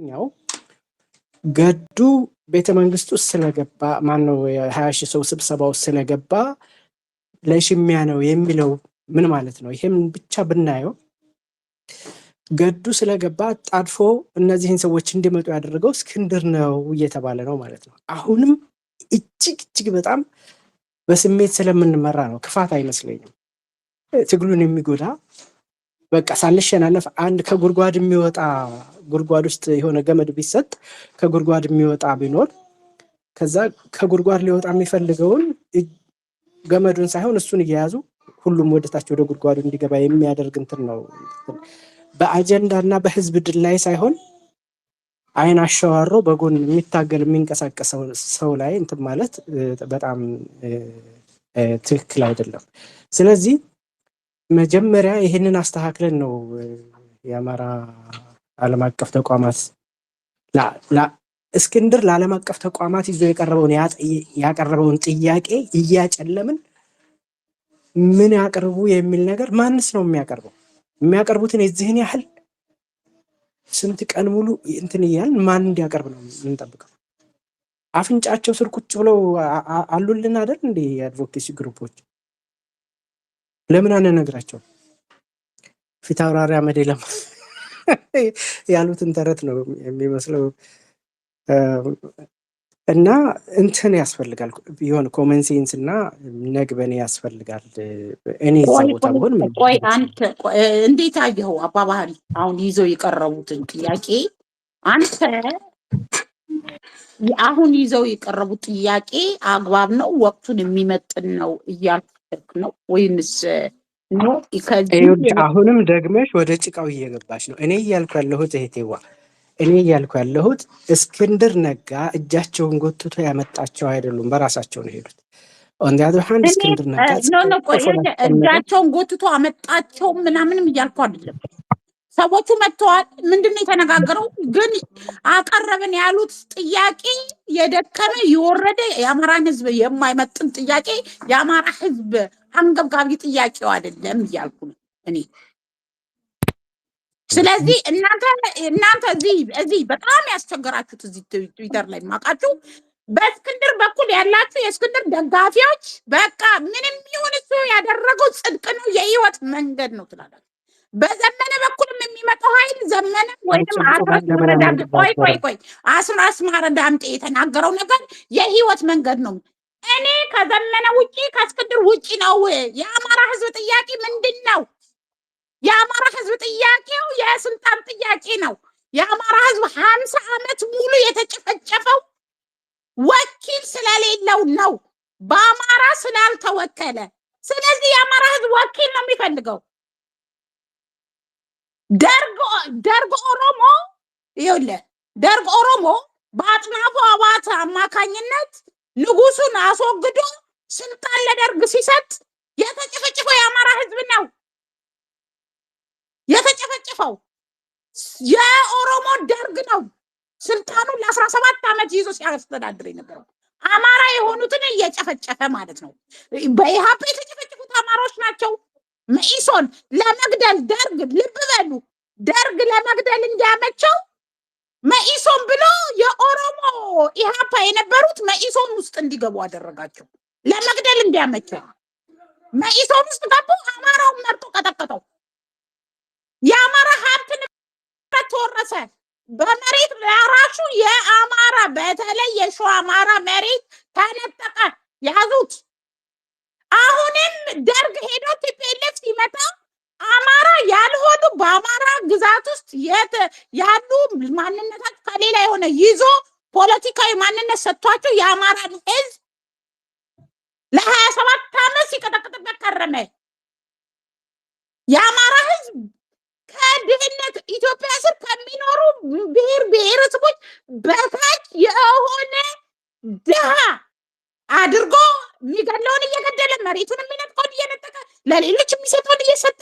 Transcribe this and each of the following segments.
ኛው ገዱ ቤተ መንግስት ውስጥ ስለገባ ማነው የ20 ሰው ስብሰባው ስለገባ ለሽሚያ ነው የሚለው ምን ማለት ነው? ይሄም ብቻ ብናየው ገዱ ስለገባ ጣድፎ እነዚህን ሰዎች እንዲመጡ ያደረገው እስክንድር ነው እየተባለ ነው ማለት ነው። አሁንም እጅግ በጣም በስሜት ስለምንመራ ነው። ክፋት አይመስለኝም። ትግሉን የሚጎዳ በቃ ሳንሸናነፍ አንድ ከጉርጓድ የሚወጣ ጉርጓድ ውስጥ የሆነ ገመድ ቢሰጥ ከጉርጓድ የሚወጣ ቢኖር ከዛ ከጉርጓድ ሊወጣ የሚፈልገውን ገመዱን ሳይሆን እሱን እየያዙ ሁሉም ወደታች ወደ ጉርጓዱ እንዲገባ የሚያደርግ እንትን ነው። በአጀንዳና በህዝብ ድል ላይ ሳይሆን አይን አሸዋሮ በጎን የሚታገል የሚንቀሳቀሰው ሰው ላይ እንትን ማለት በጣም ትክክል አይደለም። ስለዚህ መጀመሪያ ይሄንን አስተካክለን ነው የአማራ ዓለም አቀፍ ተቋማት እስክንድር ለዓለም አቀፍ ተቋማት ይዞ ያቀረበውን ጥያቄ እያጨለምን ምን ያቀርቡ የሚል ነገር ማንስ ነው የሚያቀርበው? የሚያቀርቡትን የዚህን ያህል ስንት ቀን ሙሉ እንትን እያልን ማን እንዲያቀርብ ነው የምንጠብቀው? አፍንጫቸው ስር ቁጭ ብለው አሉልን አይደል እንዴ የአድቮኬሲ ግሩፖች? ለምን አንነግራቸው? ፊት አውራሪ አመዴ ለማ ያሉትን ተረት ነው የሚመስለው። እና እንትን ያስፈልጋል የሆነ ኮመን ሴንስ እና ነግበኔ ያስፈልጋል። እኔ ዛቦታ ብሆን ቆይ አንተ እንዴት አየኸው አባባህሪ? አሁን ይዘው የቀረቡትን ጥያቄ አንተ አሁን ይዘው የቀረቡት ጥያቄ አግባብ ነው ወቅቱን የሚመጥን ነው እያልክ ነው ወይንስ ነው? አሁንም ደግመሽ ወደ ጭቃው እየገባሽ ነው። እኔ እያልኩ ያለሁት እህቴዋ እስክንድር ነጋ እጃቸውን ጎትቶ ያመጣቸው አይደሉም፣ በራሳቸው ነው ሄዱት። እስክንድር ነጋ እጃቸውን ጎትቶ አመጣቸው ምናምንም እያልኩ አይደለም። ሰዎቹ መጥተዋል። ምንድነው የተነጋገረው? ግን አቀረብን ያሉት ጥያቄ የደከመ የወረደ የአማራን ህዝብ የማይመጥን ጥያቄ የአማራ ህዝብ አንገብጋቢ ጥያቄው አይደለም እያልኩ ነው እኔ። ስለዚህ እናንተ እዚህ በጣም ያስቸገራችሁት እዚህ ትዊተር ላይ ማቃችሁ በእስክንድር በኩል ያላችሁ የእስክንድር ደጋፊዎች በቃ ምንም ይሁን እሱ ያደረገው ጽድቅ ነው የህይወት መንገድ ነው ትላላችሁ። በዘመነ በኩልም የሚመጣው ኃይል ዘመነ ወይንም አስማረ ዳምጤ የተናገረው ነገር የህይወት መንገድ ነው። እኔ ከዘመነ ውጪ ከእስክንድር ውጪ ነው። የአማራ ህዝብ ጥያቄ ምንድን ነው? የአማራ ህዝብ ጥያቄው የስልጣን ጥያቄ ነው። የአማራ ህዝብ 50 ዓመት ሙሉ የተጨፈጨፈው ወኪል ስለሌለው ነው፣ በአማራ ስላልተወከለ። ስለዚህ የአማራ ህዝብ ወኪል ነው የሚፈልገው። ደርግ ኦሮሞ በአጥናፉ አባተ አማካኝነት ንጉሱን አስወግዶ ስልጣን ለደርግ ሲሰጥ የተጨፈጨፈው የአማራ ህዝብ ነው። የተጨፈጨፈው የኦሮሞ ደርግ ነው። ስልጣኑን ለ17 ዓመት ይዞ ሲያስተዳድር የነበረው አማራ የሆኑትን እየጨፈጨፈ ማለት ነው። በኢሃፓ የተጨፈጨፉት አማራዎች ናቸው። መኢሶን ለመግደል ደርግ ልብ በሉ፣ ደርግ ለመግደል እንዲያመቸው መኢሶን ብሎ የኦሮሞ ኢሃፓ የነበሩት መኢሶን ውስጥ እንዲገቡ አደረጋቸው። ለመግደል እንዲያመቸው መኢሶን ውስጥ ገቡ። አማራውን መርጦ ቀጠቀጠው። የአማራ ሀብት ንብረት ተወረሰ። በመሬት ላራሹ የአማራ በተለይ የሸዋ አማራ መሬት ተነጠቀ፣ ያዙት። አሁንም ደርግ ሄዶ ቲፒኤልኤፍ ሲመጣ አማራ ያልሆኑ በአማራ ግዛት ውስጥ ያሉ ማንነታቸው ከሌላ የሆነ ይዞ ፖለቲካዊ ማንነት ሰጥቷቸው የአማራን ህዝብ ለ27 ዓመት ሲቀጠቅጥበት ከረመ። የአማራ ህዝብ ከድህነት ኢትዮጵያ ስር ከሚኖሩ ብሔረሰቦች በታች የሆነ ድሃ አድርጎ የሚገለውን እየገደለ መሬቱን የሚነጥቀውን እየነጠቀ ለሌሎች የሚሰጠውን እየሰጠ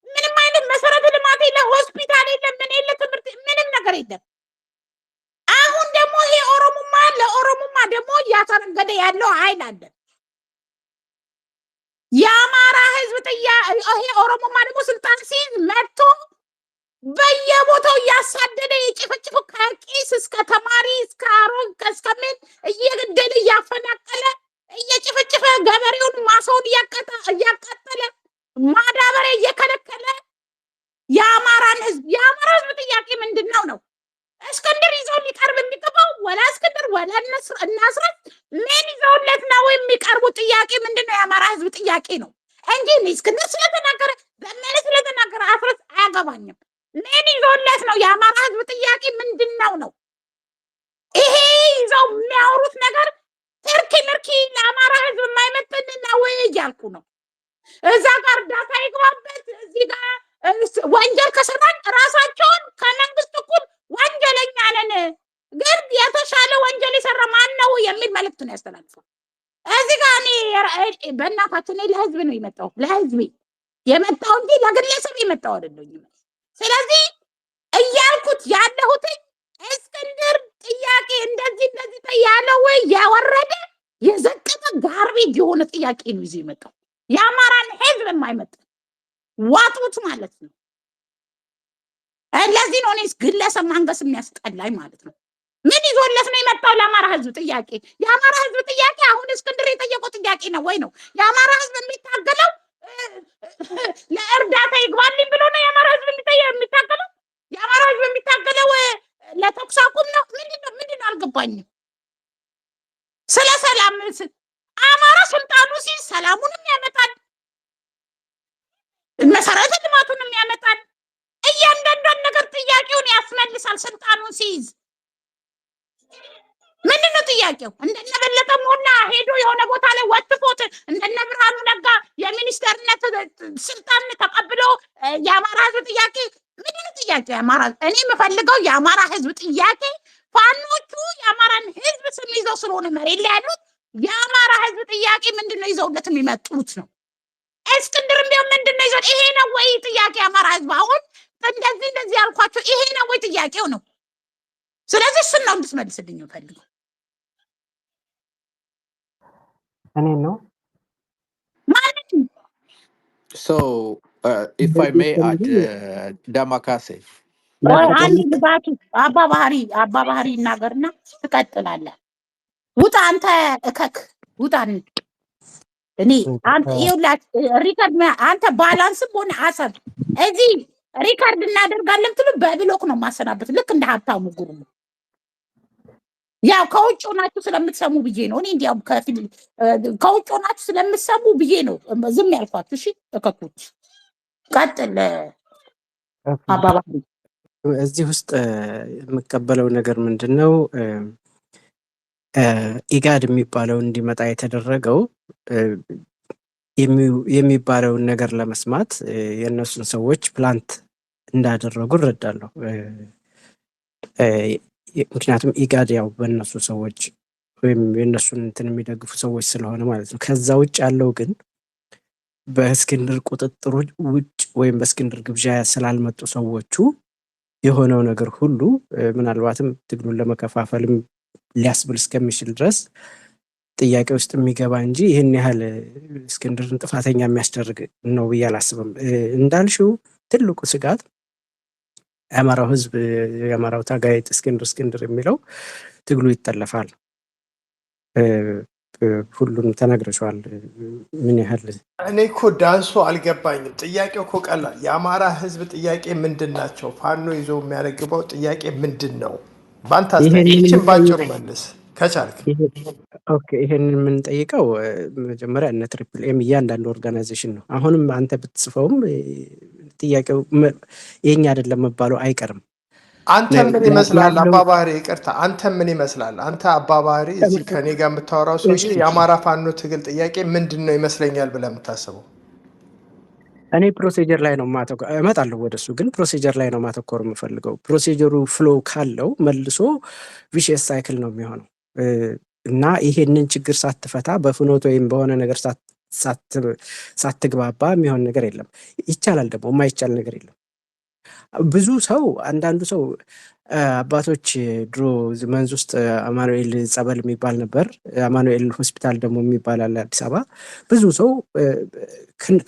ምንም አይነት መሰረተ ልማት የለ፣ ሆስፒታል የለ፣ ምን የለ፣ ትምህርት ምንም ነገር የለም። አሁን ደግሞ ይሄ ለኦሮሞማ ደግሞ እያተረገደ ያለው ኃይል አለ። የአማራ ህዝብ ይሄ ኦሮሞማ ደግሞ ስልጣን ሲይዝ መጥቶ በየቦታው እያሳደደ የጭፍጭፍ ከቄስ እስከ ተማሪ እስከ አሮን እስከምን እየገደለ እያፈናቀለ እየጭፍጭፈ ገበሬውን ማሳውን እያቃጠለ ማዳበሪያ እየከለከለ የአማራን ህዝብ ጥያቄ ምንድን ነው? እስክንድር ይዘው ሊቀርብ የሚገባው ወላ እስክንድር ወላ እናስረት ምን ይዘውለት ነው የሚቀርቡ? ጥያቄ ምንድን ነው? የአማራ ህዝብ ጥያቄ ነው እንጂ እስክንድር ስለተናገረ በመለ ስለተናገረ አስረት አያገባኝም። ምን ይዘውለት ነው? የአማራ ህዝብ ጥያቄ ምንድን ነው? ይሄ ይዘው የሚያወሩት ነገር ትርኪ ምርኪ ለአማራ ህዝብ የማይመጥን ነው እያልኩ ነው። እዛ ጋር እርዳታ ይግባበት፣ እዚህ ጋር ወንጀል ከሰራን ራሳቸውን ከመንግስት እኩል ወንጀለኛ ነን፣ ግን የተሻለ ወንጀል የሰራ ማን ነው የሚል መልእክት ነው ያስተላልፈው። እዚህ ጋር እኔ በእናታችሁ እኔ ለህዝብ ነው የመጣው፣ ለህዝብ የመጣው እንጂ ለግለሰብ የመጣው አይደለም። ስለዚህ እያልኩት ያለሁት እስክንድር ጥያቄ እንደዚህ ያለው ያወረደ የዘቀጠ ጋርቤጅ የሆነ ጥያቄ ነው ይዞ የመጣው። የአማራን ህዝብ የማይመጥ ዋጡት ማለት ነው። ለዚህ ነው እኔስ ግለሰብ ማንገስ የሚያስጠላኝ ማለት ነው። ምን ይዞለት ነው የመጣው? ለአማራ ህዝብ ጥያቄ። የአማራ ህዝብ ጥያቄ አሁን እስክንድር የጠየቀው ጥያቄ ነው ወይ ነው? የአማራ ህዝብ የሚታገለው ለእርዳታ ይግባልኝ ብሎ ነው የአማራ ህዝብ የሚታገለው? የአማራ ህዝብ የሚታገለው ለተኩስ አቁም ነው? ምንድን ነው አልገባኝም። ስለ ሰላም አማራ ስልጣኑ ሲይዝ ሰላሙንም ያመጣል፣ መሰረተ ልማቱንም ያመጣል፣ እያንዳንዷን ነገር ጥያቄውን ያስመልሳል። ስልጣኑን ሲይዝ ምንድን ነው ጥያቄው? እንደነ በለጠ ሞላ ሄዶ የሆነ ቦታ ላይ ወጥፎት እንደነ ብርሃኑ ነጋ የሚኒስተርነት ስልጣን ተቀብሎ የአማራ ህዝብ ጥያቄ ምንድን ነው ጥያቄ? የአማራ እኔ የምፈልገው የአማራ ህዝብ ጥያቄ ፋኖቹ የአማራን ህዝብ ስም ይዘው ስለሆነ መሬት ላይ ያሉት የአማራ ህዝብ ጥያቄ ምንድን ነው ይዘውለት የሚመጡት ነው። እስክንድርም ቢሆን ምንድን ነው ይዘው ይሄ ነው ወይ ጥያቄ? የአማራ ህዝብ አሁን እንደዚህ ያልኳቸው ይሄ ነው ወይ ጥያቄው ነው። ስለዚህ እሱን ነው እንድትመልስልኝ የምፈልገው። እኔ ነው ማለት So, if I may add, Damakase. አንድ ግባቱ አባ ባህሪ ይናገርና ትቀጥላለህ። ውጣ አንተ እከክ ውጣ። እኔ አንተ ይውላች ሪከርድ አንተ ባላንስም ሆነ አሰብ እዚህ ሪከርድ እናደርጋለን ትሉ በብሎክ ነው ማሰናበት። ልክ እንደ ሀብታሙ ጉሩሙ ያው ከውጭ ሆናችሁ ስለምትሰሙ ብዬ ነው። እኔ እንዲያው ከውጭ ሆናችሁ ስለምትሰሙ ብዬ ነው ዝም ያልኳችሁ። እሺ እከኩት ቀጥል አባባ። እዚህ ውስጥ የምቀበለው ነገር ምንድን ነው? ኢጋድ የሚባለው እንዲመጣ የተደረገው የሚባለውን ነገር ለመስማት የእነሱን ሰዎች ፕላንት እንዳደረጉ እረዳለሁ። ምክንያቱም ኢጋድ ያው በእነሱ ሰዎች ወይም የእነሱን እንትን የሚደግፉ ሰዎች ስለሆነ ማለት ነው። ከዛ ውጭ ያለው ግን በእስክንድር ቁጥጥር ውጭ ወይም በእስክንድር ግብዣ ስላልመጡ ሰዎቹ የሆነው ነገር ሁሉ ምናልባትም ትግሉን ለመከፋፈልም ሊያስብል እስከሚችል ድረስ ጥያቄ ውስጥ የሚገባ እንጂ ይህን ያህል እስክንድርን ጥፋተኛ የሚያስደርግ ነው ብዬ አላስብም። እንዳልሽው ትልቁ ስጋት የአማራው ህዝብ የአማራው ታጋይ እስክንድር የሚለው ትግሉ ይጠለፋል። ሁሉም ተነግረሻል። ምን ያህል እኔ እኮ ዳንሱ አልገባኝም። ጥያቄው እኮ ቀላል። የአማራ ህዝብ ጥያቄ ምንድን ናቸው? ፋኖ ይዞ የሚያደርግበው ጥያቄ ምንድን ነው? ባንተ አስተያየችን ባጭሩ መልስ ከቻልክ። ኦኬ፣ ይሄንን የምንጠይቀው መጀመሪያ እነ ትሪፕል ኤም እያንዳንዱ ኦርጋናይዜሽን ነው። አሁንም አንተ ብትጽፈውም ጥያቄው የኛ አይደለም መባሉ አይቀርም። አንተ ምን ይመስላል አባባሪ? ይቅርታ፣ አንተ ምን ይመስላል? አንተ አባባሪ እዚህ ከኔ ጋር የምታወራው ሰው የአማራ ፋኖ ትግል ጥያቄ ምንድን ነው ይመስለኛል ብለህ የምታስበው? እኔ ፕሮሲጀር ላይ ነው ማተኮር እመጣለሁ ወደሱ፣ ግን ፕሮሲጀር ላይ ነው ማተኮር የምፈልገው። ፕሮሲጀሩ ፍሎ ካለው መልሶ ቪሽየስ ሳይክል ነው የሚሆነው እና ይሄንን ችግር ሳትፈታ በፍኖት ወይም በሆነ ነገር ሳትግባባ የሚሆን ነገር የለም። ይቻላል ደግሞ የማይቻል ነገር የለም። ብዙ ሰው አንዳንዱ ሰው አባቶች ድሮ መንዝ ውስጥ አማኑኤል ጸበል የሚባል ነበር። አማኑኤል ሆስፒታል ደግሞ የሚባል አለ አዲስ አበባ። ብዙ ሰው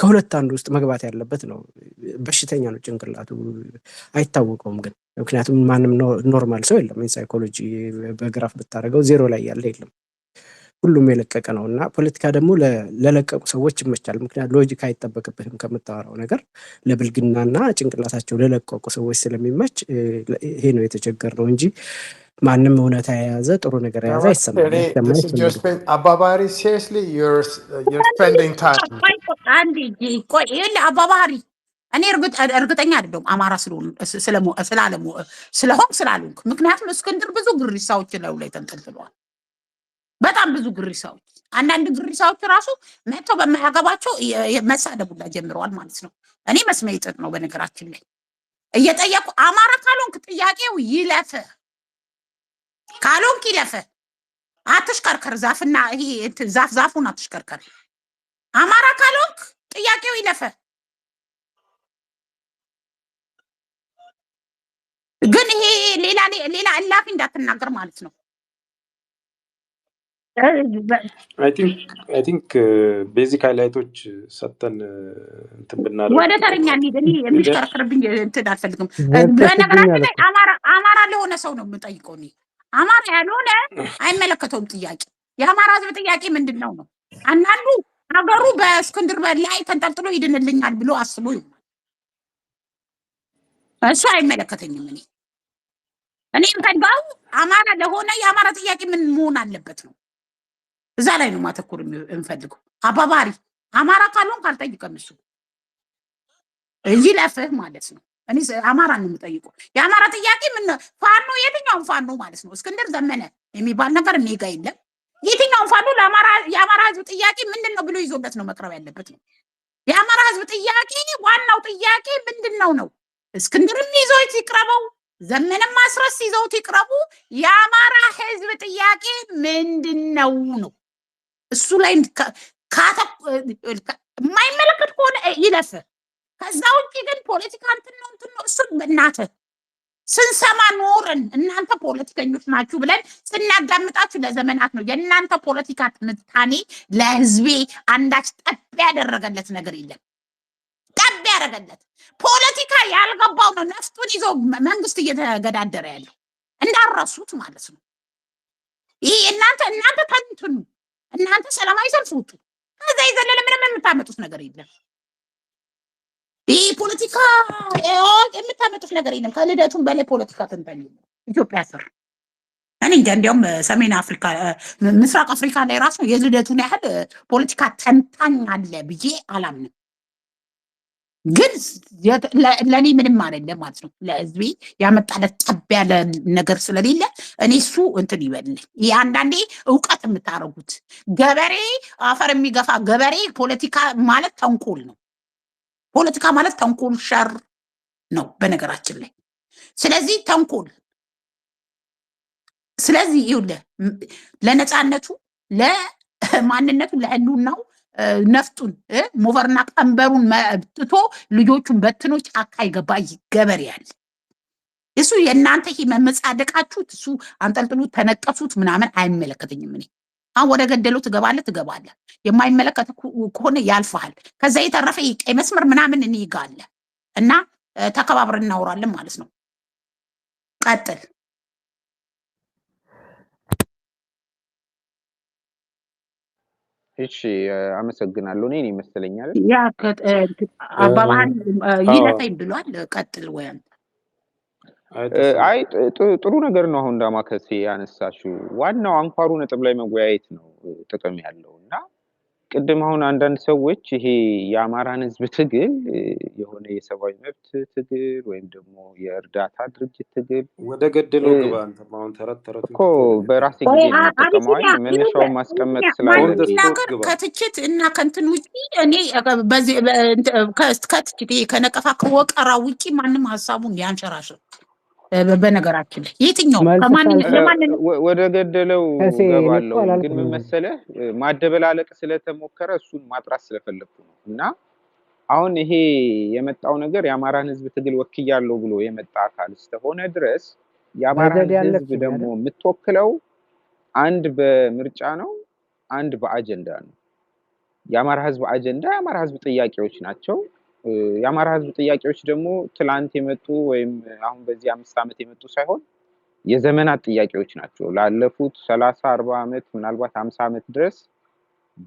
ከሁለት አንዱ ውስጥ መግባት ያለበት ነው። በሽተኛ ነው ጭንቅላቱ አይታወቀውም ግን ምክንያቱም ማንም ኖርማል ሰው የለም። ሳይኮሎጂ በግራፍ ብታደርገው ዜሮ ላይ ያለ የለም። ሁሉም የለቀቀ ነው እና ፖለቲካ ደግሞ ለለቀቁ ሰዎች ይመቻል። ምክንያት ሎጂክ አይጠበቅብህም ከምታወራው ነገር ለብልግናና ጭንቅላታቸው ለለቀቁ ሰዎች ስለሚመች ይሄ ነው የተቸገርነው እንጂ ማንም እውነታ የያዘ ጥሩ ነገር የያዘ አይሰማም። አባባሪ seriously you're spending time አባባሪ እኔ እርግጠኛ አይደለሁም አማራ ስላልሆንክ። ምክንያቱም እስክንድር ብዙ ግሪሳዎች ላይ ተንጠልጥለዋል። በጣም ብዙ ግሪሳዎች፣ አንዳንድ ግሪሳዎች ራሱ መጥተው በማያገባቸው መሳደቡላ ጀምረዋል ማለት ነው። እኔ መስመር ይጥጥ ነው በነገራችን ላይ እየጠየቁ አማራ ካልሆንክ ጥያቄው ይለፍ፣ ካልሆንክ ይለፍ። አትሽከርከር፣ ዛፍና ይሄ ዛፉን አትሽከርከር። አማራ ካልሆንክ ጥያቄው ይለፍ። ግን ይሄ ሌላ እላፊ እንዳትናገር ማለት ነው። I think ቤዚክ ሃይላይቶች ሰጥተን እንትን ብናደርግ ወደ ተረኛ እንሂድ። እኔ የሚሽከረከርብኝ እንትን አልፈልግም። በነገራችን ላይ አማራ ለሆነ ሰው ነው የምጠይቀው። እኔ አማራ ያልሆነ አይመለከተውም ጥያቄ። የአማራ ህዝብ ጥያቄ ምንድን ነው? አንዳንዱ ሀገሩ በእስክንድር ላይ ተንጠልጥሎ ይድንልኛል ብሎ አስቦ ይሆናል። እሱ አይመለከተኝም። እኔ የምፈልገው አማራ ለሆነ የአማራ ጥያቄ ምን መሆን አለበት ነው። እዛ ላይ ነው ማተኮር የምፈልገው። አባባሪ አማራ ካልሆንክ አልጠይቅም። እሱ ይለፍህ ማለት ነው። እኔ አማራ ነው የምጠይቀው። የአማራ ጥያቄ ምን ፋኖ፣ የትኛውን ፋኖ ማለት ነው? እስክንድር ዘመነ የሚባል ነገር እኔ ጋ የለም። የትኛውን ፋኖ የአማራ ህዝብ ጥያቄ ምንድን ነው ብሎ ይዞለት ነው መቅረብ ያለበት ነው። የአማራ ህዝብ ጥያቄ ዋናው ጥያቄ ምንድን ነው? እስክንድርም ይዞት ይቅረበው፣ ዘመንም ማስረስ ይዘውት ይቅረቡ። የአማራ ህዝብ ጥያቄ ምንድን ነው? እሱ ላይ የማይመለከት ከሆነ ይለፍ። ከዛ ውጭ ግን ፖለቲካ እንትን ነው እሱን በእናትህ ስንሰማ ኖርን። እናንተ ፖለቲከኞች ናችሁ ብለን ስናዳምጣችሁ ለዘመናት ነው። የእናንተ ፖለቲካ ትንታኔ ለህዝቤ አንዳች ጠብ ያደረገለት ነገር የለም። ጠብ ያደረገለት ፖለቲካ ያልገባው ነው ነፍጡን ይዞ መንግስት እየተገዳደረ ያለው እንዳረሱት ማለት ነው። ይሄ እናንተ ተንትኑ፣ እናንተ ሰላማዊ ሰልፍ ውጡ። ከዛ ይዘለለ ምንም የምታመጡት ነገር የለም። ይሄ ፖለቲካ የምታመጡት ነገር የለም። ከልደቱም በላይ ፖለቲካ ተንታኝ ኢትዮጵያ ስር እኔ እንዲያውም ሰሜን አፍሪካ፣ ምስራቅ አፍሪካ ላይ ራሱ የልደቱን ያህል ፖለቲካ ተንታኝ አለ ብዬ አላምንም። ግን ለእኔ ምንም አይደለም ማለት ነው። ለህዝቤ ያመጣለት ጠብ ያለ ነገር ስለሌለ እኔ እሱ እንትን ይበልልኝ። ይህ አንዳንዴ እውቀት የምታደርጉት ገበሬ አፈር የሚገፋ ገበሬ ፖለቲካ ማለት ተንኮል ነው። ፖለቲካ ማለት ተንኮል ሸር ነው በነገራችን ላይ። ስለዚህ ተንኮል ስለዚህ ይኸውልህ ለነፃነቱ፣ ለማንነቱ፣ ለህልውናው ነፍጡን ሞቨርና ቀንበሩን መጥቶ ልጆቹን በትኖ ጫካ ይገባ ገበሬ ያለ እሱ የእናንተ ይሄ መመጻደቃችሁት እሱ አንጠልጥሉ ተነቀሱት ምናምን አይመለከተኝም። እኔ አሁን ወደ ገደለው ትገባለህ። የማይመለከት ከሆነ ያልፋል። ከዛ የተረፈ ቀይ መስመር ምናምን እኔ ይጋለ እና ተከባብረን እናወራለን ማለት ነው። ቀጥል። እሺ አመሰግናለሁ። እኔ ይመስለኛል ያ አባባን ይለፈኝ ብሏል። ቀጥል ወይ አንተ። አይ ጥሩ ነገር ነው። አሁን ዳማከሴ ያነሳሽው ዋናው አንኳሩ ነጥብ ላይ መወያየት ነው ጥቅም ያለው እና ቅድም አሁን አንዳንድ ሰዎች ይሄ የአማራን ህዝብ ትግል የሆነ የሰብአዊ መብት ትግል ወይም ደግሞ የእርዳታ ድርጅት ትግል ወደ ገደለው ግባ አንተ አሁን ተረት እኮ በራሴ ጊዜ ተጠቅመዋል መነሻውን ማስቀመጥ ስላለ ከትችት እና ከንትን ውጪ እኔ ከትችት ከነቀፋ ከወቀራ ውጪ ማንም ሀሳቡን ያንሸራሽር በነገራችን ላይ የትኛው ወደ ገደለው ገባለው ግን ምን መሰለህ ማደበላለቅ ስለተሞከረ እሱን ማጥራት ስለፈለኩ ነው። እና አሁን ይሄ የመጣው ነገር የአማራን ህዝብ ትግል ወክያለሁ ብሎ የመጣ አካል ስለሆነ ድረስ የአማራን ህዝብ ደግሞ የምትወክለው አንድ በምርጫ ነው፣ አንድ በአጀንዳ ነው። የአማራ ህዝብ አጀንዳ የአማራ ህዝብ ጥያቄዎች ናቸው። የአማራ ህዝብ ጥያቄዎች ደግሞ ትላንት የመጡ ወይም አሁን በዚህ 5 ዓመት የመጡ ሳይሆን የዘመናት ጥያቄዎች ናቸው። ላለፉት 30 40 ዓመት ምናልባት 50 ዓመት ድረስ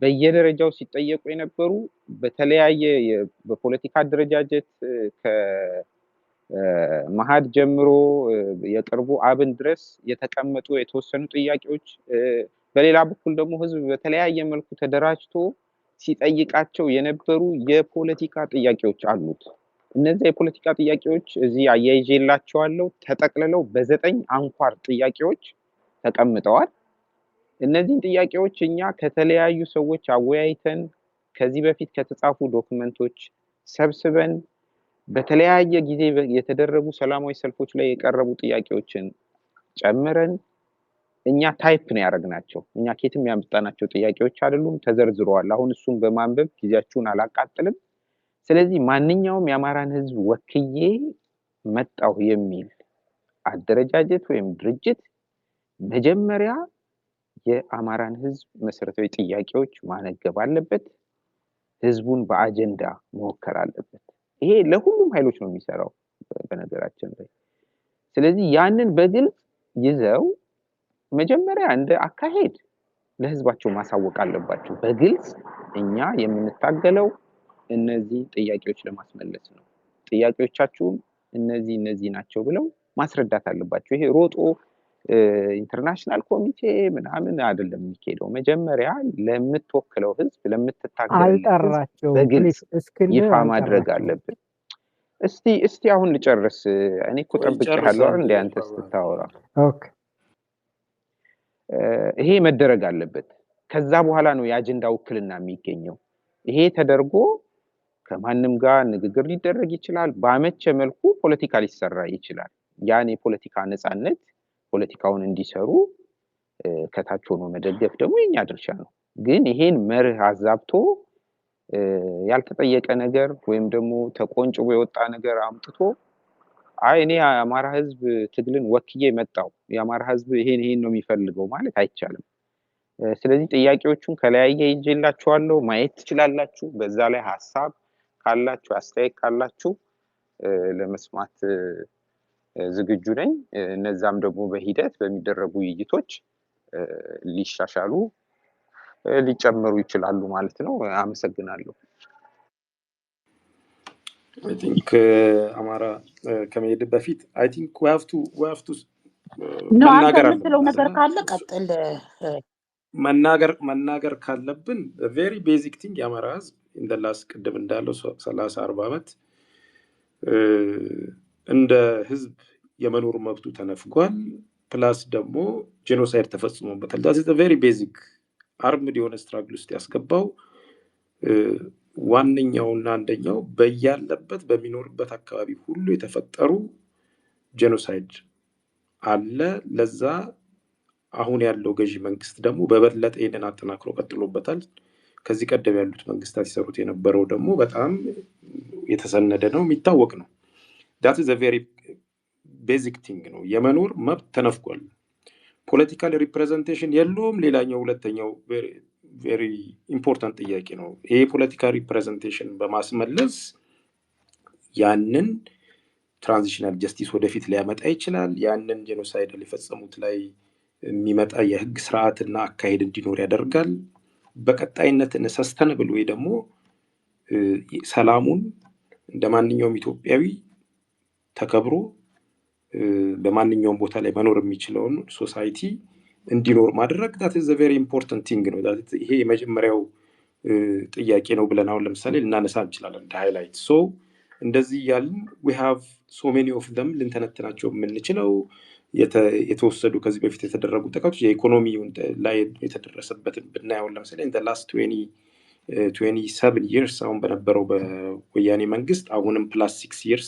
በየደረጃው ሲጠየቁ የነበሩ በተለያየ በፖለቲካ አደረጃጀት ከመሃድ ጀምሮ የቅርቡ አብን ድረስ የተቀመጡ የተወሰኑ ጥያቄዎች፣ በሌላ በኩል ደግሞ ህዝብ በተለያየ መልኩ ተደራጅቶ ሲጠይቃቸው የነበሩ የፖለቲካ ጥያቄዎች አሉት። እነዚህ የፖለቲካ ጥያቄዎች እዚህ አያይዤላቸዋለሁ ተጠቅልለው በ9 አንኳር ጥያቄዎች ተቀምጠዋል። እነዚህን ጥያቄዎች እኛ ከተለያዩ ሰዎች አወያይተን ከዚህ በፊት ከተጻፉ ዶክመንቶች ሰብስበን በተለያየ ጊዜ የተደረጉ ሰላማዊ ሰልፎች ላይ የቀረቡ ጥያቄዎችን ጨምረን እኛ ታይፕ ነው ያደረግናቸው። እኛ ከየትም ያመጣናቸው ጥያቄዎች አይደሉም፣ ተዘርዝረዋል። አሁን እሱን በማንበብ ጊዜያችሁን አላቃጥልም። ስለዚህ ማንኛውም የአማራን ህዝብ ወክዬ መጣሁ የሚል አደረጃጀት ወይም ድርጅት መጀመሪያ የአማራን ህዝብ መሰረታዊ ጥያቄዎች ማነገብ አለበት። ህዝቡን በአጀንዳ መወከል አለበት። ይሄ ለሁሉም ኃይሎች ነው የሚሰራው በነገራችን ላይ። ስለዚህ ያንን በግልጽ ይዘው መጀመሪያ እንደ አካሄድ ለህዝባቸው ማሳወቅ አለባቸው። በግልጽ እኛ የምንታገለው እነዚህ ጥያቄዎች ለማስመለስ ነው፣ ጥያቄዎቻችሁም እነዚህ ናቸው ብለው ማስረዳት አለባቸው። ይሄ ሮጦ ኢንተርናሽናል ኮሚቴ ምናምን አይደለም የሚካሄደው። መጀመሪያ ለምትወክለው ህዝብ ለምትታገለው በግልጽ ይፋ ማድረግ አለብን። እስቲ አሁን ልጨርስ። እኔ እኮ ጠብቄሃለሁ እንደ አንተ ስትታወራ። ኦኬ፣ ይሄ መደረግ አለበት። ከዛ በኋላ ነው የአጀንዳ ውክልና የሚገኘው። ይሄ ተደርጎ ከማንም ጋር ንግግር ሊደረግ ይችላል። በአመቸ መልኩ ፖለቲካ ሊሰራ ይችላል። ያን የፖለቲካ ነፃነት ፖለቲካውን እንዲሰሩ ከታች ሆኖ መደገፍ ደግሞ የኛ ድርሻ ነው። ግን ይሄን መርህ አዛብቶ ያልተጠየቀ ነገር ወይም ደግሞ ተቆንጭቦ የወጣ ነገር አምጥቶ እኔ የአማራ ህዝብ ትግልን ወክዬ መጣሁ፣ የአማራ ህዝብ ይሄን ነው የሚፈልገው ማለት አይቻልም። ስለዚህ ጥያቄዎቹን ከለያየ ይዤላችኋለሁ፣ ማየት ትችላላችሁ። በዛ ላይ ሀሳብ ካላችሁ አስተያየት ካላችሁ ለመስማት ዝግጁ ነኝ። እነዛም ደግሞ በሂደት በሚደረጉ ውይይቶች ሊሻሻሉ ሊጨመሩ ይችላሉ ማለት ነው። አመሰግናለሁ። I think አማራ ከመሄድ በፊት I think we have to የምትለው ነገር ካለ ቀጥል። መናገር ካለብን very basic thing የአማራ ህዝብ in the last ቅድም እንዳለው 30-40 ዓመት እንደ ህዝብ የመኖር መብቱ ተነፍጓል። ፕላስ ደግሞ ጄኖሳይድ ተፈጽሞበታል። that's the very basic armed የሆነ ስትራግል ውስጥ ያስገባው ዋነኛውና አንደኛው በያለበት በሚኖርበት አካባቢ ሁሉ የተፈጠሩ ጄኖሳይድ አለ። ለዛ አሁን ያለው ገዢ መንግስት ደግሞ በበለጠ ይሄንን አጠናክሮ ቀጥሎበታል። ከዚህ ቀደም ያሉት መንግስታት ሲሰሩት የነበረው ደግሞ በጣም የተሰነደ ነው፣ የሚታወቅ ነው። that is a very basic thing ነው። የመኖር መብት ተነፍጓል። ፖለቲካል ሪፕሬዘንቴሽን የለውም። ሌላኛው ሁለተኛው very important ጥያቄ ነው። ይሄ ፖለቲካል ሪፕሬዘንቴሽን በማስመለስ ያንን ትራንዚሽናል ጀስቲስ ወደፊት ሊያመጣ ይችላል። ያንን ጄኖሳይድ ሊፈጸሙት ላይ የሚመጣ የህግ ስርዓትና አካሄድ እንዲኖር ያደርጋል። በቀጣይነት ሰስተነብል ወይ ደግሞ ሰላሙን እንደማንኛውም ኢትዮጵያዊ ተከብሮ በማንኛውም ቦታ ላይ መኖር የሚችለውን ሶሳይቲ እንዲኖር ማድረግ that is a very important thing ነው። ይሄ የመጀመሪያው ጥያቄ ነው ብለን አሁን ለምሳሌ ልናነሳ እንችላለን እንደ ሃይላይት። ሶ እንደዚህ ያልን we have so many of them ልንተነትናቸው የምንችለው የተወሰዱ ከዚህ በፊት የተደረጉ ጥቃቶች የኢኮኖሚውን ላይ የተደረሰበትን ብናየው ለምሳሌ in the last 27 years አሁን በነበረው በወያኔ መንግስት አሁንም plus 6 years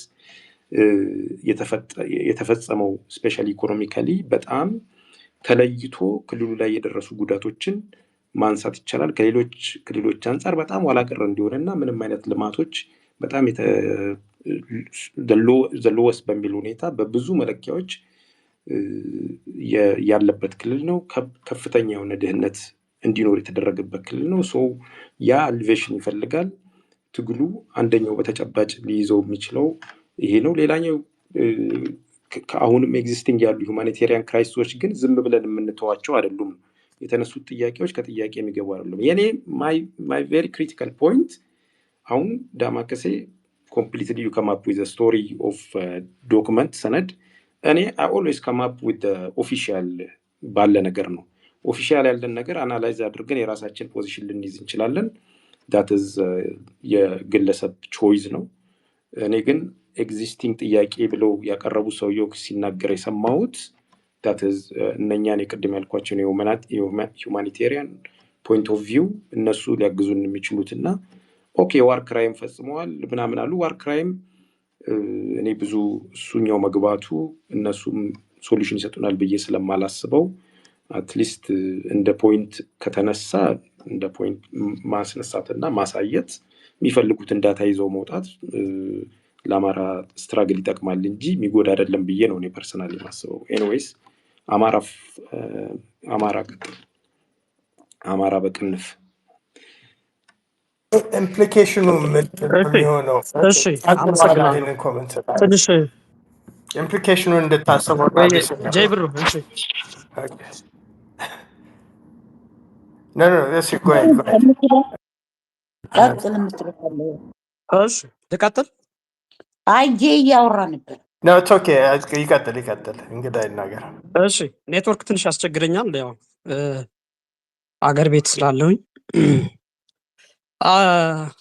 የተፈጸመው ስፔሻሊ ኢኮኖሚካሊ በጣም ተለይቶ ክልሉ ላይ የደረሱ ጉዳቶችን ማንሳት ይቻላል። ከሌሎች ክልሎች አንፃር በጣም ዋላቀር እንዲሆንና ምንም አይነት ልማቶች በጣም the lowest በሚል ሁኔታ በብዙ መለኪያዎች ያለበት ክልል ነው። ከፍተኛ የሆነ ድህነት እንዲኖር የተደረገበት ክልል ነው። ሶ ያ አልቬሽን ይፈልጋል። ትግሉ አንደኛው በተጨባጭ ሊይዘው የሚችለው ይሄ ነው። ሌላኛው ከአሁንም ኤግዚስቲንግ ያሉ ሁማኒቴሪያን ክራይሲሶች ግን ዝም ብለን የምንተዋቸው አይደሉም። የተነሱት ጥያቄዎች ከጥያቄ የሚገቡ አይደሉም። የኔ ማይ ቬሪ ክሪቲካል ፖይንት አሁን ዳማከሴ ኮምፕሊትሊ ዩ ካም አፕ ዊዝ ስቶሪ ኦፍ ዶክመንት ሰነድ እኔ አይ ኦልዌይስ ካም አፕ ዊዝ ኦፊሻል ባለ ነገር ነው። ኦፊሻል ያለን ነገር አናላይዝ አድርገን የራሳችን ፖዚሽን ልንይዝ እንችላለን። ዳትዝ የግለሰብ ቾይዝ ነው። እኔ ግን ኤግዚስቲንግ ጥያቄ ብለው ያቀረቡ ሰውየው ሲናገር የሰማሁት ዳትዝ እነኛን የቅድም ያልኳቸውን የሁማኒቴሪያን ፖይንት ኦፍ ቪው እነሱ ሊያግዙን የሚችሉትና ኦኬ ዋር ክራይም ፈጽመዋል ምናምን አሉ። ዋር ክራይም እኔ ብዙ እሱኛው መግባቱ እነሱም ሶሉሽን ይሰጡናል ብዬ ስለማላስበው አትሊስት እንደ ፖይንት ከተነሳ እንደ ፖይንት ማስነሳትና ማሳየት የሚፈልጉትን ዳታ ይዘው መውጣት ለአማራ ስትራግል ይጠቅማል እንጂ የሚጎዳ አይደለም ብዬ ነው እኔ ፐርሰናሊ ማስበው። ኤኒዌይስ አማራ በቅንፍ ኢምፕሊኬሽኑ ምንድን ነው የሚሆነው? ይህንን ኮመንት ትንሽ ኢምፕሊኬሽኑን እንድታስበው ጀይ ብሩ ቀጥል የምትለው እሺ ልቀጥል። አይ እያወራ ነበር። ይቀጥል እንግዳ ይናገር። እሺ ኔትወርክ ትንሽ ያስቸግረኛል ያው አገር ቤት ስላለሁኝ።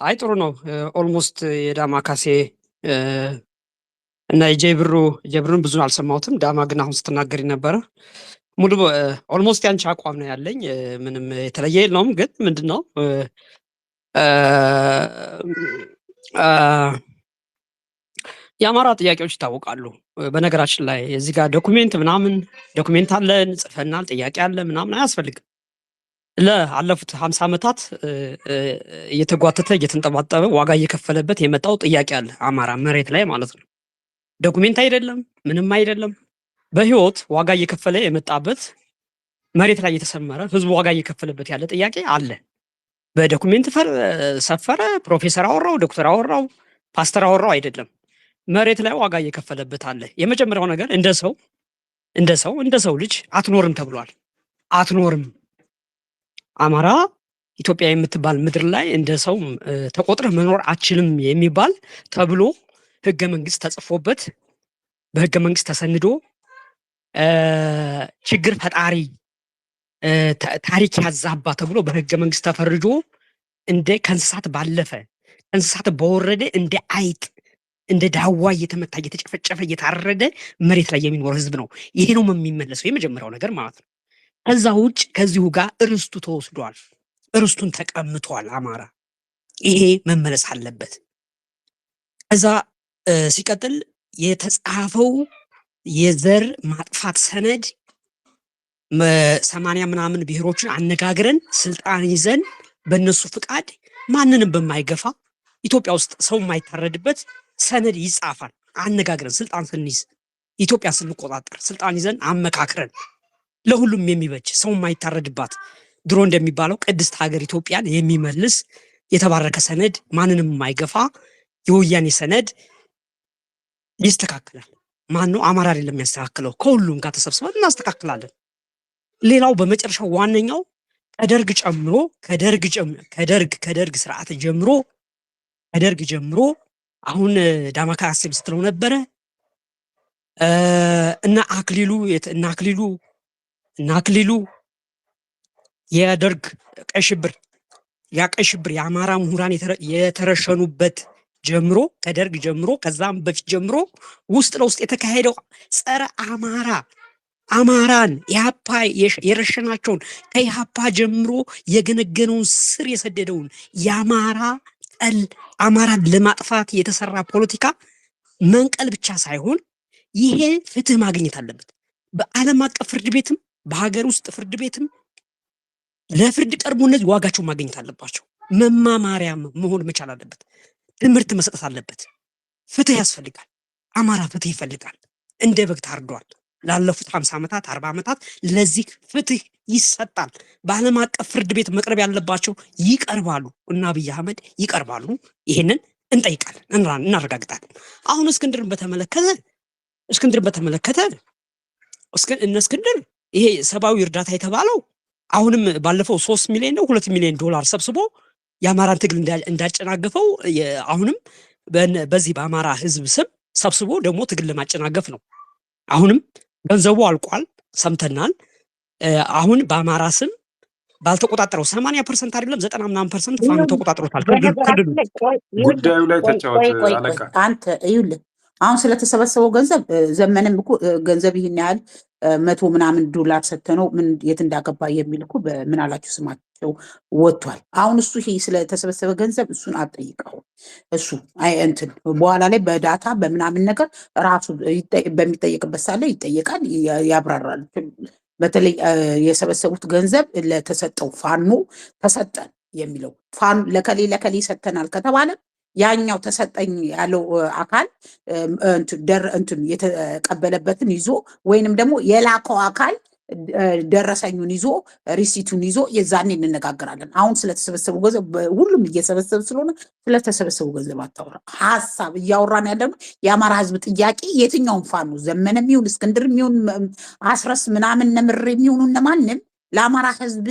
አይ ጥሩ ነው። ኦልሞስት የዳማካሴ እና የጀብሩን ብዙ አልሰማሁትም። ዳማ ግን አሁን ስትናገሪ ነበረ ሙሉ ኦልሞስት ያንቺ አቋም ነው ያለኝ። ምንም የተለየ የለውም። ግን ምንድነው የአማራ ጥያቄዎች ይታወቃሉ። በነገራችን ላይ እዚህ ጋር ዶኩሜንት አለን ጽፈናል፣ ጥያቄ አለ ምናምን አያስፈልግም። ለአለፉት 50 ዓመታት እየተጓተተ እየተንጠባጠበ ዋጋ እየከፈለበት የመጣው ጥያቄ አለ አማራ መሬት ላይ ማለት ነው። ዶኩሜንት አይደለም ምንም አይደለም። በህይወት ዋጋ እየከፈለ የመጣበት መሬት ላይ የተሰመረ ህዝቡ ዋጋ እየከፈለበት ያለ ጥያቄ አለ። በዶኩሜንት ሰፈረ፣ ፕሮፌሰር አወራው፣ ዶክተር አወራው፣ ፓስተር አወራው አይደለም። መሬት ላይ ዋጋ እየከፈለበት አለ። የመጀመሪያው ነገር እንደ ሰው ልጅ አትኖርም ተብሏል። አትኖርም አማራ ኢትዮጵያ የምትባል ምድር ላይ እንደ ሰው ተቆጥረህ መኖር አችልም የሚባል ተብሎ ህገ መንግስት ተጽፎበት በህገ መንግስት ተሰንዶ ችግር ፈጣሪ ታሪክ ያዛባ ተብሎ በህገ መንግስት ተፈርጆ እንደ ከእንስሳት ባለፈ እንስሳት በወረደ እንደ አይጥ እንደ ዳዋ እየተመታ እየተጨፈጨፈ እየታረደ መሬት ላይ የሚኖር ህዝብ ነው። ይሄ ነው የሚመለሰው የመጀመሪያው ነገር ማለት ነው። ከዛ ውጭ ከዚሁ ጋር እርስቱ ተወስዷል፣ እርስቱን ተቀምጧል አማራ። ይሄ መመለስ አለበት። ከዛ ሲቀጥል የተጻፈው የዘር ማጥፋት ሰነድ 80 ምናምን ብሔሮችን አነጋግረን ስልጣን ይዘን በእነሱ ፍቃድ ማንንም በማይገፋ ኢትዮጵያ ውስጥ ሰው የማይታረድበት ሰነድ ይጻፋል። አነጋግረን ስልጣን ስንይዝ ኢትዮጵያን ስንቆጣጠር ስልጣን ይዘን አመካክረን ለሁሉም የሚበጅ ሰው የማይታረድባት ድሮ እንደሚባለው ቅድስት ሀገር ኢትዮጵያን የሚመልስ የተባረከ ሰነድ ማንንም የማይገፋ የወያኔ ሰነድ ይስተካከላል። ማነው? አማራ አይደለም የሚያስተካክለው። ከሁሉም ጋር ተሰብስበን እናስተካክላለን። ሌላው በመጨረሻው ዋነኛው ከደርግ ስርዓት ጀምሮ አሁን ዳማካሴም ስትለው ነበረ እና አክሊሉ የደርግ ቀይ ሽብር የአማራ ምሁራን የተረሸኑበት ጀምሮ ከደርግ ጀምሮ ከዛም በፊት ጀምሮ ውስጥ ለውስጥ የተካሄደው ጸረ አማራን ኢህአፓ የረሸናቸውን ከኢህአፓ ጀምሮ የገነገነውን ስር የሰደደውን አማራን ለማጥፋት የተሰራ ፖለቲካ መንቀል ብቻ ሳይሆን ይሄ ፍትህ ማግኘት አለበት። በዓለም አቀፍ ፍርድ ቤትም በሀገር ውስጥ ፍርድ ቤትም ለፍርድ ቀርቦ እነዚህ ዋጋቸውን ማግኘት አለባቸው። መማማሪያ መሆን መቻል አለበት። ትምህርት መስጠት አለበት። ፍትህ ያስፈልጋል። አማራ ፍትህ ይፈልጋል። እንደ በግ ታርዷል። ላለፉት 50 ዓመታት 40 ዓመታት ለዚህ ፍትህ ይሰጣል። በዓለም አቀፍ ፍርድ ቤት መቅረብ ያለባቸው ይቀርባሉ እና አብይ አህመድ ይቀርባሉ። ይሄንን እንጠይቃለን፣ እናረጋግጣለን። አሁን እስክንድርን በተመለከተ እነ እስክንድር ይሄ ሰብአዊ እርዳታ የተባለው አሁንም ባለፈው 3 ሚሊዮን ነው 2 ሚሊዮን ዶላር ሰብስቦ የአማራን ትግል እንዳጨናገፈው አሁንም በዚህ በአማራ ህዝብ ስም ሰብስቦ ደግሞ ትግል ለማጨናገፍ ነው። አሁንም ገንዘቡ አልቋል፣ ሰምተናል። አሁን በአማራ ስም ባልተቆጣጠረው 80% አይደለም 90% ፋኖ ተቆጣጥሮታል። ጉዳዩ ላይ ተጫወት አለቃ። አንተ ይኸውልህ አሁን ስለተሰበሰበው ገንዘብ ዘመንም እኮ ገንዘብ ይሄን ያህል 100 ምናምን ዶላር ሰተነው ምን የት እንዳገባ የሚል እኮ በምን አላችሁ ስማቸው ወጥቷል። አሁን እሱ ይሄ ስለተሰበሰበ ገንዘብ እሱን አትጠይቀው። እሱ አይ እንትን በኋላ ላይ በዳታ በምናምን ነገር ራሱ በሚጠየቅበት ሳለ ይጠየቃል፣ ያብራራል። በተለይ የሰበሰቡት ገንዘብ ለተሰጠው ፋኖ ተሰጠን የሚለው ፋኖ ለከሌ ሰተናል ከተባለ ያኛው ተሰጠኝ ያለው አካል እንትን የተቀበለበትን ይዞ ወይንም ደግሞ የላከው አካል ደረሰኙን ይዞ ሪሲቱን ይዞ የዛኔ እንነጋገራለን። አሁን ስለተሰበሰቡ ገንዘብ ሁሉም እየሰበሰቡ ስለሆነ ስለተሰበሰቡ ገንዘብ አታወራ። ሀሳብ እያወራን ያለነው የአማራ ህዝብ ጥያቄ የትኛውም ፋኖ ዘመነም ይሁን እስክንድርም ይሁን አስረስ ምናምን ነምሬም ይሁን እነማንም ለአማራ ህዝብ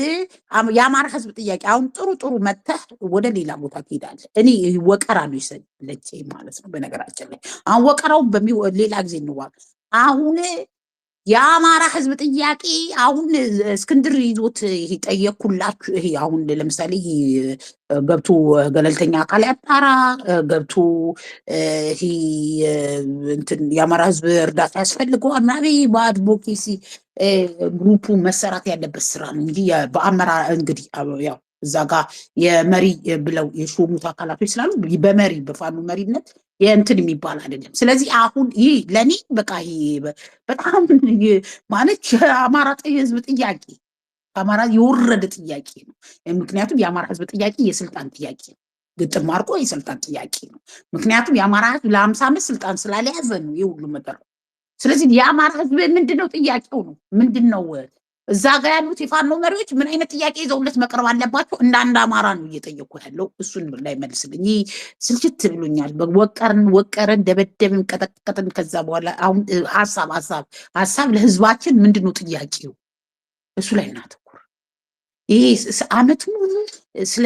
የአማራ ህዝብ ጥያቄ አሁን ጥሩ መተህ ወደ ሌላ ቦታ ትሄዳለህ። እኔ ወቀራ ነው ይሰለች ማለት ነው። በነገራችን ላይ አሁን ወቀራው ሌላ ጊዜ እንዋል። አሁን የአማራ ህዝብ ጥያቄ አሁን እስክንድር ይዞት ይሄ ጠየቅኩላችሁ። ይሄ አሁን ለምሳሌ ገብቶ ገለልተኛ አካል ያጣራ ገብቶ ይሄ እንትን የአማራ ህዝብ እርዳታ ያስፈልገዋል ምናምን በአድቮኬሲ ግሩፑ መሰራት ያለበት ስራ ነው እንጂ በአመራር እንግዲህ ያው እዛ ጋር የመሪ ብለው የሾሙት አካላቶች ስላሉ በመሪ በፋኖ መሪነት የእንትን የሚባል አይደለም። ስለዚህ አሁን ይህ ለኔ በቃ ይሄ በጣም ማለት የአማራ ህዝብ ጥያቄ አማራ የወረደ ጥያቄ ነው። ምክንያቱም የአማራ ህዝብ ጥያቄ የስልጣን ጥያቄ ነው። ግጥም አድርጎ የስልጣን ጥያቄ ነው። ምክንያቱም የአማራ ህዝብ ለ50 ዓመት ስልጣን ስላለያዘ ነው የሁሉ መጠር። ስለዚህ የአማራ ህዝብ ምንድነው ጥያቄው ነው ምንድነው? እዛ ጋር ያሉት የፋኖ መሪዎች ምን አይነት ጥያቄ ይዘውለት መቅረብ አለባቸው? እንደ አንድ አማራ ነው እየጠየቁ ያለው። እሱን ላይ መልስልኝ። ስልችት ብሎኛል። ወቀረን፣ ደበደብን፣ ቀጠቀጥን። ከዛ በኋላ አሁን ሀሳብ ለህዝባችን ምንድነው ጥያቄው? እሱ ላይ እናተኩር። ይሄ አመት ሙሉ ስለ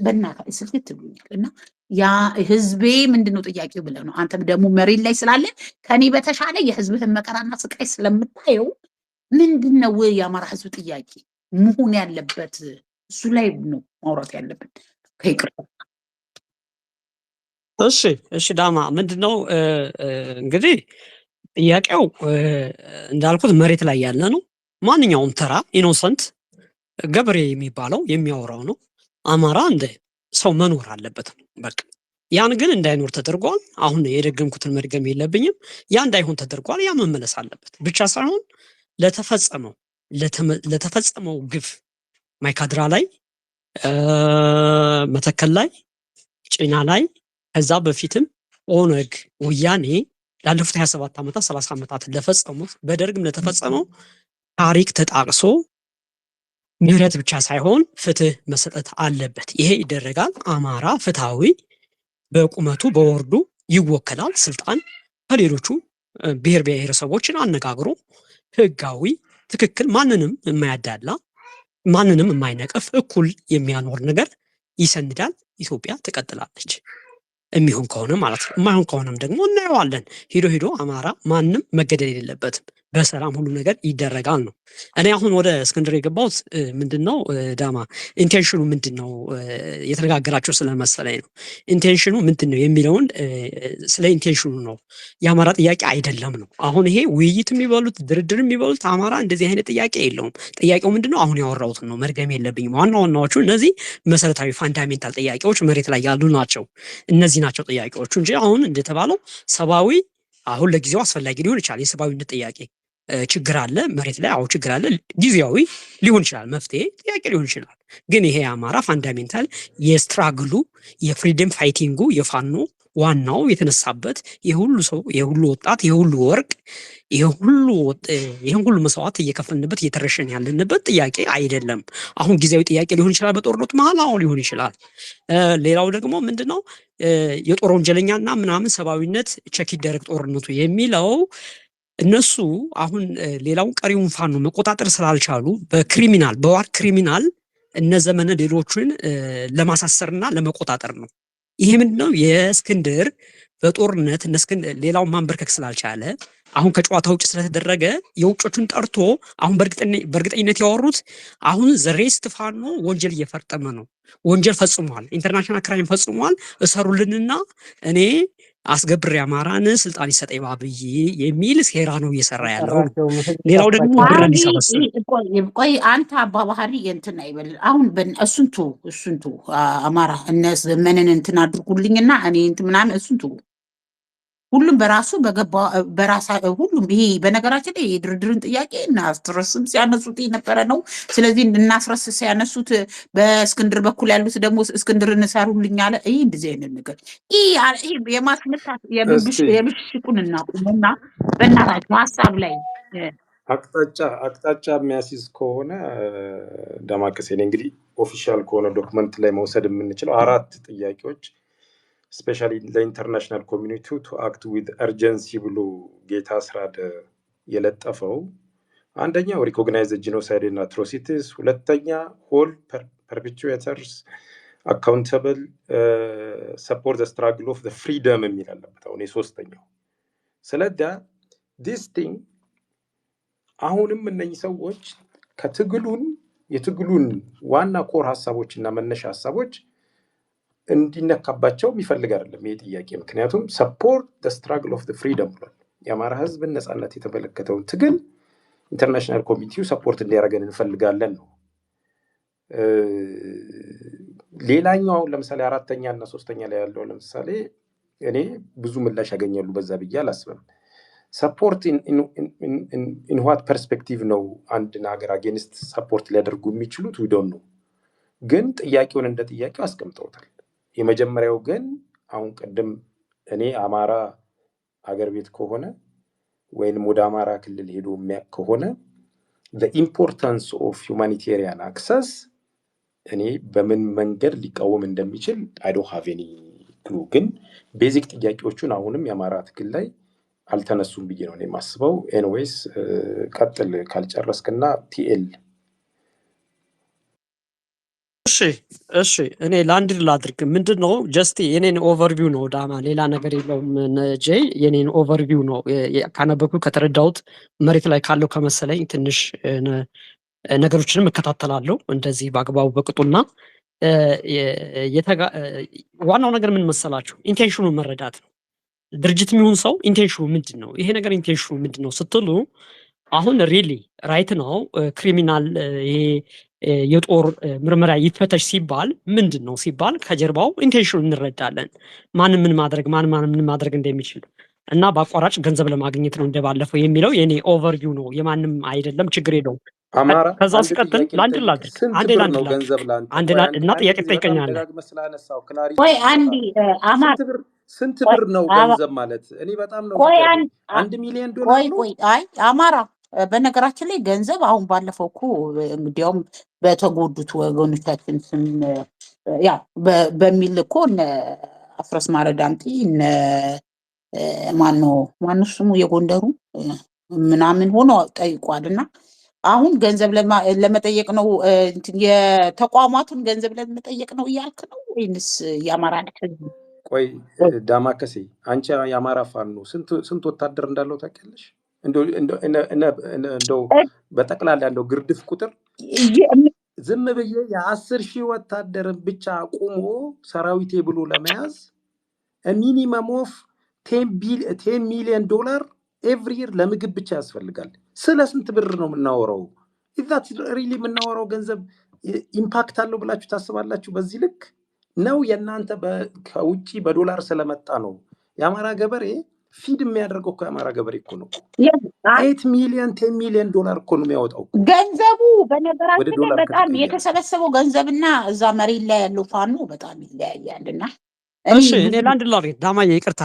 በእናትህ ስልችት ብሎኛል። እና ያ ህዝቤ ምንድነው ጥያቄው ብለህ ነው አንተም ደግሞ መሬት ላይ ስላለ ከኔ በተሻለ የህዝብህን መከራና ስቃይ ስለምታየው ምንድነው የአማራ ህዝብ ጥያቄ መሆን ያለበት? እሱ ላይ ነው ማውራት ያለብን። ከይቅርታ እሺ ዳማ ምንድነው እንግዲህ ጥያቄው እንዳልኩት መሬት ላይ ያለ ነው። ማንኛውም ተራ ኢኖሰንት ገበሬ የሚባለው የሚያወራው ነው። አማራ እንደ ሰው መኖር አለበት ነው በቃ። ያን ግን እንዳይኖር ተደርጓል። አሁን የደገምኩትን መድገም የለብኝም። ያ እንዳይሆን ተደርጓል። ያ መመለስ አለበት ብቻ ሳይሆን ለተፈጸመው ግፍ ማይካድራ ላይ፣ መተከል ላይ፣ ጭና ላይ ከዛ በፊትም ኦነግ ወያኔ ላለፉት 27 ዓመታት 30 ዓመታት ለፈጸሙት በደርግም ለተፈጸመው ታሪክ ተጣቅሶ ምህረት ብቻ ሳይሆን ፍትህ መሰጠት አለበት። ይሄ ይደረጋል። አማራ ፍትሃዊ በቁመቱ በወርዱ ይወከላል። ስልጣን ከሌሎቹ ብሔር ብሔረሰቦችን አነጋግሮ ህጋዊ ትክክል ማንንም የማያዳላ ማንንም የማይነቅፍ እኩል የሚያኖር ነገር ይሰንዳል። ኢትዮጵያ ትቀጥላለች የሚሆን ከሆነ ማለት ነው። የማይሆን ከሆነም ደግሞ እናየዋለን። ሂዶ አማራ ማንም መገደል የሌለበትም በሰላም ሁሉ ነገር ይደረጋል ነው። እኔ አሁን ወደ እስክንድር የገባሁት ምንድነው ዳማ ኢንቴንሽኑ ምንድነው የተነጋገራቸው ስለመሰለኝ ነው። ኢንቴንሽኑ ምንድነው የሚለውን ስለ ኢንቴንሽኑ ነው። የአማራ ጥያቄ አይደለም ነው። አሁን ይሄ ውይይት የሚበሉት ድርድር የሚበሉት አማራ እንደዚህ አይነት ጥያቄ የለውም። ጥያቄው ምንድነው? አሁን ያወራሁትን ነው። መድገም የለብኝም። ዋናዎቹ እነዚህ መሰረታዊ ፋንዳሜንታል ጥያቄዎች መሬት ላይ ያሉ ናቸው። እነዚህ ናቸው ጥያቄዎቹ እንጂ አሁን እንደተባለው ሰብአዊ አሁን ለጊዜው አስፈላጊ ሊሆን ይችላል። የሰብአዊነት ጥያቄ ችግር አለ መሬት ላይ። ችግር አለ። ጊዜያዊ ሊሆን ይችላል። መፍትሄ ጥያቄ ሊሆን ይችላል። ግን ይሄ የአማራ ፋንዳሜንታል የስትራግሉ የፍሪደም ፋይቲንጉ የፋኖ ዋናው የተነሳበት የሁሉ ሰው የሁሉ ወጣት የሁሉ ወርቅ ይሄን ሁሉ መስዋዕት እየከፈልንበት እየተረሸን ያለንበት ጥያቄ አይደለም። አሁን ጊዜያዊ ጥያቄ ሊሆን ይችላል በጦርነቱ መሀል አሁን ሊሆን ይችላል። ሌላው ደግሞ ምንድነው የጦር ወንጀለኛና ምናምን ሰብአዊነት ቸክ ይደረግ ጦርነቱ የሚለው እነሱ አሁን ሌላውን ቀሪውን ፋኖ መቆጣጠር ስላልቻሉ በዋር ክሪሚናል እነ ዘመነ ሌሎችን ለማሳሰርና ለመቆጣጠር ነው። ይሄ ምንድነው የእስክንድር በጦርነት ሌላውን ማንበርከክ ስላልቻለ አሁን ከጨዋታ ውጭ ስለተደረገ የውጮቹን ጠርቶ አሁን በእርግጠኝነት ያወሩት አሁን ዘሬስት ፋኖ ወንጀል እየፈጸመ ነው፣ ወንጀል ፈጽሟል፣ ኢንተርናሽናል ክራይም ፈጽሟል፣ እሰሩልንና እኔ አስገብሬ አማራን ስልጣን ይሰጠኝ ባብዬ የሚል ሴራ ነው እየሰራ ያለው። ሌላው ደግሞ ብር እንዲሰበስብ ቆይ አንተ አባባህሪ እንትን አይበል። አሁን እሱንቱ አማራ እነስ ምንን እንትን አድርጉልኝና እኔ እንትን ምናምን እሱንቱ ሁሉም በራሳ ሁሉም ይሄ በነገራችን ላይ የድርድርን ጥያቄ እናስረስም ሲያነሱት የነበረ ነው። ስለዚህ እናስረስ ሲያነሱት በእስክንድር በኩል ያሉት ደግሞ እስክንድርን እሰሩልኝ አለ። ይሄ እንደዚህ አይነት ነገር ይሄ የማስመታት የብሽቁን እናቁምና በእናታችሁ ሀሳብ ላይ አቅጣጫ የሚያስይዝ ከሆነ ዳማከሴ እንግዲህ ኦፊሻል ከሆነ ዶክመንት ላይ መውሰድ የምንችለው 4 ጥያቄዎች ስፔሻሊ ለኢንተርናሽናል ኮሚኒቲ ቱ አክት ዊዝ አርጀንሲ ብሎ ጌታ አስራደ የለጠፈው አንደኛው ሪኮግናይዝ ጂኖሳይድ እና አትሮሲቲስ፣ ሁለተኛ ሆል ፐርፔቹዌተርስ አካውንታብል ሰፖርት ዘ ስትራግል ኦፍ ዘ ፍሪደም የሚል አለበት። አሁን የሶስተኛው ስለዚህ ዲስ ቲንግ አሁንም እነኚህ ሰዎች የትግሉን ዋና ኮር ሀሳቦች እና መነሻ ሀሳቦች እንዲነካባቸው የሚፈልግ አይደለም ይሄ ጥያቄ። ምክንያቱም ሰፖርት ዘ ስትራግል ኦፍ ዘ ፍሪደም ብሏል። የአማራ ህዝብን ነፃነት የተመለከተውን ትግል ኢንተርናሽናል ኮሚኒቲው ሰፖርት እንዲያደርገን እንፈልጋለን ነው። ሌላኛው አሁን ለምሳሌ 4ኛ እና 3ኛ ላይ ያለው ለምሳሌ እኔ ብዙ ምላሽ ያገኛሉ በዛ ብዬ አላስብም። ሰፖርት ኢን ዋት ፐርስፔክቲቭ ነው አንድን ሀገር አጌንስት ሰፖርት ሊያደርጉ የሚችሉት ዊዶን ነው። ግን ጥያቄውን እንደ ጥያቄው አስቀምጠውታል። የመጀመሪያው ግን አሁን ቅድም እኔ አማራ አገር ቤት ከሆነ ወይንም ወደ አማራ ክልል ሄዶ የሚያውቅ ከሆነ the importance of humanitarian access እኔ በምን መንገድ ሊቃወም እንደሚችል I don't have any clue። ግን ቤዚክ ጥያቄዎቹን አሁንም የአማራ ትግል ላይ አልተነሱም ብዬ ነው የማስበው። ኤኒዌይስ ቀጥል ካልጨረስክና ቲኤል እሺ እኔ ላንድ ላድርግ። ምንድነው ጀስት የኔን ኦቨርቪው ነው ዳማ፣ ሌላ ነገር የለውም። ጄ የኔን ኦቨርቪው ነው ካነበብኩ ከተረዳሁት መሬት ላይ ካለው ከመሰለኝ ትንሽ ነገሮችንም እከታተላለሁ እንደዚህ በአግባቡ በቅጡና ዋናው ነገር ምን መሰላችሁ ኢንቴንሽኑ መረዳት ነው። ድርጅት የሚሆን ሰው ኢንቴንሽኑ ምንድን ነው፣ ይሄ ነገር ኢንቴንሽኑ ምንድን ነው ስትሉ አሁን ሪሊ ራይት ነው ክሪሚናል ይሄ የጦር ምርመራ ይፈተሽ ሲባል ምንድን ነው ሲባል ከጀርባው ኢንቴንሽኑ እንረዳለን። ማን ምን ማድረግ እንደሚችል እና በአቋራጭ ገንዘብ ለማግኘት ነው እንደባለፈው የሚለው የኔ ኦቨርቪው ነው። የማንም አይደለም፣ ችግር የለውም። ከዛ ሲቀጥል ላንድ ላድርግ እና ጥያቄ ትጠይቀኛለህ ወይ አንዲ አማር ስንት ብር ነው ገንዘብ ማለት? እኔ በጣም ነው $1 ሚሊዮን ቆይ አማራ በነገራችን ላይ ገንዘብ አሁን ባለፈው እኮ እንግዲያውም በተጎዱት ወገኖቻችን ስም ያው በሚል እኮ እነ አፍረስ ማረዳምጤ እነ ማነው ስሙ የጎንደሩ ምናምን ሆኖ ጠይቋልና አሁን ገንዘብ ለመጠየቅ ነው የተቋማቱን ገንዘብ ለመጠየቅ ነው እያልክ ነው ወይንስ የአማራ ህዝብ? ቆይ ዳማከሴ አንቺ የአማራ ፋኖ ስንት ወታደር እንዳለው ታውቂያለሽ? እንደው በጠቅላላ እንደው ግርድፍ ቁጥር ዝም ብዬ የ10,000 ወታደርን ብቻ አቁሞ ሰራዊቴ ብሎ ለመያዝ ሚኒመም ኦፍ $10 ሚሊዮን ኤቭሪ ይር ለምግብ ብቻ ያስፈልጋል። ስለ ስንት ብር ነው የምናወራው? ኢዛት ሪሊ የምናወራው ገንዘብ ኢምፓክት አለው ብላችሁ ታስባላችሁ? በዚህ ልክ ነው የእናንተ ከውጪ በዶላር ስለመጣ ነው። የአማራ ገበሬ ፊድ የሚያደርገው እኮ የአማራ ገበሬ እኮ ነው። $8 ሚሊዮን $10 ሚሊዮን እኮ ነው የሚያወጣው ገንዘቡ። በነገራችን ላይ በጣም የተሰበሰበው ገንዘብና እዛ መሬት ላይ ያለው ፋኖ በጣም ይለያያልና እሺ እኔ ላንድ ላድርግ ዳማዬ ይቅርታ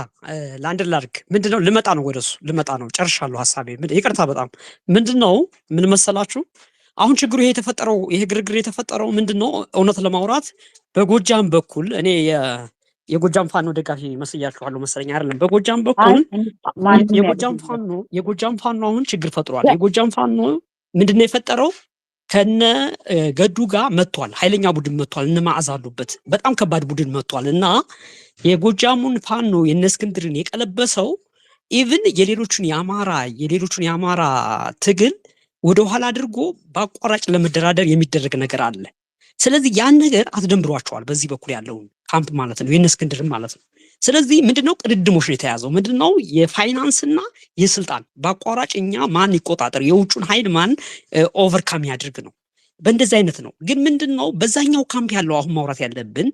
ላንድ ላድርግ ምንድነው ልመጣ ነው ወደሱ ልመጣ ነው ጨርሻለሁ ሐሳቤ ይቅርታ በጣም ምንድነው ምን መሰላችሁ አሁን ችግሩ ይሄ የተፈጠረው ይሄ ግርግር የተፈጠረው ምንድነው እውነት ለማውራት በጎጃም በኩል እኔ የጎጃም ፋኖ ደጋፊ መስያችኋለሁ መሰለኝ አይደለም በጎጃም በኩል የጎጃም ፋኖ አሁን ችግር ፈጥሯል የጎጃም ፋኖ ምንድነው የፈጠረው ከነ ገዱ ጋር መጥቷል ኃይለኛ ቡድን መጥቷል እነ ማዕዛ አሉበት በጣም ከባድ ቡድን መጥቷል እና የጎጃሙን ፋኖ የነስክንድርን የቀለበሰው ኢቭን የሌሎቹን የአማራ ትግል ወደ ኋላ አድርጎ ባቋራጭ ለመደራደር የሚደረግ ነገር አለ ስለዚህ ያን ነገር አትደምብሯቸዋል በዚህ በኩል ያለው ካምፕ ማለት ነው የነስክንድርን ማለት ነው ስለዚህ ምንድነው ቅድድሞሽ ነው የተያዘው ምንድነው የፋይናንስና የስልጣን ባቋራጭኛ ማን ይቆጣጠር የውጩን ኃይል ማን ኦቨርካም ያድርግ ነው በእንደዚህ አይነት ነው ግን ምንድነው በዛኛው ካምፕ ያለው አሁን ማውራት ያለብን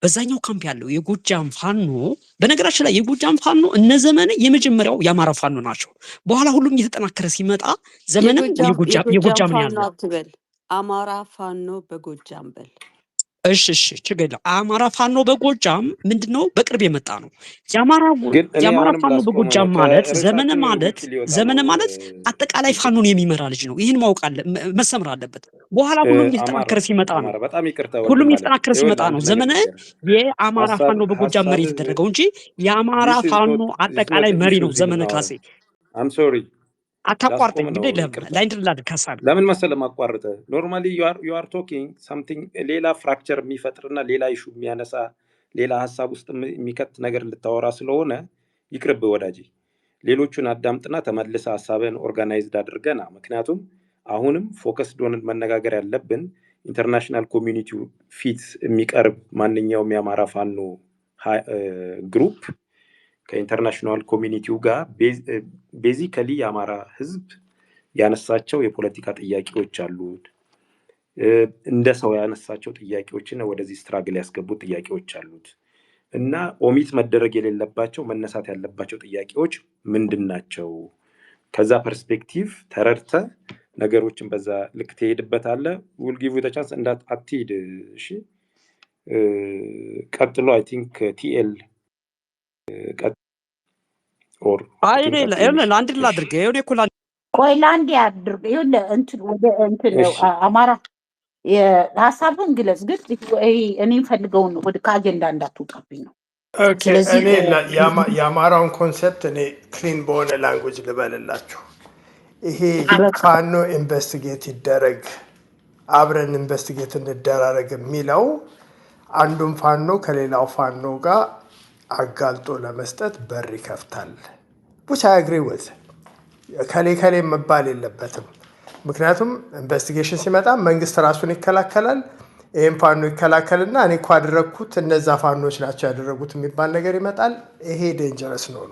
በዛኛው ካምፕ ያለው የጎጃም ፋኖ በነገራችን ላይ የጎጃም ፋኖ እነ ዘመነ የመጀመሪያው የአማራ ፋኖ ናቸው በኋላ ሁሉም እየተጠናከረ ሲመጣ ዘመነ የጎጃም ነው ያለው አማራ ፋኖ በጎጃም በል እሺ ችግር የለም አማራ ፋኖ በጎጃም ምንድነው በቅርብ የመጣ ነው የአማራ ፋኖ በጎጃም ማለት ዘመነ ማለት አጠቃላይ ፋኖን የሚመራ ልጅ ነው ይሄን ማወቅ አለ መሰመር አለበት በኋላ ሁሉም እየተጠናከረ ሲመጣ ነው ዘመነ የአማራ ፋኖ በጎጃም መሪ የተደረገው እንጂ የአማራ ፋኖ አጠቃላይ መሪ ነው ዘመነ ካሴ I'm sorry አታቋርጠኝ እንዴ ላይንድ ላድካሳል ለምን መሰለህ ማቋርጠ ኖርማሊ you are talking something ሌላ ፍራክቸር የሚፈጥርና ሌላ ኢሹ የሚያነሳ ሌላ ሐሳብ ውስጥ የሚከት ነገር ልታወራ ስለሆነ ይቅርብ ወዳጄ ሌሎቹን አዳምጥና ተመልሰ ሐሳብን ኦርጋናይዝድ አድርገና ምክንያቱም አሁንም ፎከስ ዶንን መነጋገር ያለብን ኢንተርናሽናል ኮሚኒቲው ፊት የሚቀርብ ማንኛውም የአማራ ፋኖ ግሩፕ ከኢንተርናሽናል ኮሚኒቲው ጋር ቤዚካሊ የአማራ ህዝብ ያነሳቸው የፖለቲካ ጥያቄዎች አሉት እንደ ሰው ያነሳቸው ጥያቄዎችና ወደዚህ ስትራግል ያስገቡት ጥያቄዎች አሉት እና ኦሚት መደረግ የሌለባቸው መነሳት ያለባቸው ጥያቄዎች ምንድናቸው ከዛ ፐርስፔክቲቭ ተረድተ ነገሮችን በዛ ልክ ትሄድበታለህ will give you the chance እንዳት አትሂድ እሺ ቀጥሎ I think TL or ላንድ ላድርግ ይሄን እኮ ቆይ ላንድ ያድርግ ይሁን እንትን ወደ እንትን አማራ የሐሳብን ግለጽ ግን እኔ ፈልገውን ወደ ከአጀንዳ እንዳትወጣብኝ ነው ኦኬ እኔ የአማራውን ኮንሰፕት እኔ ክሊን በሆነ ላንጉዌጅ ልበልላችሁ ይሄ ፋኖ ኢንቨስቲጌት ይደረግ አብረን ኢንቨስቲጌት እንደራረግ የሚለው አንዱን ፋኖ ከሌላው ፋኖ ጋር አጋልጦ ለመስጠት በር ይከፍታል which I agree with ከሌ መባል የለበትም ምክንያቱም ኢንቨስቲጌሽን ሲመጣ መንግስት ራሱን ይከላከላል ይሄን ፋኖ ይከላከልና እኔ እኮ አደረኩት እነዛ ፋኖች ናቸው ያደረጉት የሚባል ነገር ይመጣል ይሄ ዴንጀረስ ነው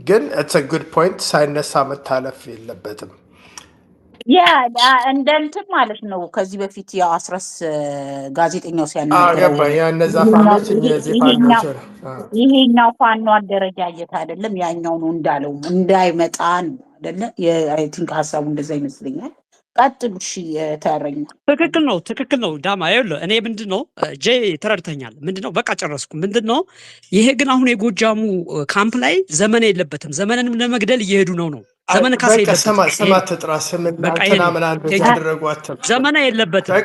ግን it's a good point ሳይነሳ መታለፍ የለበትም እንደንትን ማለት ነው ከዚህ በፊት የአስረስ ጋዜጠኛው ሲያናገረው ያነዛ ፋኖች እነዚህ ፋኖች ይሄኛው ፋኖ አደረጃጀት አይደለም ያኛው ነው እንዳለው እንዳይመጣ ነው አይደለ አይ ቲንክ ሐሳቡ እንደዛ ይመስለኛል ቀጥሉ እሺ ተረኛ ትክክል ነው ዳማ ይኸውልህ እኔ ምንድነው ጄ ተረድተኛል ምንድነው በቃ ጨረስኩ ምንድነው ይሄ ግን አሁን የጎጃሙ ካምፕ ላይ ዘመነ የለበትም ዘመነንም ለመግደል እየሄዱ ነው ዘመነ ካሴ የለበትም ሰማት ተጥራስ ምንና ምናምን ያደረጓቸው ዘመነ የለበትም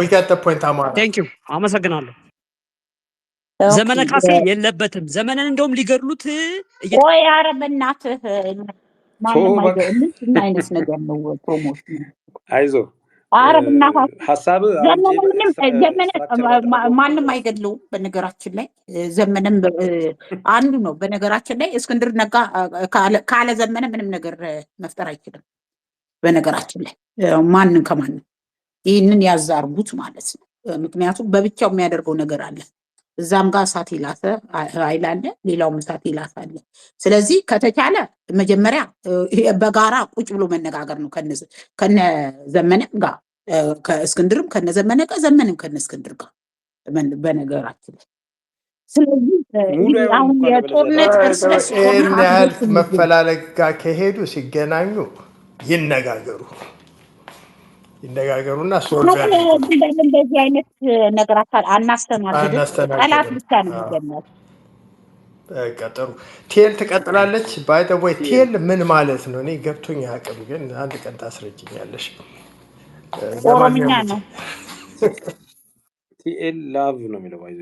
we got the point አማራ thank you አመሰግናለሁ ዘመነ ካሴ የለበትም ዘመነን እንደውም ሊገድሉት ወይ ኧረ በእናትህ ማንም አይነት ነገር ነው ፕሮሞሽን አይዞ አረብናታ ሐሳብ ዘመነ ማንም አይገድለውም በነገራችን ላይ ዘመነም አንዱ ነው በነገራችን ላይ እስክንድር ነጋ ካለ ዘመነ ምንም ነገር መፍጠር አይችልም በነገራችን ላይ ማንን ከማን ይሄንን ያዛርጉት ማለት ነው ምክንያቱም በብቻው የሚያደርገው ነገር አለ እዛም ጋር ሳት ይላሰ አይላለ ሌላውም ሳት ይላሳለ ስለዚህ ከተቻለ መጀመሪያ በጋራ ቁጭ ብሎ መነጋገር ነው ከነ ዘመነ ጋር ከእስክንድርም ከነ ዘመነ ጋር ዘመነም ከነ እስክንድር ጋር በነገራችን ስለዚህ አሁን የጦርነት እርስ መፈላለግ ጋር ከሄዱ ሲገናኙ ይነጋገሩ ይነጋገሩና ሶልቭ ያድርጉት። እንደዚህ አይነት ነገር አናስተናግድም። ጠላት አናስተናግድም። ብቻ ነው የሚገናል። በቃ ጥሩ። ቴል ትቀጥላለች። ባይ ዘ ወይ ቴል ምን ማለት ነው? እኔ ገብቶኝ አቅም ግን አንድ ቀን ታስረጅኛለሽ። ኦሮምኛ ነው። ቲኤል ላቭ ነው የሚለው ባይዘ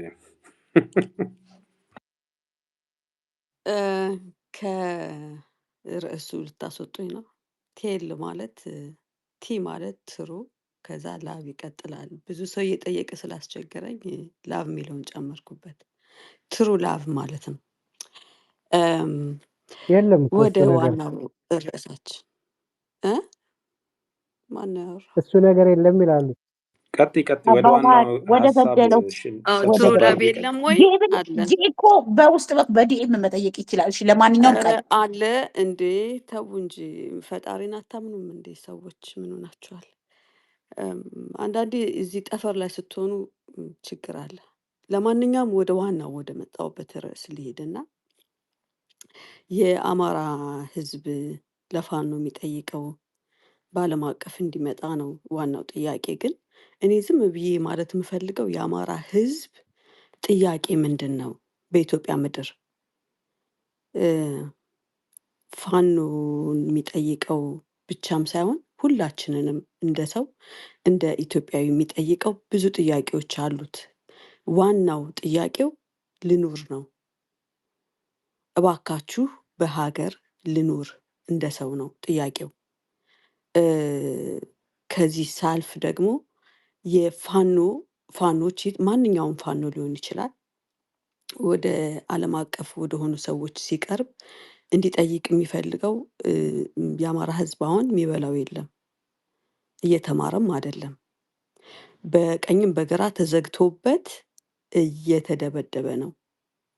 ከርዕሱ ልታስወጡኝ ነው። ቴል ማለት ቲ ማለት ትሩ፣ ከዛ ላቭ ይቀጥላል። ብዙ ሰው እየጠየቀ ስላስቸገረኝ ላቭ የሚለውን ጨመርኩበት። ትሩ ላቭ ማለት ነው። የለም እኮ ወደ እሱ ነገር ዋናው ርዕሳችን ማነው ያወራው? እሱ ነገር የለም ይላሉ። ቀጥ ወደ ዋናው ወደ ሀሳብ ገደለው ትሩ ላቭ የለም ወይ? አለ ጄ እኮ በውስጥ በዲኤም መጠየቅ ይችላል። እሺ ለማንኛውም ኧረ አለ እንዴ! ተው እንጂ ፈጣሪን አታምኑም እንዴ ሰዎች? ምን ሆናችኋል? አንዳንዴ እዚህ ጠፈር ላይ ስትሆኑ ችግር አለ። ለማንኛውም ወደ ዋናው ወደ መጣሁበት ርዕስ ልሄድና የአማራ ሕዝብ ለፋኖ የሚጠይቀው በዓለም አቀፍ እንዲመጣ ነው ዋናው ጥያቄ። ግን እኔ ዝም ብዬ ማለት የምፈልገው የአማራ ሕዝብ ጥያቄ ምንድን ነው? በኢትዮጵያ ምድር ፋኖን የሚጠይቀው ብቻም ሳይሆን ሁላችንንም እንደ ሰው እንደ ኢትዮጵያዊ የሚጠይቀው ብዙ ጥያቄዎች አሉት። ዋናው ጥያቄው ልኑር ነው። እባካችሁ በሀገር ልኑር እንደ ሰው ነው ጥያቄው። ከዚህ ሳልፍ ደግሞ ፋኖች ማንኛውም ፋኖ ሊሆን ይችላል ወደ ዓለም አቀፍ ወደሆኑ ሰዎች ሲቀርብ እንዲጠይቅ የሚፈልገው የአማራ ሕዝብ አሁን የሚበላው የለም፣ እየተማረም አይደለም፣ በቀኝም በግራ ተዘግቶበት እየተደበደበ ነው፣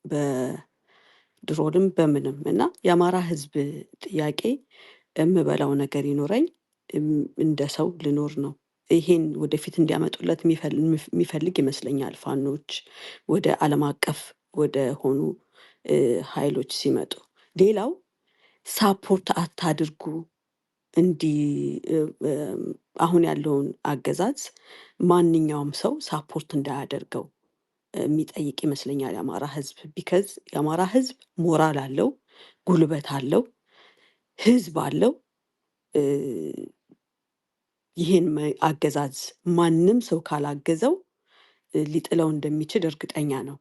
በድሮንም በምንም እና የአማራ ሕዝብ ጥያቄ የምበላው ነገር ይኖረኝ፣ እንደ ሰው ልኖር ነው። ይሄን ወደፊት እንዲያመጡለት የሚፈልግ ይመስለኛል ፋኖች ወደ ዓለም አቀፍ ወደ ሆኑ ኃይሎች ሲመጡ። ሌላው ሳፖርት አታድርጉ አሁን ያለውን አገዛዝ ማንኛውም ሰው ሳፖርት እንዳያደርገው የሚጠይቅ ይመስለኛል የአማራ ሕዝብ። ቢከዝ የአማራ ሕዝብ ሞራል አለው፣ ጉልበት አለው፣ ሕዝብ አለው። ይህን አገዛዝ ማንም ሰው ካላገዘው ሊጥለው እንደሚችል እርግጠኛ ነው።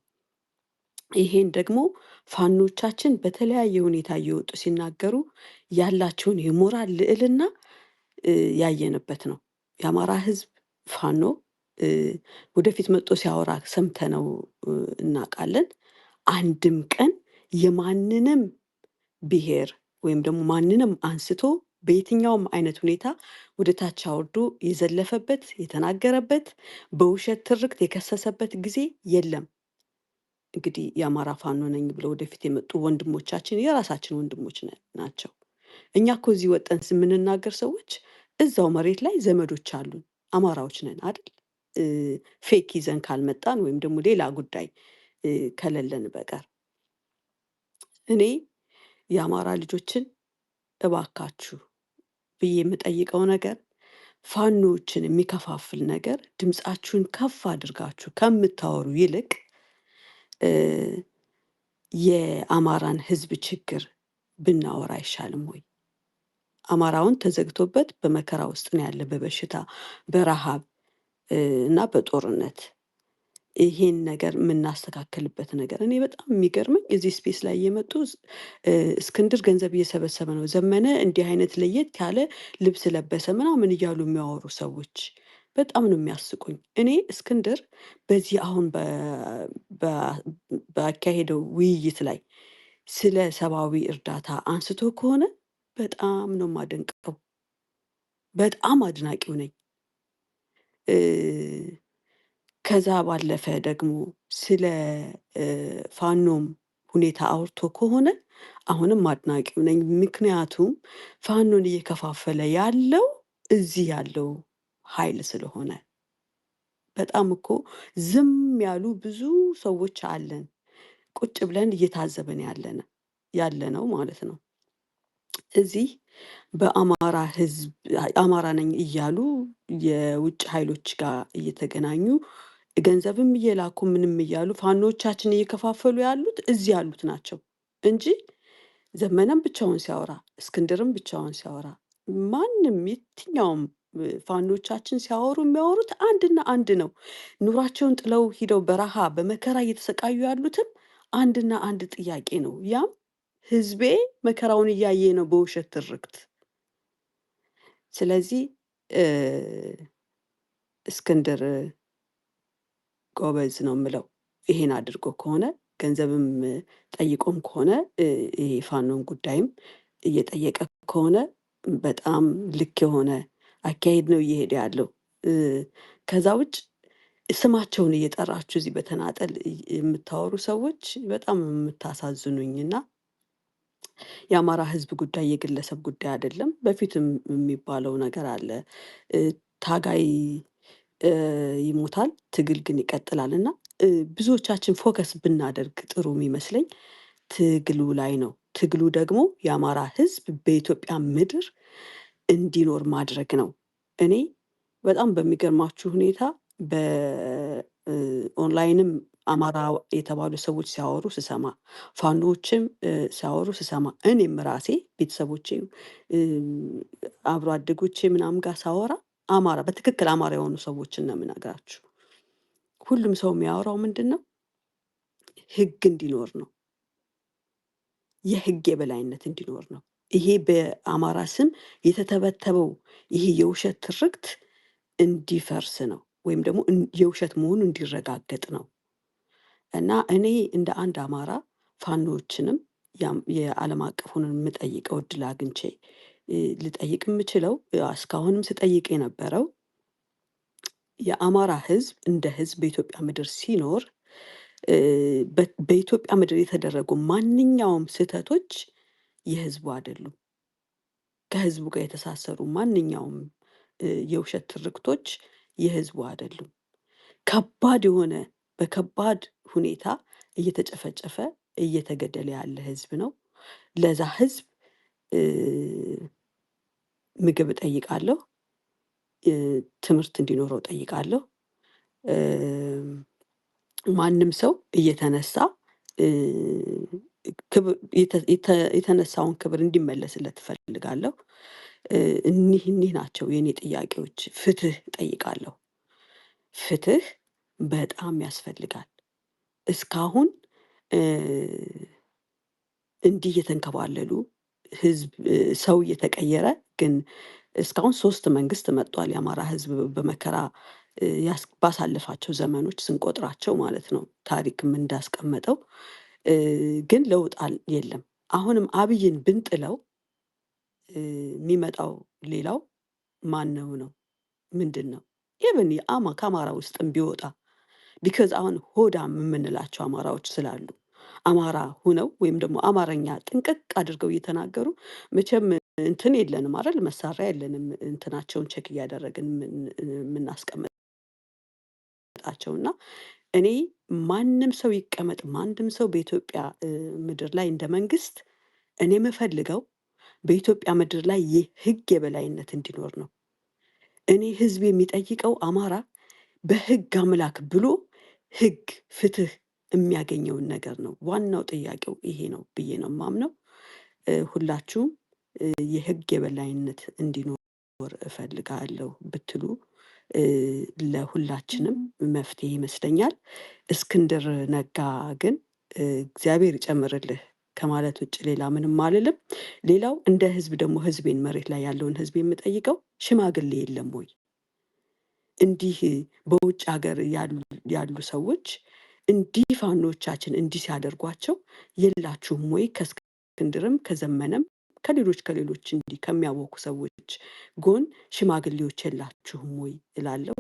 ይሄን ደግሞ ፋኖቻችን በተለያየ ሁኔታ እየወጡ ሲናገሩ ያላቸውን የሞራል ልዕልና ያየንበት ነው። የአማራ ሕዝብ ፋኖ ወደፊት መጥቶ ሲያወራ ሰምተነው እናውቃለን። አንድም ቀን የማንንም ብሔር ወይም ደግሞ ማንንም አንስቶ በየትኛውም አይነት ሁኔታ ወደ ታች አውርዶ የዘለፈበት የተናገረበት በውሸት ትርክት የከሰሰበት ጊዜ የለም። እንግዲህ የአማራ ፋኖ ነኝ ብለው ወደፊት የመጡ ወንድሞቻችን የራሳችን ወንድሞች ናቸው። እኛ እኮ እዚህ ወጠን የምንናገር ሰዎች እዛው መሬት ላይ ዘመዶች አሉን፣ አማራዎች ነን አይደል? ፌክ ይዘን ካልመጣን ወይም ደግሞ ሌላ ጉዳይ ከሌለን በቀር እኔ የአማራ ልጆችን እባካችሁ ብዬ የምጠይቀው ነገር ፋኖችን የሚከፋፍል ነገር ድምፃችሁን ከፍ አድርጋችሁ ከምታወሩ ይልቅ የአማራን ሕዝብ ችግር ብናወራ አይሻልም ወይ? አማራውን ተዘግቶበት በመከራ ውስጥ ነው ያለ፣ በበሽታ በረሃብ እና በጦርነት። ይሄን ነገር የምናስተካከልበት ነገር እኔ በጣም የሚገርመኝ እዚህ ስፔስ ላይ እየመጡ እስክንድር ገንዘብ እየሰበሰበ ነው፣ ዘመነ እንዲህ አይነት ለየት ያለ ልብስ ለበሰ ምናምን እያሉ የሚያወሩ ሰዎች በጣም ነው የሚያስቁኝ። እኔ እስክንድር በዚህ አሁን ባካሄደው ውይይት ላይ ስለ ሰብአዊ እርዳታ አንስቶ ከሆነ በጣም ነው የማደንቀው፣ በጣም አድናቂው ነኝ። ከዛ ባለፈ ደግሞ ስለ ፋኖም ሁኔታ አውርቶ ከሆነ አሁንም አድናቂው ነኝ። ምክንያቱም ፋኖን እየከፋፈለ ያለው እዚህ ያለው ኃይል ስለሆነ። በጣም እኮ ዝም ያሉ ብዙ ሰዎች አለን፣ ቁጭ ብለን እየታዘበን ያለ ነው ማለት ነው። እዚህ በአማራ ህዝብ አማራ ነኝ እያሉ የውጭ ኃይሎች ጋር እየተገናኙ ገንዘብም እየላኩ ምንም እያሉ ፋኖቻችን እየከፋፈሉ ያሉት እዚህ ያሉት ናቸው እንጂ ዘመነም ብቻውን ሲያወራ እስክንድርም ብቻውን ሲያወራ ማንም የትኛውም ፋኖቻችን ሲያወሩ የሚያወሩት አንድና አንድ ነው። ኑሯቸውን ጥለው ሂደው በረሃ በመከራ እየተሰቃዩ ያሉትም አንድና አንድ ጥያቄ ነው። ያም ህዝቤ መከራውን እያየ ነው በውሸት ትርክት። ስለዚህ እስክንድር ጎበዝ ነው የምለው ይሄን አድርጎ ከሆነ ገንዘብም ጠይቆም ከሆነ ይሄ ፋኖን ጉዳይም እየጠየቀ ከሆነ በጣም ልክ የሆነ አካሄድ ነው እየሄደ ያለው። ከዛ ውጭ ስማቸውን እየጠራችሁ እዚህ በተናጠል የምታወሩ ሰዎች በጣም የምታሳዝኑኝና የአማራ ህዝብ ጉዳይ የግለሰብ ጉዳይ አይደለም። በፊትም የሚባለው ነገር አለ፣ ታጋይ ይሞታል ትግል ግን ይቀጥላል። እና ብዙዎቻችን ፎከስ ብናደርግ ጥሩ የሚመስለኝ ትግሉ ላይ ነው። ትግሉ ደግሞ የአማራ ህዝብ በኢትዮጵያ ምድር እንዲኖር ማድረግ ነው። እኔ በጣም በሚገርማችሁ ሁኔታ በኦንላይንም አማራ የተባሉ ሰዎች ሲያወሩ ስሰማ፣ ፋኖዎችም ሲያወሩ ስሰማ፣ እኔም ራሴ ቤተሰቦቼ አብሮ አደጎቼ ምናምን ጋር ሳወራ አማራ በትክክል አማራ የሆኑ ሰዎችን ነው የምነግራችሁ። ሁሉም ሰው የሚያወራው ምንድን ነው? ህግ እንዲኖር ነው፣ የህግ የበላይነት እንዲኖር ነው። ይሄ በአማራ ስም የተተበተበው ይሄ የውሸት ትርክት እንዲፈርስ ነው፣ ወይም ደግሞ የውሸት መሆኑ እንዲረጋገጥ ነው። እና እኔ እንደ አንድ አማራ ፋኖዎችንም የዓለም አቀፉን የምጠይቀው እድል አግኝቼ ልጠይቅ የምችለው እስካሁንም ስጠይቅ የነበረው የአማራ ህዝብ እንደ ህዝብ በኢትዮጵያ ምድር ሲኖር በኢትዮጵያ ምድር የተደረጉ ማንኛውም ስህተቶች የህዝቡ አይደሉም። ከህዝቡ ጋር የተሳሰሩ ማንኛውም የውሸት ትርክቶች የህዝቡ አይደሉም። ከባድ የሆነ በከባድ ሁኔታ እየተጨፈጨፈ እየተገደለ ያለ ህዝብ ነው። ለዛ ህዝብ ምግብ እጠይቃለሁ፣ ትምህርት እንዲኖረው እጠይቃለሁ። ማንም ሰው እየተነሳ የተነሳውን ክብር እንዲመለስለት እፈልጋለሁ። እኒህ ናቸው የኔ ጥያቄዎች። ፍትህ እጠይቃለሁ። ፍትህ በጣም ያስፈልጋል። እስካሁን እንዲህ እየተንከባለሉ ህዝብ ሰው እየተቀየረ ግን እስካሁን 3 መንግስት መጥቷል። የአማራ ህዝብ በመከራ ባሳለፋቸው ዘመኖች ስንቆጥራቸው ማለት ነው፣ ታሪክም እንዳስቀመጠው ግን ለውጥ የለም። አሁንም አብይን ብንጥለው የሚመጣው ሌላው ማነው ነው? ምንድን ነው? ኢቭን ከአማራ ውስጥም ቢወጣ ቢካዝ አሁን ሆዳም የምንላቸው አማራዎች ስላሉ አማራ ሁነው ወይም ደግሞ አማርኛ ጥንቅቅ አድርገው እየተናገሩ መቼም እንትን የለንም አይደል? መሳሪያ የለንም እንትናቸውን ቼክ እያደረግን የምናስቀምጣቸውና እኔ ማንም ሰው ይቀመጥ ማንም ሰው በኢትዮጵያ ምድር ላይ እንደ መንግስት እኔ የምፈልገው በኢትዮጵያ ምድር ላይ የህግ የበላይነት እንዲኖር ነው። እኔ ህዝብ የሚጠይቀው አማራ በህግ አምላክ ብሎ ህግ ፍትህ የሚያገኘውን ነገር ነው። ዋናው ጥያቄው ይሄ ነው ብዬ ነው የማምነው። ሁላችሁም የህግ የበላይነት እንዲኖር እፈልጋለሁ ብትሉ ለሁላችንም መፍትሄ ይመስለኛል። እስክንድር ነጋ ግን እግዚአብሔር ይጨምርልህ ከማለት ውጭ ሌላ ምንም አልልም። ሌላው እንደ ህዝብ ደግሞ ህዝቤን መሬት ላይ ያለውን ህዝብ የምጠይቀው ሽማግሌ የለም ወይ? እንዲህ በውጭ ሀገር ያሉ ሰዎች እንዲህ ፋኖቻችን እንዲህ ሲያደርጓቸው የላችሁም ወይ? ከእስክንድርም ከዘመነም ከሌሎች እንዲህ ከሚያወቁ ሰዎች ጎን ሽማግሌዎች የላችሁም ወይ እላለሁ።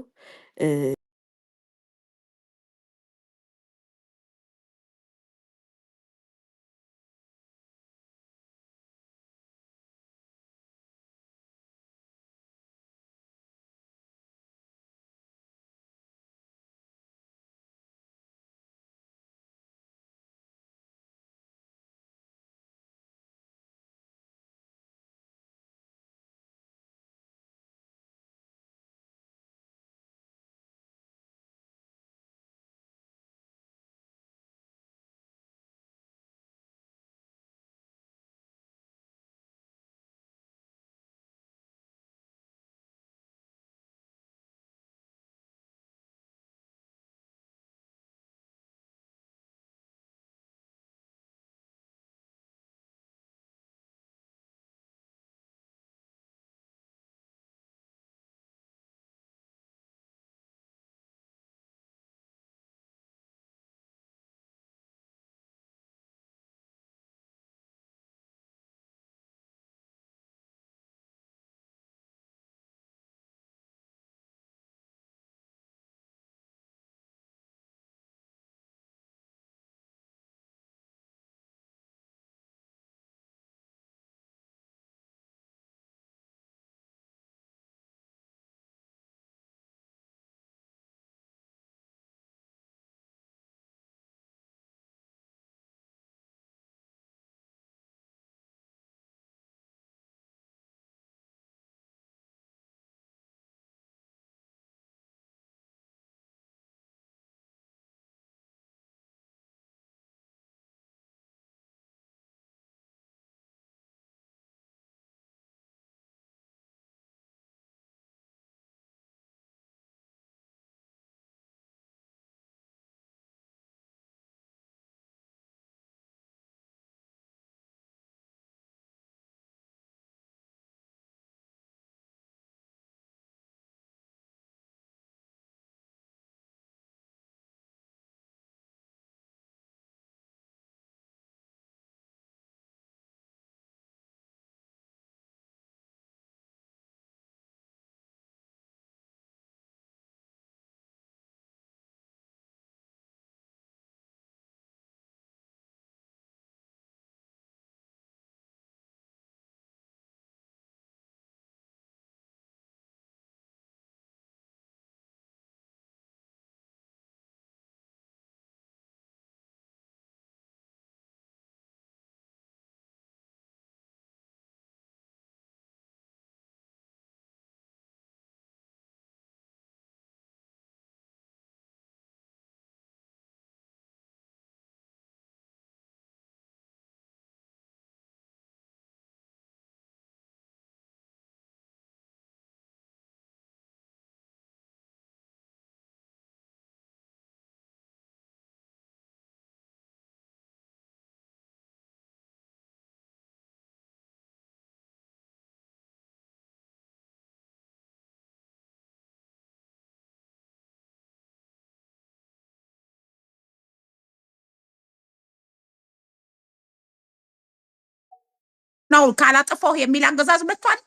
ነው ካላጠፋው የሚል አገዛዝ መጥቷል።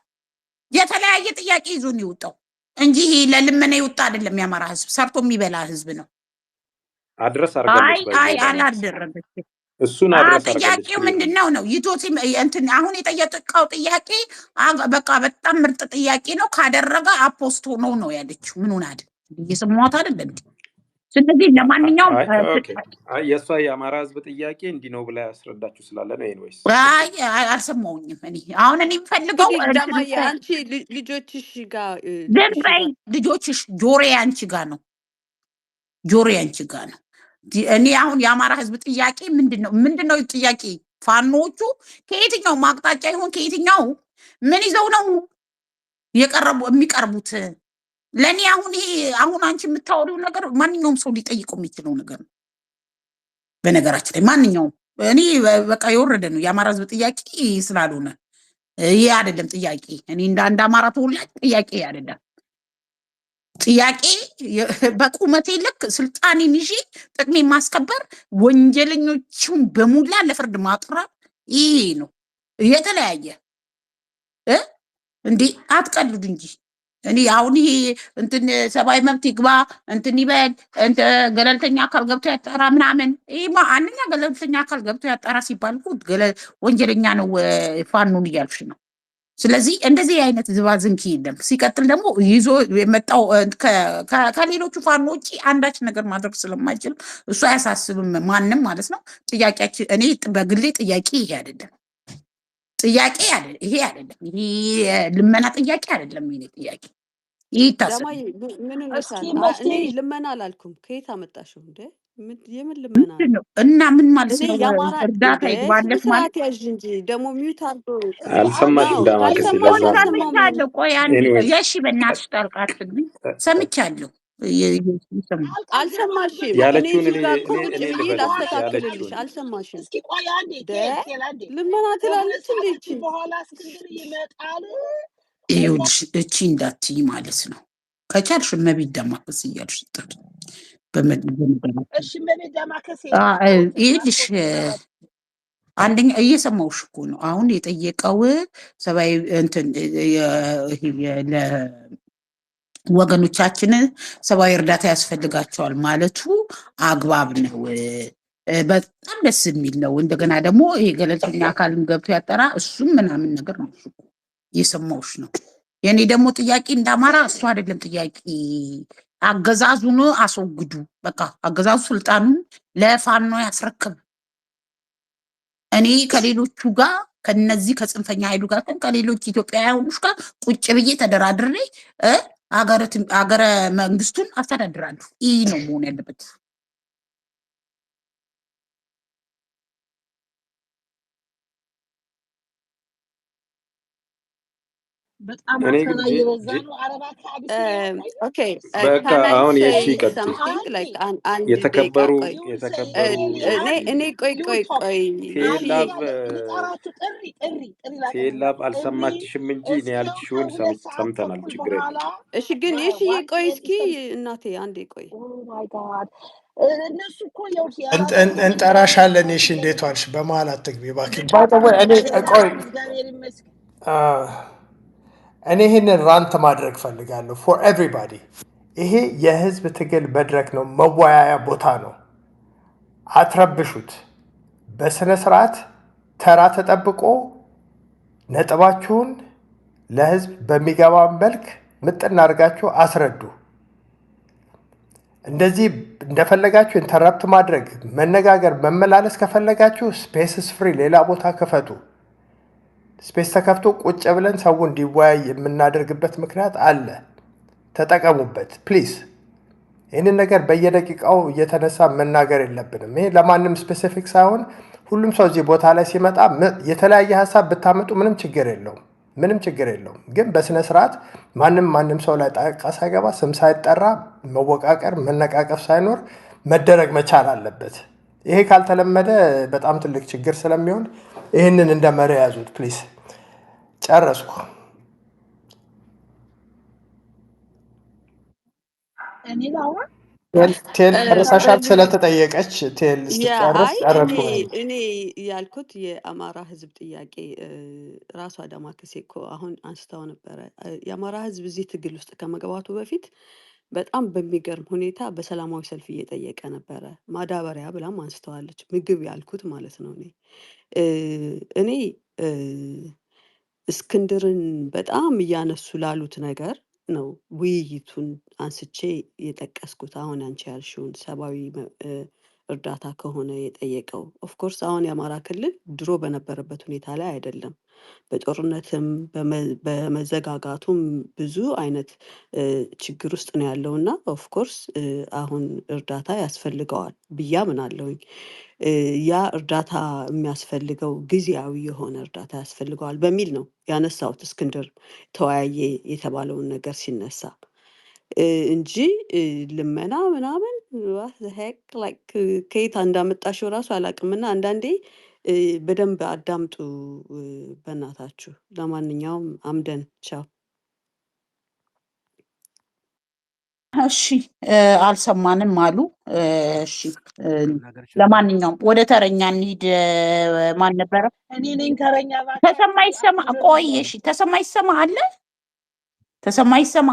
የተለያየ ጥያቄ ይዞ ነው የወጣው እንጂ ይሄ ለልመና የወጣ አይደለም። የአማራ ህዝብ ሰርቶ የሚበላ ህዝብ ነው። አድረስ አይ አርጋለች አይ ባይዘው አላደረገችም። እሱን አድረስ አርጋለች። ጥያቄው ምንድነው ነው ይቶት እንትን አሁን የጠየቀው ጥያቄ በቃ በጣም ምርጥ ጥያቄ ነው። ካደረገ አፖስቶ ነው ያለችው። ምን ሆናል? እየሰማሁት አይደል እንዴ? ስለዚህ ለማንኛውም የእሷ የአማራ ህዝብ ጥያቄ እንዲህ ነው ብላ ያስረዳችሁ ስላለ ነው። ኤኒዌይስ አይ አልሰማሁኝም። አሁን እኔ የምፈልገው አንቺ ልጆችሽ ጋር ልጆችሽ ጆሬ አንቺ ጋር ነው። ጆሬ አንቺ ጋር ነው። እኔ አሁን የአማራ ህዝብ ጥያቄ ምንድነው ጥያቄ? ፋኖቹ ከየትኛው ማቅጣጫ ይሆን ከየትኛው ምን ይዘው ነው የሚቀርቡት? ለኔ አሁን ይሄ አሁን አንቺ የምታወሪው ነገር ማንኛውም ሰው ሊጠይቀው የሚችለው ነገር ነው። በነገራችን ላይ ማንኛውም እኔ በቃ የወረደ ነው የአማራ ህዝብ ጥያቄ ስላልሆነ ይሄ አይደለም ጥያቄ። እኔ እንደ አንድ አማራ ተወላጅ ጥያቄ አይደለም ጥያቄ። በቁመቴ ልክ ስልጣኔን ይዤ ጥቅሜ ማስከበር፣ ወንጀለኞችን በሙላ ለፍርድ ማቅረብ ይሄ ነው። የተለያየ እንዴ አትቀልዱ እንጂ እኔ አሁን ይሄ እንትን ሰብአዊ መብት ይግባ እንትን ይበል እንደ ገለልተኛ አካል ገብቶ ያጣራ ምናምን ይሄማ አንኛ ገለልተኛ አካል ገብቶ ያጣራ ሲባል ወንጀለኛ ነው ፋኖን እያልሽ ነው። ስለዚህ እንደዚህ አይነት ዝባዝንኪ የለም። ሲቀጥል ደግሞ ይዞ የመጣው ከሌሎቹ ፋኖች አንዳች ነገር ማድረግ ስለማይችል እሱ አያሳስብም ማንም ማለት ነው። ጥያቄያችን እኔ በግሌ ጥያቄ ይሄ አይደለም። ጥያቄ ይሄ አይደለም። ይሄ ልመና ጥያቄ አይደለም። ይሄ ጥያቄ እኔ ልመና አላልኩም። ከየት አመጣሽው እንደ የምን ልመና ነው? እና ምን ማለት ነው? እርዳታ ይግባለት ማለት ያዥ እንጂ ደግሞ ሚውት አድርጎ አልሰማሽም። ዳማከሴ ሰምቻለሁ። ቆይ አንዴ የሺ በእናትሽ ጣልቃ አትግቢ። ሰምቻለሁ። አልሰማሽም? ያለችውን እኔ ጋር ቁጭ ብዬ ላስተካክልልሽ። አልሰማሽም? ልመና ትላለች እንዴ? በኋላ እስክንድር ይመጣል። ይኸውልሽ እቺ እንዳትዪ ማለት ነው። ከቻልሽ እመቤት ዳማከሴ እያልሽ ጥሪ እሺ እመቤት ዳማከሴ ይኸውልሽ አንደኛ እየሰማሁሽ እኮ ነው። አሁን የጠየቀው ሰብአዊ እንትን ወገኖቻችን ሰብአዊ እርዳታ ያስፈልጋቸዋል ማለቱ አግባብ ነው። በጣም ደስ የሚል ነው። እንደገና ደግሞ ይሄ ገለልተኛ አካልን ገብቶ ያጠራ እሱም ምናምን ነገር ነው። እየሰማሁሽ ነው። የኔ ደግሞ ጥያቄ እንዳማራ እሱ አይደለም ጥያቄ። አገዛዙን አስወግዱ። በቃ አገዛዙ ስልጣኑን ለፋኖ ያስረክብ። እኔ ከሌሎቹ ጋር ከነዚህ ከጽንፈኛ ኃይሉ ጋር ከሌሎች ኢትዮጵያውያኖች ጋር ቁጭ ብዬ ተደራድሬ አገረ መንግስቱን አስተዳድራለሁ። ይህ ነው መሆን ያለበት። በጣም አፈና እየበዛ ነው። አረባት ኦኬ በቃ አሁን የሺ ቀጥል። የተከበሩ እኔ ቆይ ቴላብ አልሰማችሽም እንጂ እኔ ያልችሽውን ሰምተናል። ችግር የለም። እሺ ግን የሺ ቆይ እስኪ እናቴ አንዴ ቆይ። እነሱ እኮ እንጠራሻለን። የሺ እንዴት ዋልሽ? በመሀል አትግቢ እባክሽ። እኔ ይህንን ራንት ማድረግ ፈልጋለሁ ፎር ኤቭሪባዲ። ይሄ የህዝብ ትግል መድረክ ነው፣ መወያያ ቦታ ነው። አትረብሹት። በስነ ስርዓት ተራ ተጠብቆ ነጥባችሁን ለህዝብ በሚገባ መልክ ምጥን አድርጋችሁ አስረዱ። እንደዚህ እንደፈለጋችሁ ኢንተራፕት ማድረግ፣ መነጋገር፣ መመላለስ ከፈለጋችሁ ስፔስስ ፍሪ ሌላ ቦታ ክፈቱ። ስፔስ ተከፍቶ ቁጭ ብለን ሰው እንዲወያይ የምናደርግበት ምክንያት አለ። ተጠቀሙበት ፕሊዝ። ይህንን ነገር በየደቂቃው እየተነሳ መናገር የለብንም። ይሄ ለማንም ስፔሲፊክ ሳይሆን ሁሉም ሰው እዚህ ቦታ ላይ ሲመጣ የተለያየ ሀሳብ ብታመጡ ምንም ችግር የለውም። ግን በስነ ስርዓት ማንም ሰው ላይ ጣልቃ ሳይገባ ስም ሳይጠራ መወቃቀር፣ መነቃቀፍ ሳይኖር መደረግ መቻል አለበት። ይሄ ካልተለመደ በጣም ትልቅ ችግር ስለሚሆን ይህንን እንደ መሪ ያዙት ፕሊዝ። ጨረስኩ። እኔ ላውራ ቴል ጨርሰሻል? ስለተጠየቀች ቴል ስትጨርስ አይ ጨረስኩ እኔ ያልኩት የአማራ ህዝብ ጥያቄ ራሷ ዳማከሴ እኮ አሁን አንስታው ነበረ። የአማራ ህዝብ እዚህ ትግል ውስጥ ከመግባቱ በፊት በጣም በሚገርም ሁኔታ በሰላማዊ ሰልፍ እየጠየቀ ነበረ። ማዳበሪያ ብላም አንስተዋለች። ምግብ ያልኩት ማለት ነው። እኔ እስክንድርን በጣም እያነሱ ላሉት ነገር ነው ውይይቱን አንስቼ የጠቀስኩት። አሁን አንቺ ያልሽውን ሰብአዊ እርዳታ ከሆነ የጠየቀው ኦፍኮርስ አሁን የአማራ ክልል ድሮ በነበረበት ሁኔታ ላይ አይደለም። በጦርነትም በመዘጋጋቱም ብዙ አይነት ችግር ውስጥ ነው ያለው እና ኦፍኮርስ አሁን እርዳታ ያስፈልገዋል ብዬ አምናለሁኝ። ያ እርዳታ የሚያስፈልገው ጊዜያዊ የሆነ እርዳታ ያስፈልገዋል በሚል ነው ያነሳሁት። እስክንድር ተወያየ የተባለውን ነገር ሲነሳ እንጂ ልመና ምናምን ሄክ ከየት እንዳመጣሽው ራሱ አላውቅምና አንዳንዴ በደንብ አዳምጡ በእናታችሁ። ለማንኛውም አምደን ቻው። እሺ አልሰማንም አሉ። እሺ ለማንኛውም ወደ ተረኛ እንሂድ። ማን ነበረ? እኔ ነኝ ተረኛ። ተሰማ ይሰማ። ቆይ እሺ ተሰማ ይሰማ አለ። ተሰማ ይሰማ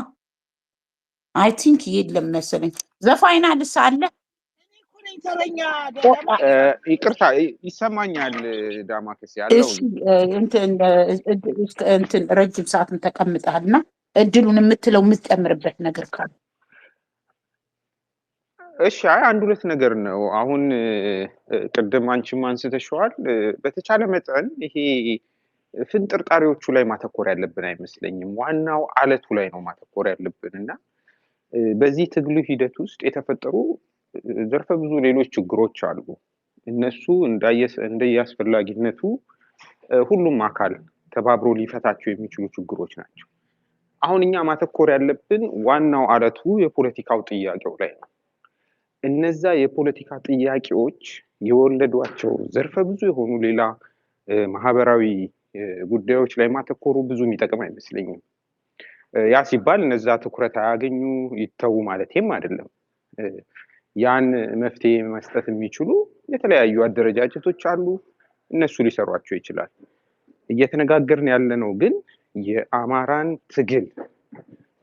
አይ ቲንክ የለም መሰለኝ። ዘፋይናልስ አለ። እኔ እኮ ነኝ ተረኛ። ይቅርታ ይሰማኛል ዳማከሴ ያለው። እሺ እንትን ረጅም ሰዓትን ተቀምጠሃልና እድሉን የምትለው የምትጨምርበት ነገር ካለ እሺ። አይ አንድ ሁለት ነገር ነው። አሁን ቅድም አንቺም አንስተሽዋል። በተቻለ መጠን ይሄ ፍንጥርጣሪዎቹ ላይ ማተኮር ያለብን አይመስለኝም። ዋናው አለቱ ላይ ነው ማተኮር ያለብን እና በዚህ ትግሉ ሂደት ውስጥ የተፈጠሩ ዘርፈ ብዙ ሌሎች ችግሮች አሉ። እነሱ እንደየአስፈላጊነቱ ሁሉም አካል ተባብሮ ሊፈታቸው የሚችሉ ችግሮች ናቸው። አሁን እኛ ማተኮር ያለብን ዋናው አለቱ የፖለቲካው ጥያቄው ላይ ነው። እነዛ የፖለቲካ ጥያቄዎች የወለዷቸው ዘርፈ ብዙ የሆኑ ሌላ ማህበራዊ ጉዳዮች ላይ ማተኮሩ ብዙ የሚጠቅም አይመስለኝም። ያ ሲባል እነዛ ትኩረት አያገኙ ይተዉ ማለቴም አይደለም። ያን መፍትሄ መስጠት የሚችሉ የተለያዩ አደረጃጀቶች አሉ፣ እነሱ ሊሰሯቸው ይችላል። እየተነጋገርን ያለነው ግን የአማራን ትግል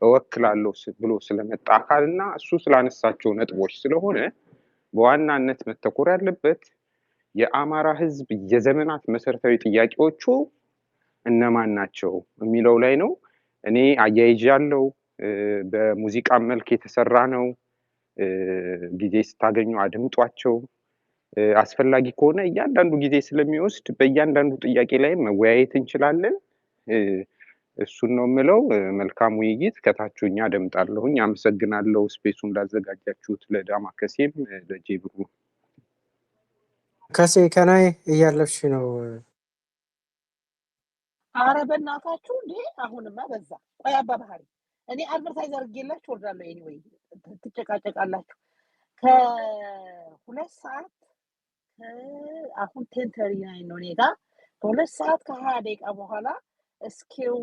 እወክላለሁ ብሎ ስለመጣ አካልና እሱ ስላነሳቸው ነጥቦች ስለሆነ በዋናነት መተኮር ያለበት የአማራ ህዝብ የዘመናት መሰረታዊ ጥያቄዎቹ እነማን ናቸው የሚለው ላይ ነው። እኔ አያይዣለሁ። በሙዚቃ መልክ የተሰራ ነው። ጊዜ ስታገኙ አድምጧቸው። አስፈላጊ ከሆነ እያንዳንዱ ጊዜ ስለሚወስድ በእያንዳንዱ ጥያቄ ላይ መወያየት እንችላለን። እሱን ነው የምለው። መልካም ውይይት። ከታችሁኛ አደምጣለሁኝ። አመሰግናለሁ ስፔሱ እንዳዘጋጃችሁት ለዳማከሴም ለጄብሩ። ከሴ ከናይ እያለፍሽ ነው። አረ በእናታችሁ እንዴ! አሁንማ በዛ። ቆይ አባ ባህሪ እኔ አድቨርታይዝ አድርጌላችሁ ወርዳለሁ። ኤኒዌይ ትጨቃጨቃላችሁ። ከ2 ሰዓት አሁን 10:39 ነው እኔ ጋር። ከ2 ሰዓት ከ20 ደቂቃ በኋላ እስኪው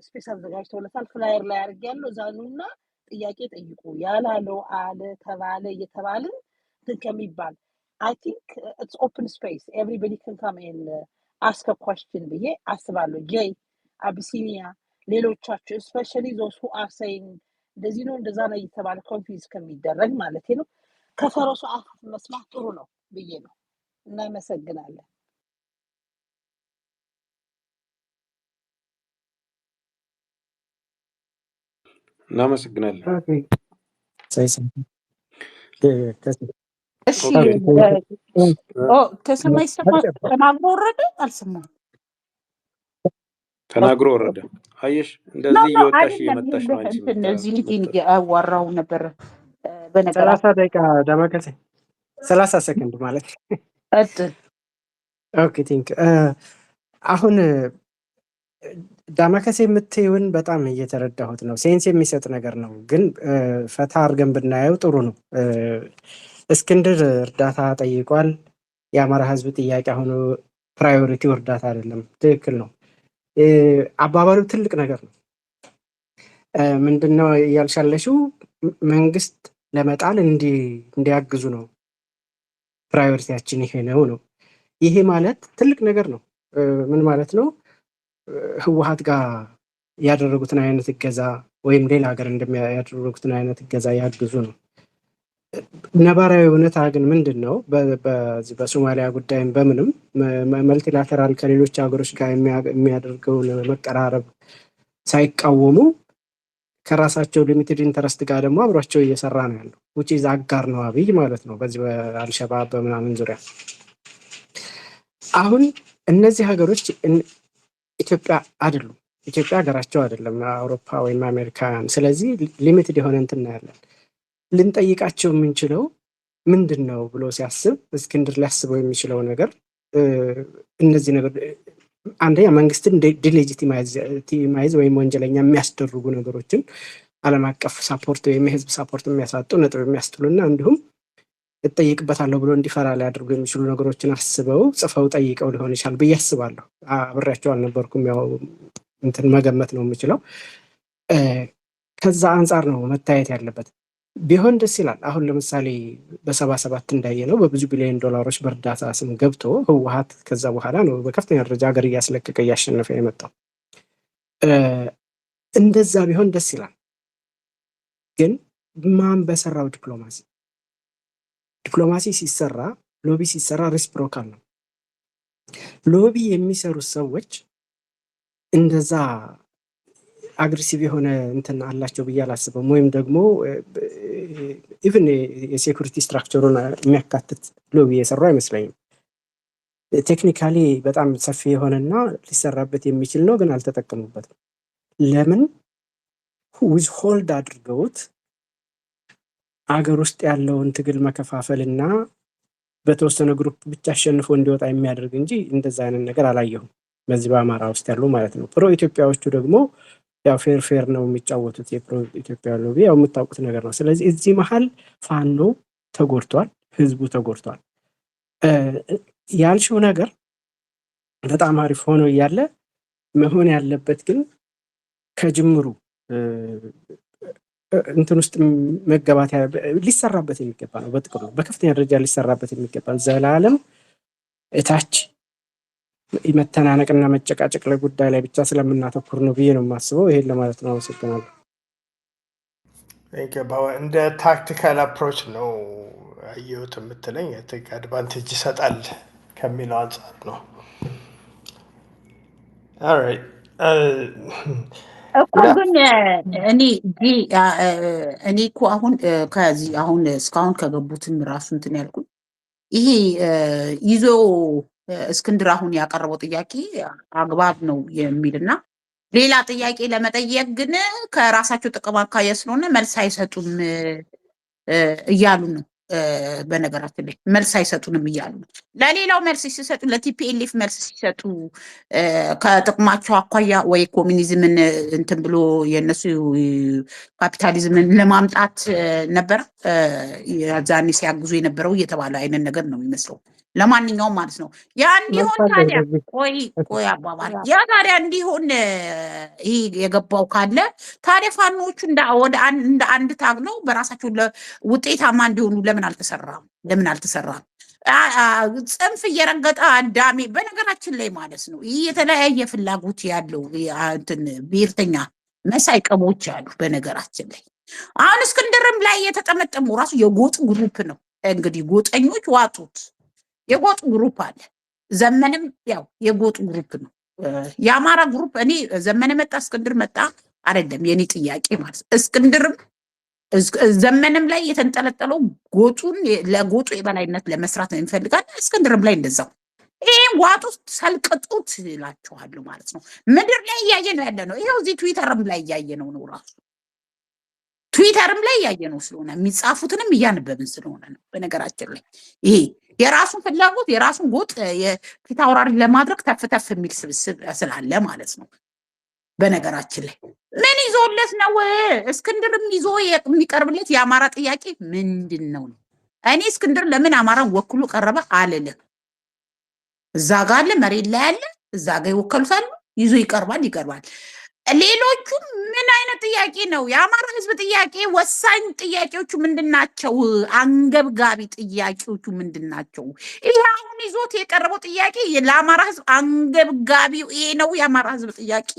ስፔስ አዘጋጅተውለታል። ፍላየር ላይ አድርጌያለሁ። ዛኑና ጥያቄ ጠይቁ ያላለው አለ ተባለ እየተባልን እንትን ከሚባል አይ ቲንክ ኢትስ ኦፕን ስፔስ ኤቭሪባዲ ካን ካም ኤንድ አስክ አ ኳስችን ብዬ አስባለሁ። ጄይ አቢሲኒያ፣ ሌሎቻችሁ ስፔሻሊ ዞስ ሁ አር ሴይንግ እንደዚህ ነው እንደዛ ነው እየተባለ ኮንፊውዝ ከሚደረግ ማለት ነው ከፈረሱ አፍ መስማት ጥሩ ነው ብዬ ነው። እናመሰግናለን። እናመሰግናለን። እሺ ተሰማ ይሰማ ተናግሮ ወረደ። አልሰማም። ተናግሮ ወረደ። አየሽ፣ እንደዚህ እየወጣሽ እየመጣሽ ነው አንቺ። እነዚህ ልጅ አዋራው ነበር በነገር 30 ደቂቃ ዳማከሴ 30 ሰከንድ ማለት ኦኬ ቲንክ አሁን ዳማከሴ የምትይውን በጣም እየተረዳሁት ነው። ሴንስ የሚሰጥ ነገር ነው፣ ግን ፈታ አድርገን ብናየው ጥሩ ነው። እስክንድር እርዳታ ጠይቋል። የአማራ ህዝብ ጥያቄ አሁኑ ፕራዮሪቲው እርዳታ አይደለም። ትክክል ነው። አባባሉ ትልቅ ነገር ነው። ምንድነው እያልሻለሽው? መንግስት ለመጣል እንዲያግዙ ነው። ፕራዮሪቲያችን ይሄ ነው። ይሄ ማለት ትልቅ ነገር ነው። ምን ማለት ነው? ህወሓት ጋር ያደረጉትን አይነት እገዛ ወይም ሌላ ሀገር እንደሚያደርጉትን አይነት እገዛ ያግዙ ነው። ነባራዊ እውነታ ግን ምንድን ነው? በዚህ በሶማሊያ ጉዳይም በምንም መልቲላተራል ከሌሎች ሀገሮች ጋር የሚያደርገውን መቀራረብ ሳይቃወሙ ከራሳቸው ሊሚትድ ኢንተረስት ጋር ደግሞ አብሯቸው እየሰራ ነው ያለው። ውጪ አጋር ነው አብይ ማለት ነው በዚህ በአልሸባብ በምናምን ዙሪያ። አሁን እነዚህ ሀገሮች ኢትዮጵያ አይደሉም። ኢትዮጵያ ሀገራቸው አይደለም፣ አውሮፓ ወይም አሜሪካን። ስለዚህ ሊሚትድ የሆነ እንትን እናያለን። ልንጠይቃቸው የምንችለው ምንድን ነው ብሎ ሲያስብ እስክንድር ሊያስበው የሚችለው ነገር እነዚህ ነገር አንደኛ መንግስትን ዲሌጂቲማይዝ ወይም ወንጀለኛ የሚያስደርጉ ነገሮችን ዓለም አቀፍ ሳፖርት ወይም የህዝብ ሳፖርት የሚያሳጡ ነጥብ የሚያስጥሉና እንዲሁም እጠይቅበታለሁ ብሎ እንዲፈራ ሊያደርጉ የሚችሉ ነገሮችን አስበው ጽፈው ጠይቀው ሊሆን ይችላል ብዬ አስባለሁ። አብሬያቸው አልነበርኩም፣ ያው እንትን መገመት ነው የምችለው። ከዛ አንጻር ነው መታየት ያለበት። ቢሆን ደስ ይላል። አሁን ለምሳሌ በ77 እንዳየ ነው በብዙ ቢሊዮን ዶላሮች በእርዳታ ስም ገብቶ ህወሓት ከዛ በኋላ ነው በከፍተኛ ደረጃ ሀገር እያስለቀቀ እያሸነፈ የመጣው። እንደዛ ቢሆን ደስ ይላል። ግን ማን በሰራው ዲፕሎማሲ ሲሰራ ሎቢ ሲሰራ ሬሲፕሮካል ነው። ሎቢ የሚሰሩት ሰዎች እንደዛ አግሬሲቭ የሆነ እንትን አላቸው ብዬ አላስብም። ወይም ደግሞ ኢቭን የሴኩሪቲ ስትራክቸሩን የሚያካትት ሎቢ የሰሩ አይመስለኝም። ቴክኒካሊ በጣም ሰፊ የሆነና ሊሰራበት የሚችል ነው፣ ግን አልተጠቀሙበትም። ለምን ዊዝ ሆልድ አድርገውት አገር ውስጥ ያለውን ትግል መከፋፈል እና በተወሰነ ግሩፕ ብቻ አሸንፎ እንዲወጣ የሚያደርግ እንጂ እንደዛ አይነት ነገር አላየሁም በዚህ በአማራ ውስጥ ያሉ ማለት ነው። ፕሮ ኢትዮጵያዎቹ ደግሞ ያው ፌር ነው የሚጫወቱት። የፕሮ ኢትዮጵያ ሎቢ ያው የምታውቁት ነገር ነው። ስለዚህ እዚህ መሀል ፋኖ ተጎድቷል፣ ህዝቡ ተጎድቷል። ያልሽው ነገር በጣም አሪፍ ሆኖ እያለ መሆን ያለበት ግን ከጅምሩ እንትን ውስጥ መገባት ሊሰራበት የሚገባ ነው። በጥቅሉ በከፍተኛ ደረጃ ሊሰራበት የሚገባ ዘላለም እታች መተናነቅና መጨቃጨቅ ለጉዳይ ላይ ብቻ ስለምናተኩር ነው ብዬ ነው የማስበው። ይሄን ለማለት ነው። አመሰግናለሁ። እንደ ታክቲካል አፕሮች ነው አየሁት የምትለኝ አድቫንቴጅ ይሰጣል ከሚለው አንጻር ነው። ኦልራይት እኮ ግን እኔ እኮ አሁን ከዚህ አሁን እስካሁን ከገቡትም ራሱ እንትን ያልኩኝ ይሄ ይዞ እስክንድር አሁን ያቀረበው ጥያቄ አግባብ ነው የሚልና ሌላ ጥያቄ ለመጠየቅ ግን ከራሳቸው ጥቅም አኳያ ስለሆነ መልስ አይሰጡም እያሉ ነው። በነገራችን ላይ መልስ አይሰጡንም እያሉ ነው። ለሌላው መልስ ሲሰጡ ለቲፒኤልኤፍ መልስ ሲሰጡ ከጥቅማቸው አኳያ ወይ ኮሚኒዝምን እንትን ብሎ የነሱ ካፒታሊዝምን ለማምጣት ነበር ያዛኔ ሲያግዙ የነበረው እየተባለ አይነት ነገር ነው የሚመስለው። ለማንኛውም ማለት ነው ያ እንዲሆን ታዲያ ቆይ አባባል ያ ታዲያ እንዲሆን ይህ የገባው ካለ ታዲያ ፋኖቹ እንደ አንድ ታግለው በራሳቸው ውጤታማ እንዲሆኑ ለምን አልተሰራም? ጽንፍ እየረገጠ አዳሜ በነገራችን ላይ ማለት ነው ይህ የተለያየ ፍላጎት ያለው እንትን ብሔርተኛ መሳይ ቀቦች አሉ። በነገራችን ላይ አሁን እስክንድርም ላይ የተጠመጠሙ ራሱ የጎጥ ግሩፕ ነው። እንግዲህ ጎጠኞች ዋጡት። የጎጥ ግሩፕ አለ። ዘመንም ያው የጎጥ ግሩፕ ነው። የአማራ ግሩፕ እኔ ዘመነ መጣ እስክንድር መጣ አይደለም የኔ ጥያቄ ማለት እስክንድርም ዘመንም ላይ የተንጠለጠለው ጎጡን ለጎጡ የበላይነት ለመስራት ነው የሚፈልጋል። እስክንድርም ላይ እንደዛው ይሄን ዋጡ ሰልቅጡት ይላችኋለሁ ማለት ነው። ምድር ላይ እያየ ነው ያለ ነው። ይሄው እዚህ ትዊተርም ላይ እያየ ነው ራሱ ትዊተርም ላይ እያየ ነው ስለሆነ የሚጻፉትንም እያነበብን ስለሆነ ነው። በነገራችን ላይ ይሄ የራሱን ፍላጎት የራሱን ጎጥ የፊት አውራሪ ለማድረግ ተፍተፍ የሚል ስብስብ ስላለ ማለት ነው። በነገራችን ላይ ምን ይዞለት ነው እስክንድርም ይዞ የሚቀርብለት የአማራ ጥያቄ ምንድን ነው? እኔ እስክንድር ለምን አማራን ወክሎ ቀረበ አልልም። እዛ ጋር አለ፣ መሬት ላይ አለ፣ እዛ ጋር ይወከሉታል፣ ይዞ ይቀርባል። ሌሎቹ ምን አይነት ጥያቄ ነው? የአማራ ህዝብ ጥያቄ ወሳኝ ጥያቄዎቹ ምንድናቸው? አንገብጋቢ ጥያቄዎቹ ምንድናቸው? ይሄ አሁን ይዞት የቀረበው ጥያቄ ለአማራ ህዝብ አንገብጋቢው ይሄ ነው የአማራ ህዝብ ጥያቄ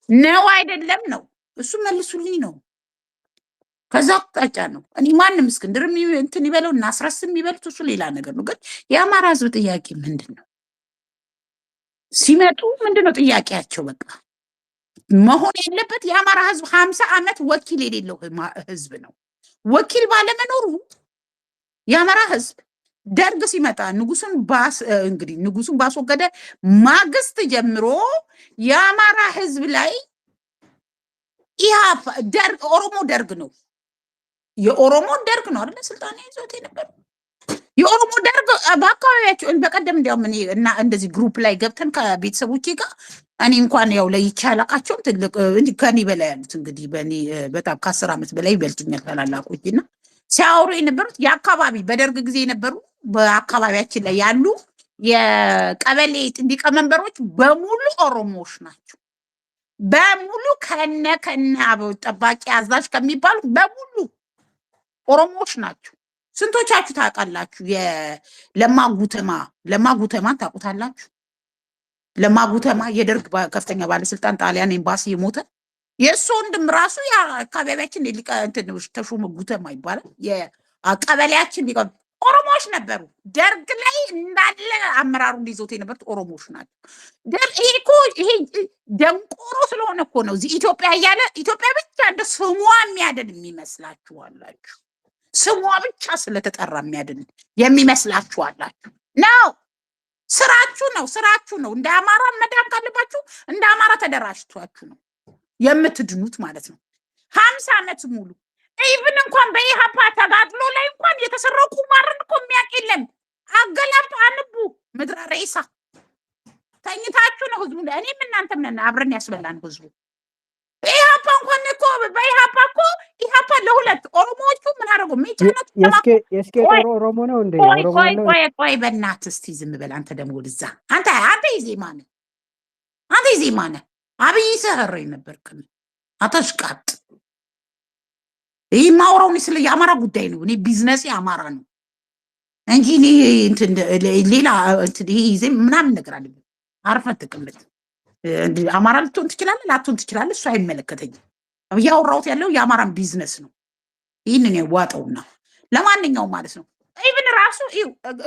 ነው አይደለም ነው? እሱ መልሱልኝ ነው። ከዛ አቅጣጫ ነው። እኔ ማንም እስክንድር እንትን ይበለው እና አስረስ የሚበሉት እሱ ሌላ ነገር ነው። ግን የአማራ ህዝብ ጥያቄ ምንድን ነው? ሲመጡ ምንድን ነው ጥያቄያቸው? በቃ መሆን ያለበት የአማራ ህዝብ 50 ዓመት ወኪል የሌለው ህዝብ ነው። ወኪል ባለመኖሩ የአማራ ህዝብ ደርግ ሲመጣ ንጉሱን ባስወገደ ማግስት ጀምሮ የአማራ ህዝብ ላይ ደርግ ኦሮሞ ደርግ ነው የኦሮሞ ደርግ ነው አይደል ስልጣን ይዞት የነበረ የኦሮሞ ደርግ በአካባቢያቸው በቀደም እንዲያውም እኔ እና እንደዚህ ግሩፕ ላይ ገብተን ከቤተሰቦቼ ጋር እኔ እንኳን ያው ለይቼ አላውቃቸውም ትልቅ ከኔ በላይ ያሉት እንግዲህ በእኔ በጣም ከ10 ዓመት በላይ ይበልጡኛል ታላላቆችና ሲያወሩ የነበሩት የአካባቢ በደርግ ጊዜ የነበሩ በአካባቢያችን ላይ ያሉ የቀበሌ ሊቀመንበሮች በሙሉ ኦሮሞዎች ናቸው። በሙሉ ከነ አበው ጠባቂ አዛዥ ከሚባሉ በሙሉ ኦሮሞዎች ናቸው። ስንቶቻችሁ ታውቃላችሁ? ለማጉተማ ታውቁታላችሁ? ለማጉተማ የደርግ ከፍተኛ ባለስልጣን ጣሊያን ኤምባሲ የሞተ የእሱ ወንድም ራሱ የአካባቢያችን ተሾመ ጉተማ ይባላል። የቀበሌያችን ኦሮሞዎች ነበሩ። ደርግ ላይ እንዳለ አመራሩን ይዞት የነበሩት ኦሮሞዎች ናቸው። ይሄ ደንቆሮ ስለሆነ እኮ ነው እዚህ ኢትዮጵያ እያለ ኢትዮጵያ ብቻ እንደ ስሟ የሚያድን የሚመስላችኋላችሁ። ስሟ ብቻ ስለተጠራ የሚያድን የሚመስላችኋላችሁ ነው። ስራችሁ ነው። እንደ አማራ መዳን ካለባችሁ እንደ አማራ ተደራጅቷችሁ ነው የምትድኑት ማለት ነው። 50 ዓመት ሙሉ ኢቭን እንኳን በኢሃፓ ተጋድሎ ላይ እንኳን የተሰረቁ ማርን እኮ የሚያውቅ የለም። አገላብጡ አንቡ ምድረ ሬሳ ተኝታችሁ ነው ህዝቡ። እኔም እናንተም ነን አብረን ያስበላን ህዝቡ። ኢሃፓ እንኳን እኮ በኢሃፓ እኮ ኢሃፓ ለሁለት ኦሮሞዎቹ ምን አደረጉ? ሜጫነት የስኬ ኦሮሞ ነው እንዴ? ቆይ በእናትህ እስቲ ዝም በል አንተ። ደግሞ ወደዛ አንተ ይዜማ ነህ አብይ ሰህሬ ነበርክ አተሽቃጥ። ይህ ማውራው ስለ የአማራ ጉዳይ ነው። እኔ ቢዝነስ አማራ ነው እንጂ ሌላ ይዜ ምናምን ነገር አለ። አርፈህ ተቀመጥ። አማራ ልትሆን ትችላለህ፣ ላትሆን ትችላለህ። እሱ አይመለከተኝም። እያወራሁት ያለው የአማራን ቢዝነስ ነው። ይህንን ያዋጣውና ለማንኛውም ማለት ነው ኢቭን ራሱ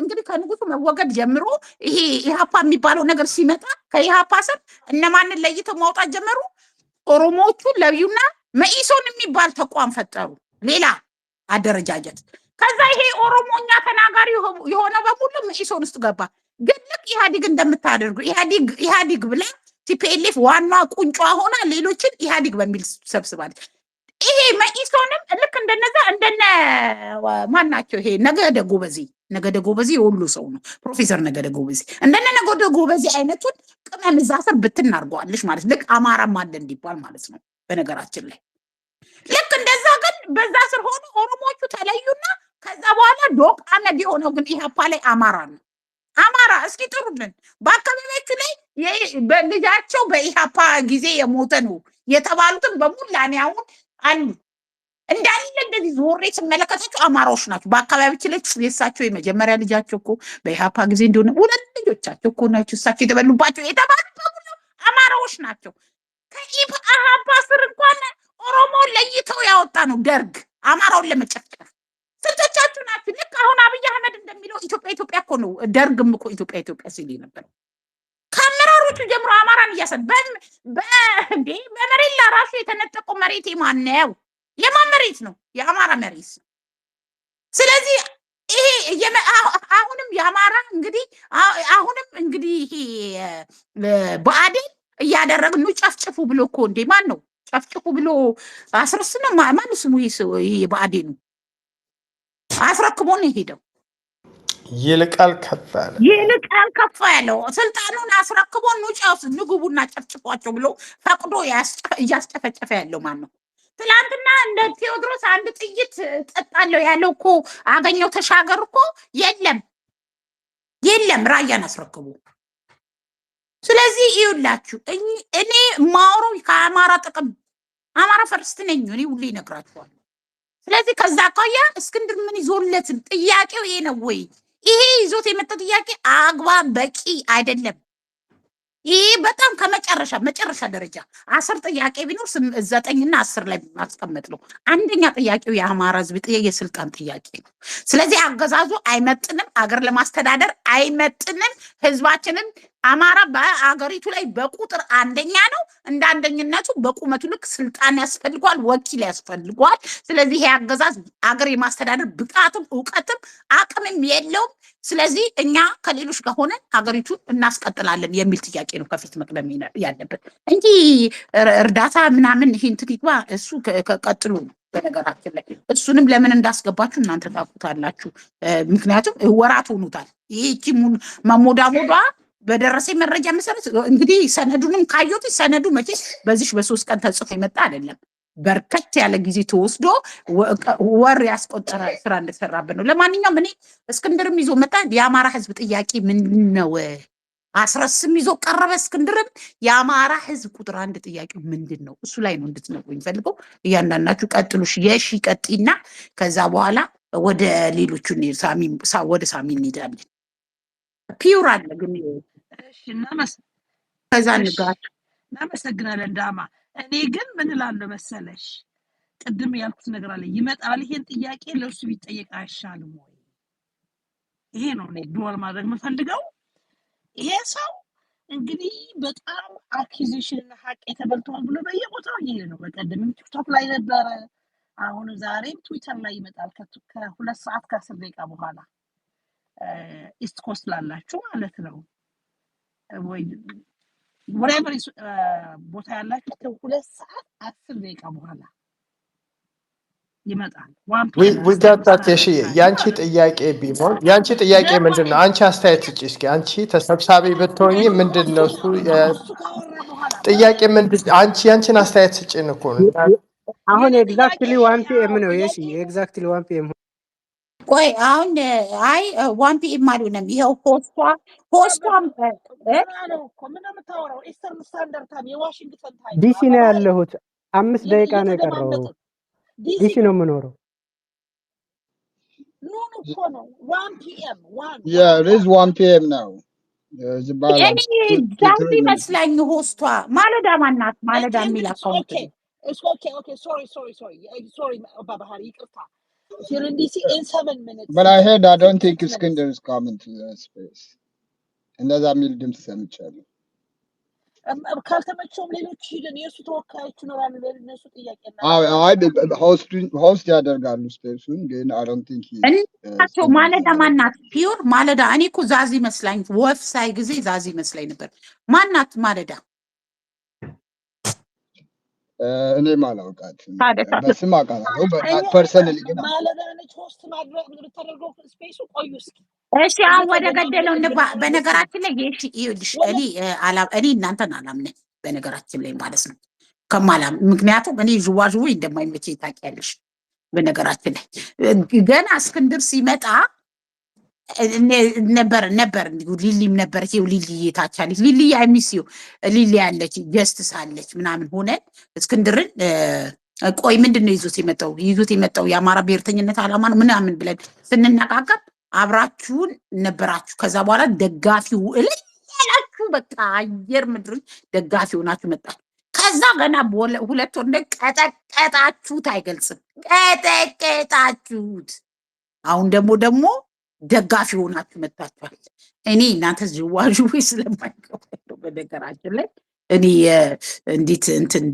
እንግዲህ ከንጉሱ መወገድ ጀምሮ ይሄ ኢሃፓ የሚባለው ነገር ሲመጣ ከኢሃፓ ስር እነማንን ለይተው ማውጣት ጀመሩ? ኦሮሞዎቹን ለዩና መኢሶን የሚባል ተቋም ፈጠሩ፣ ሌላ አደረጃጀት። ከዛ ይሄ ኦሮሞኛ ተናጋሪ የሆነ በሙሉ መኢሶን ውስጥ ገባ። ግን ልክ ኢህአዲግ እንደምታደርጉ ኢህአዲግ ብላ ቲፒኤልኤፍ ዋና ቁንጯ ሆና ሌሎችን ኢህአዲግ በሚል ሰብስባለች። ይሄ መኢሶንም ልክ እንደነዛ እንደነ ማናቸው ይሄ ነገደ ጎበዜ የሁሉ ሰው ነው። ፕሮፌሰር ነገደ ጎበዜ እንደነ ነገደ ጎበዜ አይነቱን ቅመም እዛ ስር ብትናርገዋለች ማለት ልክ አማራም አለ እንዲባል ማለት ነው። በነገራችን ላይ ልክ እንደዛ ግን በዛ ስር ሆኖ ኦሮሞዎቹ ተለዩና ከዛ በኋላ ዶቅ አመድ የሆነው ግን ኢሃፓ ላይ አማራ ነው። አማራ እስኪ ጥሩልን። በአካባቢያችሁ ላይ በልጃቸው በኢሃፓ ጊዜ የሞተ ነው የተባሉትን በሙላ እኔ አሁን አሉ እንዳለ እንደዚህ ዞሬ ስመለከታቸው አማራዎች ናቸው። በአካባቢያችን ላይ የእሳቸው የመጀመሪያ ልጃቸው እኮ በኢሃፓ ጊዜ እንደሆነ 2 ልጆቻቸው እኮ ናቸው እሳቸው የተበሉባቸው የተባሉ በሙሉ አማራዎች ናቸው። ከኢሃፓ ስር እንኳን ኦሮሞ ለይተው ያወጣ ነው ደርግ አማራውን ለመጨፍጨፍ። ስንቶቻችሁ ናችሁ? ልክ አሁን አብይ አህመድ እንደሚለው ኢትዮጵያ እኮ ነው። ደርግም እኮ ኢትዮጵያ ሲል ነበር። ከአመራሮቹ ጀምሮ አማራን እያሰን በመሬት ለራሱ የተነጠቀው መሬት የማን ነው? የማን መሬት ነው? የአማራ መሬት። ስለዚህ ይሄ አሁንም የአማራ እንግዲህ ይሄ ብአዴን እያደረግን ጨፍጭፉ ብሎ እኮ እንዴ ማን ነው ጨፍጭፉ ብሎ አስረስ ነው ማን ስሙ? ይሄ ብአዴኑ አስረክቦ ነው የሄደው። ይልቃል ከፍ ያለው ስልጣኑን አስረክቦ ንጉቡና ጨፍጭፏቸው ብሎ ፈቅዶ እያስጨፈጨፈ ያለው ማን ነው? ትላንትና እንደ ቴዎድሮስ አንድ ጥይት ጠጣለው ያለው እኮ አገኘው ተሻገር እኮ የለም ራያን አስረክቦ ስለዚህ ይኸውላችሁ እኔ ማውራው ከአማራ ጥቅም አማራ ፈርስት ነኝ እኔ ሁሌ እነግራችኋለሁ። ስለዚህ ከዛ አኳያ እስክንድር ምን ይዞለትን ጥያቄው ይሄ ነው ወይ? ይሄ ይዞት የመጣው ጥያቄ አግባብ በቂ አይደለም። ይሄ በጣም መጨረሻ ደረጃ 10 ጥያቄ ቢኖር 9 እና 10 ላይ ማስቀመጥ ነው። አንደኛ ጥያቄው የአማራ ህዝብ የስልጣን ጥያቄ ነው። ስለዚህ አገዛዙ አይመጥንም፣ አገር ለማስተዳደር አይመጥንም። ህዝባችንን አማራ በአገሪቱ ላይ በቁጥር አንደኛ ነው። እንደ አንደኝነቱ በቁመቱ ልክ ስልጣን ያስፈልጓል፣ ወኪል ያስፈልጓል። ስለዚህ ይሄ አገዛዝ አገር የማስተዳደር ብቃትም እውቀትም አቅምም የለውም። ስለዚህ እኛ ከሌሎች ጋር ሆነን ሀገሪቱን እናስቀጥላለን የሚል ጥያቄ ነው ከፊት መቅደም ያለበት እንጂ እርዳታ ምናምን ይሄን ትግባ እሱ ቀጥሉ። በነገራችን ላይ እሱንም ለምን እንዳስገባችሁ እናንተ ታውቁታላችሁ። ምክንያቱም ወራት ሆኑታል። ይህቺ መሞዳሞዷ በደረሰ መረጃ መሰረት እንግዲህ ሰነዱንም ካየሁት ሰነዱ መቼ በዚህ በ3 ቀን ተጽፎ የመጣ አይደለም። በርከት ያለ ጊዜ ተወስዶ ወር ያስቆጠረ ስራ እንደሰራበት ነው። ለማንኛውም እኔ እስክንድርም ይዞ መጣ። የአማራ ህዝብ ጥያቄ ምንድን ነው? አስረስም ይዞ ቀረበ። እስክንድርም የአማራ ህዝብ ቁጥር 1 ጥያቄው ምንድን ነው? እሱ ላይ ነው እንድትነግሩኝ ፈልገው። እያንዳንዳችሁ ቀጥሉሽ። የሺ ቀጥይና ከዛ በኋላ ወደ ሌሎቹ ወደ ሳሚ እንሄዳለን። ፒውር አለ ግን ከዛ ንጋት እናመሰግናለን ዳማ። እኔ ግን ምን እላለሁ መሰለሽ፣ ቅድም ያልኩት ነገር አለ። ይመጣል ይሄን ጥያቄ ለእሱ ቢጠየቅ አይሻልም ወይ? ይሄ ነው እኔ ዱዋል ማድረግ የምፈልገው። ይሄ ሰው እንግዲህ በጣም አኪዚሽን እና ሀቅ የተበልተዋል ብሎ በየቦታው እየሄደ ነው። በቀደም ቲክቶክ ላይ ነበረ፣ አሁን ዛሬም ትዊተር ላይ ይመጣል። ከ2 ሰዓት ከ10 ደቂቃ በኋላ ኢስት ኮስት ላላችሁ ማለት ነው ወይ ወሬቨር ቦታ ያላችሁ ከ2 ሰዓት 10 ደቂቃ በኋላ ይመጣል። ያንቺ ጥያቄ ቢሆን ያንቺ ጥያቄ ምንድን ነው? አንቺ አስተያየት ስጪ እስኪ። አንቺ ተሰብሳቢ ብትሆኚ ምንድን ነው እሱ ጥያቄ ምንድን? አንቺ ያንቺን አስተያየት ስጪን እኮ ነው። አሁን ኤግዛክትሊ 1 PM ነው። እሺ ኤግዛክትሊ 1 PM። ቆይ አሁን አይ 1 PM አልሆነም። ይኸው ፖስቷም ዲሲ ነው ያለሁት። 5 ደቂቃ ነው የቀረው። ዲሲ ነው የምኖረው። Yeah, it is 1 PM now. ዛሬ ይመስላኝ ሆስቷ ማለዳ ማናት ማለዳ የሚል አካውንት But I heard I don't think Iskander is coming to that space. And that's a mil dim ሰምቻለሁ። ካልተመቸውም ሌሎች ሂደን የእሱ ተወካዮች ይኖራሉ። ለእነሱ ጥያቄና ሆስት ያደርጋሉ ስፔሱን። ግን I don't think እናቸው ማለዳ ማናት ፒውር ማለዳ። እኔ እኮ ዛዚ መስላኝ ወፍ ሳይ ጊዜ ዛዚ መስላኝ ነበር። ማናት ማለዳ? እኔ ማላውቃትም በስም አውቃለሁ። ፐርሰናሊ ግን ማለዳ ነች ሆስት ማድረግ ብትተደርገው ስፔሱ ቆዩ እስኪ። እሺ አሁን ወደ ገደለው እንባ። በነገራችን ላይ እሺ ይኸውልሽ እኔ እናንተን አላምንም በነገራችን ላይ ማለት ነው ከማላም። ምክንያቱም እኔ ዥዋዥዌ እንደማይመቸኝ ታውቂያለሽ። በነገራችን ላይ ገና እስክንድር ሲመጣ ነበር ሊሊም ነበረች። ይኸው ሊሊ የታቻለች ሊሊ አይሚስዩ ሊሊ ያለች ጀስትስ አለች ምናምን ሆነን እስክንድርን ቆይ ምንድን ነው ይዞት የመጣው የአማራ ብሔርተኝነት ዓላማ ነው ምናምን ብለን ስንነጋገር አብራችሁን ነበራችሁ። ከዛ በኋላ ደጋፊው እልላችሁ በቃ አየር ምድር ደጋፊ ሆናችሁ መጣችሁ። ከዛ ገና 2 ወር ቀጠቀጣችሁት፣ አይገልጽም ቀጠቀጣችሁት። አሁን ደግሞ ደጋፊ ሆናችሁ መጣችኋል። እኔ እናንተ ዥዋዥዌ ስለማይገባው በነገራችን ላይ እኔ እንዴት እንትን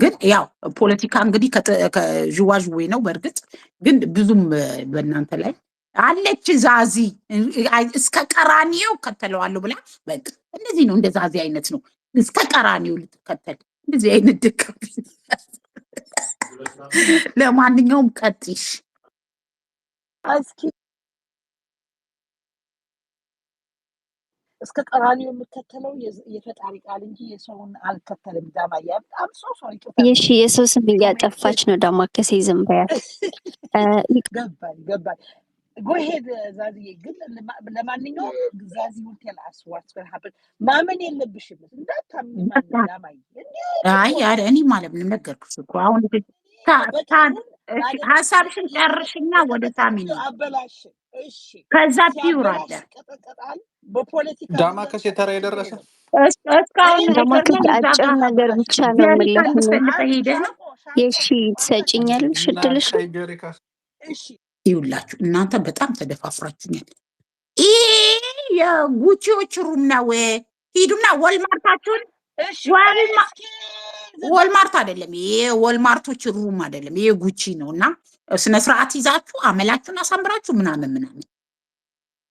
ግን ያው ፖለቲካ እንግዲህ ከዥዋዥዌ ነው። በእርግጥ ግን ብዙም በእናንተ ላይ አለች ዛዚ እስከ ቀራኒዮ ከተለዋለሁ ብላ በቃ እንደዚህ ነው። እንደ ዛዚ አይነት ነው እስከ ቀራኒዮ ልትከተል እንደዚህ አይነት ደጋፊ። ለማንኛውም ቀጥሽ እስከ ቀራኒዮ የምከተለው የፈጣሪ ቃል እንጂ የሰውን አልከተልም። ዳማያ በጣም የሺ የሰው ስም እያጠፋች ነው። ዳማከሴ ዝም በያት። ገባኝ። go ahead ዛዚዬ ግን ለማንኛውም ዛዚ will tell us what's going to happen ማመን የለብሽም እንዳታምኝ ማንም ዳማይ አይ እኔ ማለት ምን ነገርኩሽ እኮ አሁን ሀሳብሽን ጨርሽና ወደ ሳሚ ነው አበላሽ እሺ ከዛ ፒውር አለ ቀጠቀጣል በፖለቲካ ዳማከሴ ተራ የደረሰ እስካሁን ዳማከሴ አጭር ነገር ብቻ ነው የምልህ የሺ ትሰጪኛለሽ እድልሽ እሺ ይውላችሁ እናንተ በጣም ተደፋፍራችሁኛል ይሄ የጉቺዎች ሩም ነው ሂዱና ወልማርታችሁን ወልማርት አይደለም ይሄ ወልማርቶች ሩም አይደለም ይሄ ጉቺ ነውና ስነ ስርዓት ይዛችሁ አመላችሁን አሳምራችሁ ምናምን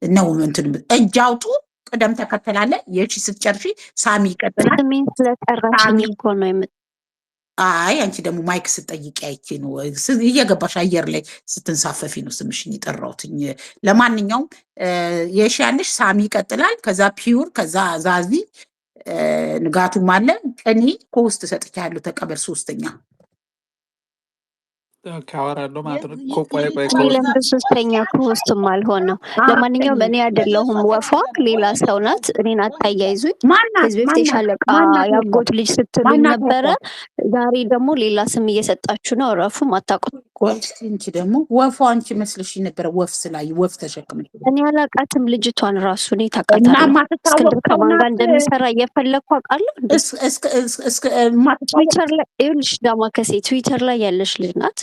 ነው እንትን እጅ አውጡ ቅደም ተከተላለ የሺ ስትጨርሺ ሳሚ ይቀጥላል ስሜን ስለጠራሽኝ እኮ ነው አይ አንቺ ደግሞ ማይክ ስትጠይቂ አይቼ ነው እየገባሽ አየር ላይ ስትንሳፈፊ ነው ስምሽን የጠራሁትኝ ለማንኛውም የሺ ያለሽ ሳሚ ይቀጥላል ከዛ ፒውር ከዛ ዛዚ ንጋቱ ማለ ቀኒ ኮስት ሰጥቻለሁ ተቀበል ሶስተኛ ካወራለሁ ማለት ነው ቆይ ለምን ሶስተኛ ኮስት ማልሆን ነው ለማንኛውም እኔ አይደለሁም ወፏ ሌላ ሰው ናት እኔን አታያይዙኝ ከዚህ በፊት የሻለቃ ያጎት ልጅ ስትሉኝ ነበረ ዛሬ ደግሞ ሌላ ስም እየሰጣችሁ ነው ረፉ ማታውቁት እንቺ ደግሞ ወፏ አንቺ መስልሽ ነበር ወፍ ስላይ ወፍ ተሸክመሽ እኔ አላቃትም ልጅቷን ራሱ እኔ ታውቃታለህ እስክንድር ከማን ጋር እንደሚሰራ እየፈለኩ አውቃለሁ ትዊተር ላይ ይኸውልሽ ዳማከሴ ትዊተር ላይ ያለሽ ልጅ ናት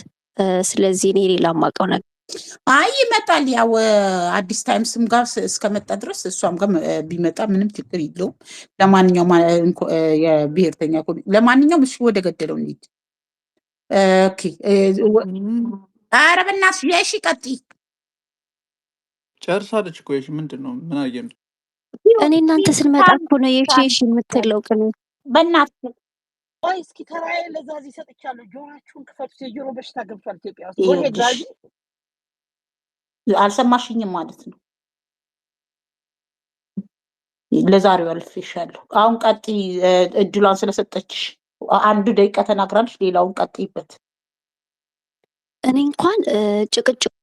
ስለዚህ እኔ ሌላ ማውቀው ነገር አይ ይመጣል ያው አዲስ ታይምስም ጋር እስከመጣ ድረስ እሷም ጋር ቢመጣ ምንም ችግር የለውም ለማንኛውም የብሔርተኛ ለማንኛውም እሺ ወደ ገደለው እንሂድ ኦኬ ኧረ በእናትሽ የሺ ቀጥይ ጨርሳለች እኮ የሺ ምንድነው ምን አየም እኔ እናንተ ስንመጣ እኮ ነው የሺ የምትለው ቅን በእናትሽ ወይ እስኪ ተራዬ ለዛዚ ሰጥቻለሁ ጆሮአችሁን ክፈቱት የጆሮ በሽታ ገብቷል ኢትዮጵያ ውስጥ ወይ ዛዚ አልሰማሽኝም ማለት ነው ለዛሬው አልፌሻለሁ አሁን ቀጥይ እድሏን ስለሰጠችሽ አንዱ ደቂቃ ተናግራለች ሌላውን ቀጥይበት እኔ እንኳን ጭቅጭቅ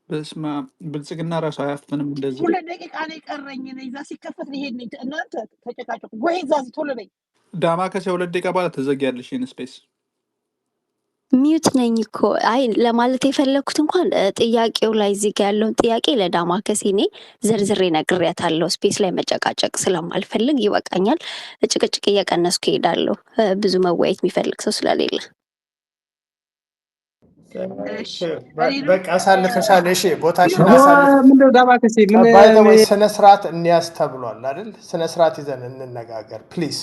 በስማ ብልጽግና ራሱ አያፍንም እንደዚህ ሁለት ደቂቃ ነው የቀረኝ ነው እዛ ሲከፈት ሊሄድ ነው እናንተ ተጨቃጨቁ ወይ ዛዚ ቶሎ በይ ዳማከሴ 2 ደቂቃ በኋላ ተዘጊያለሽ ኢን ስፔስ ሚዩት ነኝ እኮ አይ ለማለት የፈለኩት እንኳን ጥያቄው ላይ እዚህ ጋር ያለውን ጥያቄ ለዳማከሴ እኔ ዝርዝሬ ነግሬያታለሁ ስፔስ ላይ መጨቃጨቅ ስለማልፈልግ ይበቃኛል ጭቅጭቅ እየቀነስኩ እሄዳለሁ ብዙ መወያየት የሚፈልግ ሰው ስለሌለ በቃ አሳልፈሻል እሺ ቦታሽን አሳልፈሽ ምንድነው ዳማከሴ ምን ባይዘው ስነ ስርዓት እንያዝ ተብሏል አይደል ስነ ስርዓት ይዘን እንነጋገር ፕሊዝ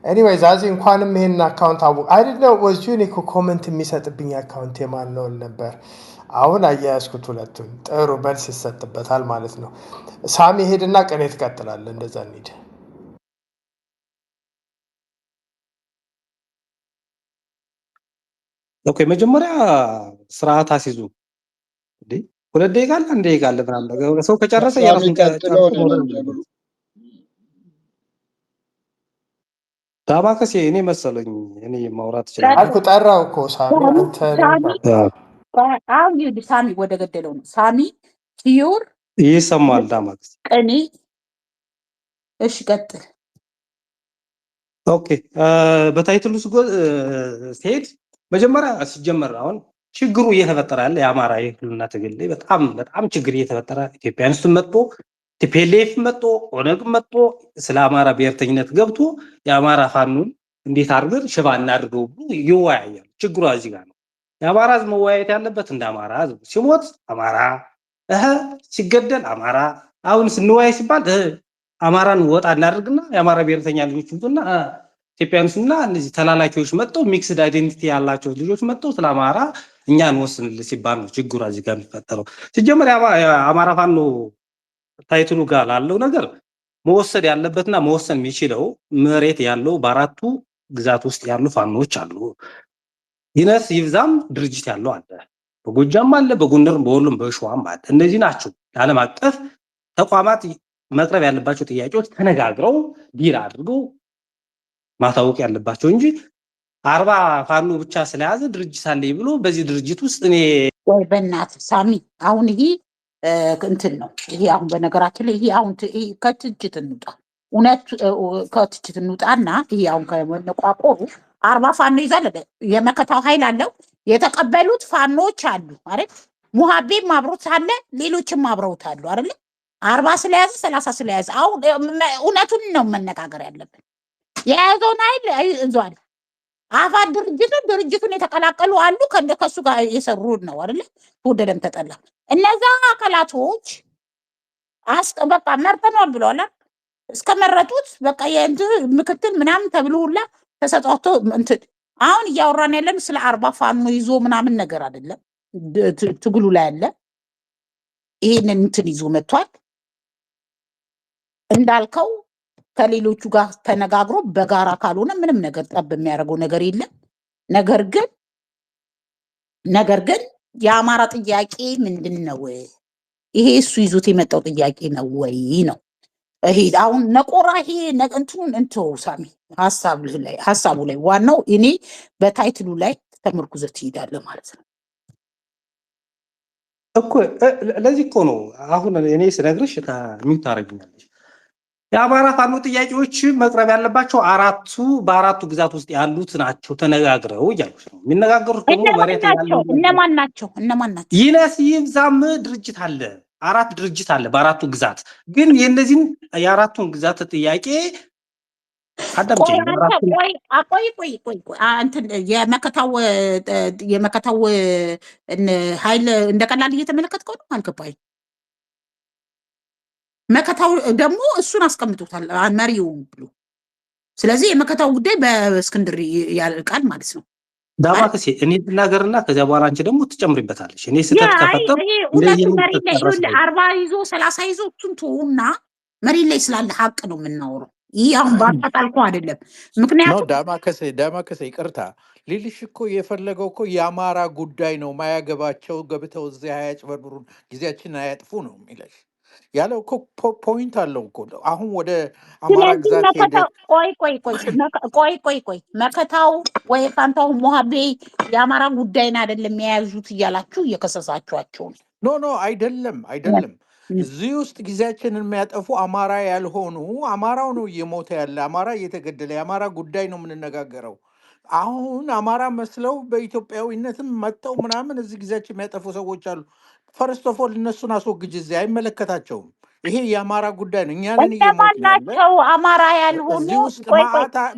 ኤኒዌይ ዛዚ እንኳንም ይሄን አካውንት አውቅ አይደለም ወዝዩን እኮ ኮሜንት የሚሰጥብኝ አካውንት የማን ነው ነበር አሁን አያያዝኩት ሁለቱን ጥሩ መልስ ይሰጥበታል ማለት ነው ሳሚ ሄድና ቀኔ ትቀጥላል እንደዛ እንሂድ ኦኬ መጀመሪያ ስርዓት አስይዙ እንዴ 2 ደቂቃ አለ 1 ደቂቃ አለ ምናምን ሰው ከጨረሰ የራሱን ዳማከሴ እኔ መሰለኝ እኔ ማውራት ይችላል አልኩ ጠራው እኮ ሳሚ አሁን ይኸውልህ ሳሚ ወደ ገደለው ነው ሳሚ ፒውር ይሰማል ዳማከሴ ቀኔ እሺ ቀጥል ኦኬ በታይትሉ ስቴት መጀመሪያ ሲጀመር አሁን ችግሩ እየተፈጠረ ያለ የአማራ የክልልና ትግል ላይ በጣም ችግር እየተፈጠረ ኢትዮጵያንስ መጥቶ ቲፒኤልኤፍ መጥቶ ኦነግ መጥቶ ስለ አማራ ብሔርተኝነት ገብቶ የአማራ ፋኑን እንዴት አድርገን ሽባ እናድርገው ይወያያል ችግሩ እዚህ ጋር ነው የአማራ ህዝብ መወያየት ያለበት እንደ አማራ ህዝብ ሲሞት አማራ ሲገደል አማራ አሁን ስንወያይ ሲባል አማራን ወጣ እናድርግና የአማራ ብሔርተኛ ልጆች እንትና ኢትዮጵያንስና እነዚህ ተላላኪዎች መጥተው ሚክስድ አይደንቲቲ ያላቸው ልጆች መጥተው ስለ አማራ እኛን ወስንል ሲባል ነው ችግሩ እዚህ ጋር የሚፈጠረው ሲጀመር አማራ ፋኖ ታይትሉ ጋር ላለው ነገር መወሰድ ያለበትና መወሰን የሚችለው መሬት ያለው በአራቱ ግዛት ውስጥ ያሉ ፋኖች አሉ ይነስ ይብዛም ድርጅት ያለው አለ በጎጃም አለ በጎንደር በወሎም በሸዋም አለ እነዚህ ናቸው ዓለም አቀፍ ተቋማት መቅረብ ያለባቸው ጥያቄዎች ተነጋግረው ዲል አድርገው ማታወቅ ያለባቸው እንጂ 40 ፋኖ ብቻ ስለያዘ ድርጅት አለኝ ብሎ በዚህ ድርጅት ውስጥ እኔ ወይ በእናትህ ሳሚ አሁን ይሄ እንትን ነው። ይሄ አሁን በነገራችን ላይ ይሄ አሁን ከትችት እንውጣ፣ እውነት ከትችት እንውጣና ይሄ አሁን ከመነቋቆሩ 40 ፋኖ ይዛል። የመከታው ኃይል አለው። የተቀበሉት ፋኖች አሉ አይደል? ሙሃቤም አብሮት አለ፣ ሌሎችም አብረውት አሉ አይደል? 40 ስለያዘ 30 ስለያዘ አሁን እውነቱን ነው መነጋገር ያለብን። የያዘውን ኃይል ይዟል። አፋድ ድርጅቱን የተቀላቀሉ አሉ። ከሱ ጋር የሰሩ ነው አይደል? ተወደደም ተጠላ እነዛ አካላቶች በቃ መርጠናል ብለዋል። እስከመረጡት በቃ ምክትል ምናምን ተብሎ ሁላ ተሰጣቶ እንትን አሁን እያወራን ያለን ስለ 40 ፋኖ ይዞ ምናምን ነገር አይደለም። ትግሉ ላይ ያለ ይሄንን እንትን ይዞ መጥቷል እንዳልከው ከሌሎቹ ጋር ተነጋግሮ በጋራ ካልሆነ ምንም ነገር ጠብ የሚያደርገው ነገር የለም። ነገር ግን የአማራ ጥያቄ ምንድን ነው? ይሄ እሱ ይዞት የመጣው ጥያቄ ነው ወይ ነው? ይሄ አሁን ነቆራ ይሄ እንትኑን እንተው ሳሚ፣ ሀሳቡ ላይ ዋናው እኔ በታይትሉ ላይ ተመርኩዘት ትሄዳለህ ማለት ነው እኮ። ለዚህ እኮ ነው አሁን እኔ ስነግርሽ ሚውት ታደርጊኛለሽ። የአማራ ፋኖ ጥያቄዎች መቅረብ ያለባቸው በአራቱ ግዛት ውስጥ ያሉት ናቸው ተነጋግረው እያሉት ነው። የሚነጋገሩት ደግሞ መሬት ያለው እነማን ናቸው? ይነስ ይብዛም ድርጅት አለ፣ 4 ድርጅት አለ በአራቱ ግዛት። ግን የእነዚህን የአራቱን ግዛት ጥያቄ ቆይ እንትን የመከታው ኃይል እንደቀላል እየተመለከትከው ነው። አልገባኝ። መከታው ደግሞ እሱን አስቀምጦታል መሪው ብሎ። ስለዚህ የመከታው ጉዳይ በእስክንድር ያልቃል ማለት ነው። ዳማከሴ እኔ ልናገርና ከዚያ በኋላ አንቺ ደግሞ ትጨምሪበታለሽ። እኔ ስህተት ከፈጠሩ እውነቱን መሬት ላይ 40 ይዞ 30 ይዞ እሱን ተውና መሬት ላይ ስላለ ሀቅ ነው የምናወራው። ይህ አሁን ባጣጣልኩ አይደለም። ምክንያቱም ዳማከሴ ይቅርታ ሊልሽ እኮ የፈለገው እኮ የአማራ ጉዳይ ነው። ማያገባቸው ገብተው እዚያ አያጭበርብሩን፣ ጊዜያችን አያጥፉ ነው የሚለሽ ያለው እኮ ፖይንት አለው እኮ። አሁን ወደ አማራ ግዛት ሄደ። ቆይ መከታው ወይ ፋንታው ሞሃቤ የአማራ ጉዳይን አይደለም የያዙት እያላችሁ እየከሰሳችኋቸው ነው። ኖ አይደለም። እዚህ ውስጥ ጊዜያችንን የሚያጠፉ አማራ ያልሆኑ አማራው ነው እየሞተ ያለ፣ አማራ እየተገደለ፣ የአማራ ጉዳይ ነው የምንነጋገረው። አሁን አማራ መስለው በኢትዮጵያዊነትም መጥተው ምናምን እዚህ ጊዜያችን የሚያጠፉ ሰዎች አሉ። ፈርስት ኦፍ ኦል እነሱን አስወግጅ። እዚህ አይመለከታቸውም። ይሄ የአማራ ጉዳይ ነው። እኛንን እነማን ናቸው አማራ ያልሆኑ? እዚህ ውስጥ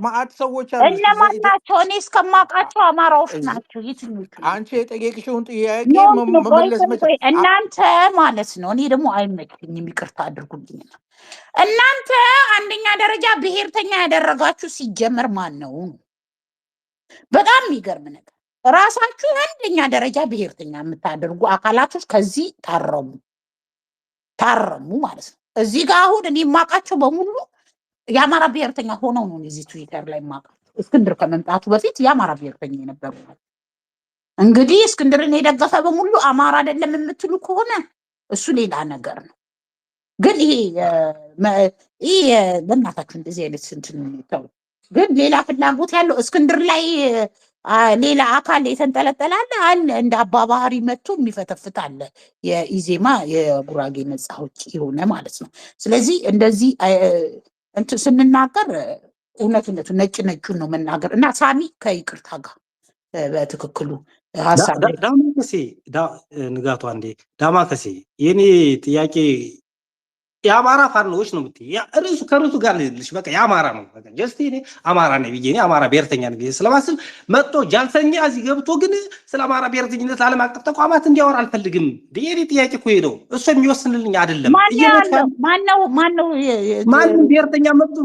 ማአት ሰዎች አሉ። እነማን ናቸው? እኔ እስከማውቃቸው አማራዎች ናቸው። የትኞቹ? አንቺ የጠየቅሽውን ጥያቄ መመለስ እናንተ ማለት ነው። እኔ ደግሞ አይመችኝም፣ ይቅርታ አድርጉልኝ። እናንተ አንደኛ ደረጃ ብሔርተኛ ያደረጋችሁ ሲጀመር ማን ነው? በጣም የሚገርም ነገር ራሳችሁ አንደኛ ደረጃ ብሔርተኛ የምታደርጉ አካላቶች ከዚህ ታረሙ ማለት ነው። እዚህ ጋር አሁን እኔ የማውቃቸው በሙሉ የአማራ ብሔርተኛ ሆነው ነው እዚህ ትዊተር ላይ የማውቃቸው። እስክንድር ከመምጣቱ በፊት የአማራ ብሔርተኛ የነበሩ እንግዲህ እስክንድርን የደገፈ በሙሉ አማራ አይደለም የምትሉ ከሆነ እሱ ሌላ ነገር ነው። ግን ይሄ በእናታችሁ እንደዚህ አይነት እንትን ተው። ግን ሌላ ፍላጎት ያለው እስክንድር ላይ ሌላ አካል የተንጠለጠላለ አለ። እንደ አባባህሪ መጥቶ የሚፈተፍት አለ። የኢዜማ የጉራጌ ነጻ አውጪ የሆነ ማለት ነው። ስለዚህ እንደዚህ ስንናገር እውነቱ ነጩን ነው መናገር እና ሳሚ ከይቅርታ ጋር በትክክሉ ሀሳብ ዳማከሴ ንጋቱ አንዴ ዳማከሴ የኔ ጥያቄ የአማራ ፋኖዎች ነው የምትይ ከርዕሱ ጋር ልልሽ በቃ የአማራ ነው በቃ ጀስት እኔ አማራ ነኝ ብዬ እኔ አማራ ብሔርተኛ ነኝ ብዬ ስለማስብ መጥቶ ጃልሰኛ እዚህ ገብቶ ግን ስለ አማራ ብሔርተኝነት ዓለም አቀፍ ተቋማት እንዲያወራ አልፈልግም። የኔ ጥያቄ እኮ ነው እሱ የሚወስንልኝ አይደለም። ማንም ብሔርተኛ መጥቶ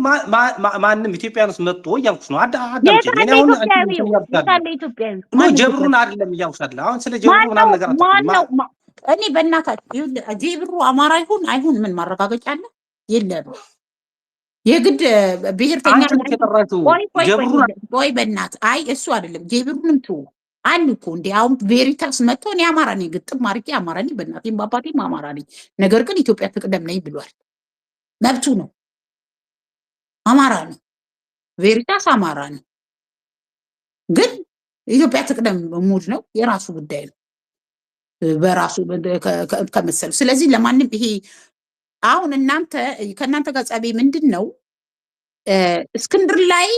ማንም ኢትዮጵያን ውስጥ መጥቶ እያልኩሽ ነው። አዳምጪ። እኔ አሁን ጀብሩን አይደለም እያልኩሽ አይደለም። አሁን ስለ ጀብሩ ምናምን ነገር አትፈልግም። እኔ በእናታችሁ ጀብሩ አማራ አይሁን ምን ማረጋገጫ አለ? የለም። የግድ ብሔርተኛ ወይ በእናት አይ እሱ አይደለም። ጀብሩንም ትው አሉ እኮ እንደ አሁን ቬሪታስ መጥቶ እኔ አማራ ነኝ ግጥም አድርጌ አማራ ነኝ በእናቴም በአባቴም አማራ ነኝ፣ ነገር ግን ኢትዮጵያ ትቅደም ነኝ ብሏል። መብቱ ነው። አማራ ነው። ቬሪታስ አማራ ነው። ግን ኢትዮጵያ ትቅደም ሙድ ነው፣ የራሱ ጉዳይ ነው በራሱ ከመሰሉ። ስለዚህ ለማንም ይሄ አሁን ከእናንተ ጋር ጸቤ ምንድን ነው? እስክንድር ላይ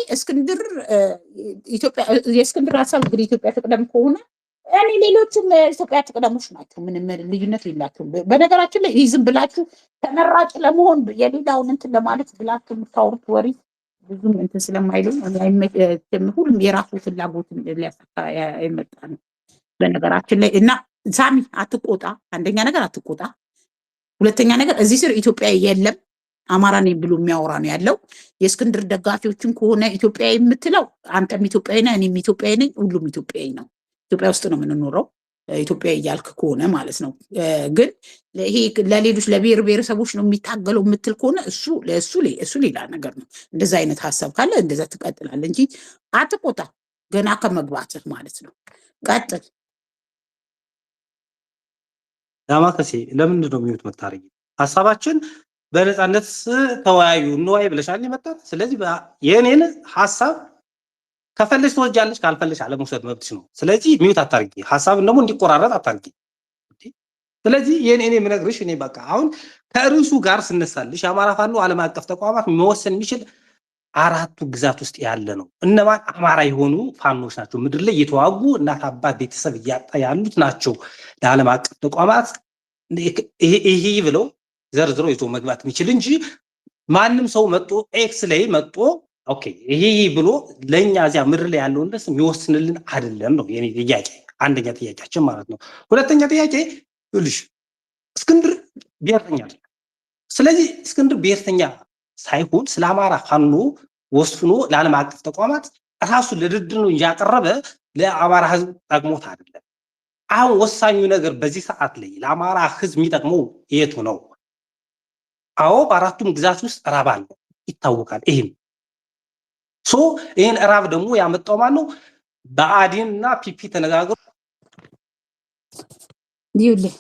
የእስክንድር ሀሳብ እንግዲህ ኢትዮጵያ ትቅደም ከሆነ እኔ ሌሎችም ኢትዮጵያ ትቅደሞች ናቸው፣ ምንም ልዩነት የላቸውም። በነገራችን ላይ ይህ ዝም ብላችሁ ተመራጭ ለመሆን የሌላውን እንትን ለማለት ብላችሁ የምታወሩት ወሬ ብዙም እንትን ስለማይሉ ሁሉም የራሱ ፍላጎት ሊያሳካ የመጣ ነው በነገራችን ላይ። እና ሳሚ አትቆጣ፣ አንደኛ ነገር አትቆጣ፣ ሁለተኛ ነገር እዚህ ስር ኢትዮጵያ የለም አማራ ነኝ ብሎ የሚያወራ ነው ያለው። የእስክንድር ደጋፊዎችን ከሆነ ኢትዮጵያ የምትለው አንተም ኢትዮጵያዊ ነህ፣ እኔም ኢትዮጵያዊ ነኝ፣ ሁሉም ኢትዮጵያዊ ነው። ኢትዮጵያ ውስጥ ነው የምንኖረው ኢትዮጵያ እያልክ ከሆነ ማለት ነው። ግን ይሄ ለሌሎች ለብሔር ብሔረሰቦች ነው የሚታገለው የምትል ከሆነ እሱ ሌላ ነገር ነው። እንደዛ አይነት ሀሳብ ካለ እንደዛ ትቀጥላለህ እንጂ አትቆጣ፣ ገና ከመግባትህ ማለት ነው። ቀጥል። ዳማከሴ ለምንድን ነው የሚሉት መታረጊ? ሀሳባችን በነፃነት ተወያዩ እንወያይ ብለሻል የመጣው። ስለዚህ የኔን ሀሳብ ከፈለሽ ትወጃለሽ፣ ካልፈለሽ አለመውሰድ መብትሽ ነው። ስለዚህ ሚውት አታርጊ፣ ሀሳብን ደግሞ እንዲቆራረጥ አታርጊ። ስለዚህ እኔ የምነግርሽ እኔ በቃ አሁን ከርዕሱ ጋር ስነሳልሽ የአማራ ፋኖ ዓለም አቀፍ ተቋማት መወሰን የሚችል 4ቱ ግዛት ውስጥ ያለ ነው። እነማን? አማራ የሆኑ ፋኖች ናቸው። ምድር ላይ የተዋጉ እናት አባት ቤተሰብ እያጣ ያሉት ናቸው። ለዓለም አቀፍ ተቋማት ይሄ ብለው ዘርዝሮ ይዞ መግባት የሚችል እንጂ ማንም ሰው መጥቶ ኤክስ ላይ መጥቶ ኦኬ ይሄ ብሎ ለኛ እዚያ ምድር ላይ ያለውን ደስ የሚወስንልን አይደለም ነው የኔ ጥያቄ። አንደኛ ጥያቄያችን ማለት ነው። ሁለተኛ ጥያቄ ልሽ እስክንድር ብሔርተኛ ነው። ስለዚህ እስክንድር ብሔርተኛ ሳይሆን ስለ አማራ ፋኖ ወስኖ ለዓለም አቀፍ ተቋማት ራሱ ለድርድር ነው ያቀረበ፣ ለአማራ ህዝብ ጠቅሞት አይደለም። አሁን ወሳኙ ነገር በዚህ ሰዓት ላይ ለአማራ ህዝብ የሚጠቅመው የቱ ነው? አዎ በአራቱም ግዛት ውስጥ ራብ አለ ይታወቃል። ይህን ራብ ደግሞ ያመጣው ማን ነው? ብአዴን እና ፒፒ ተነጋግሮ ይኸውልህ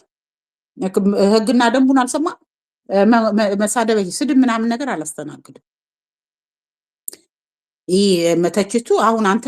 ህግና ደንቡን አልሰማ መሳደብ ስድብ ምናምን ነገር አላስተናግድም። ይህ መተችቱ አሁን አንተ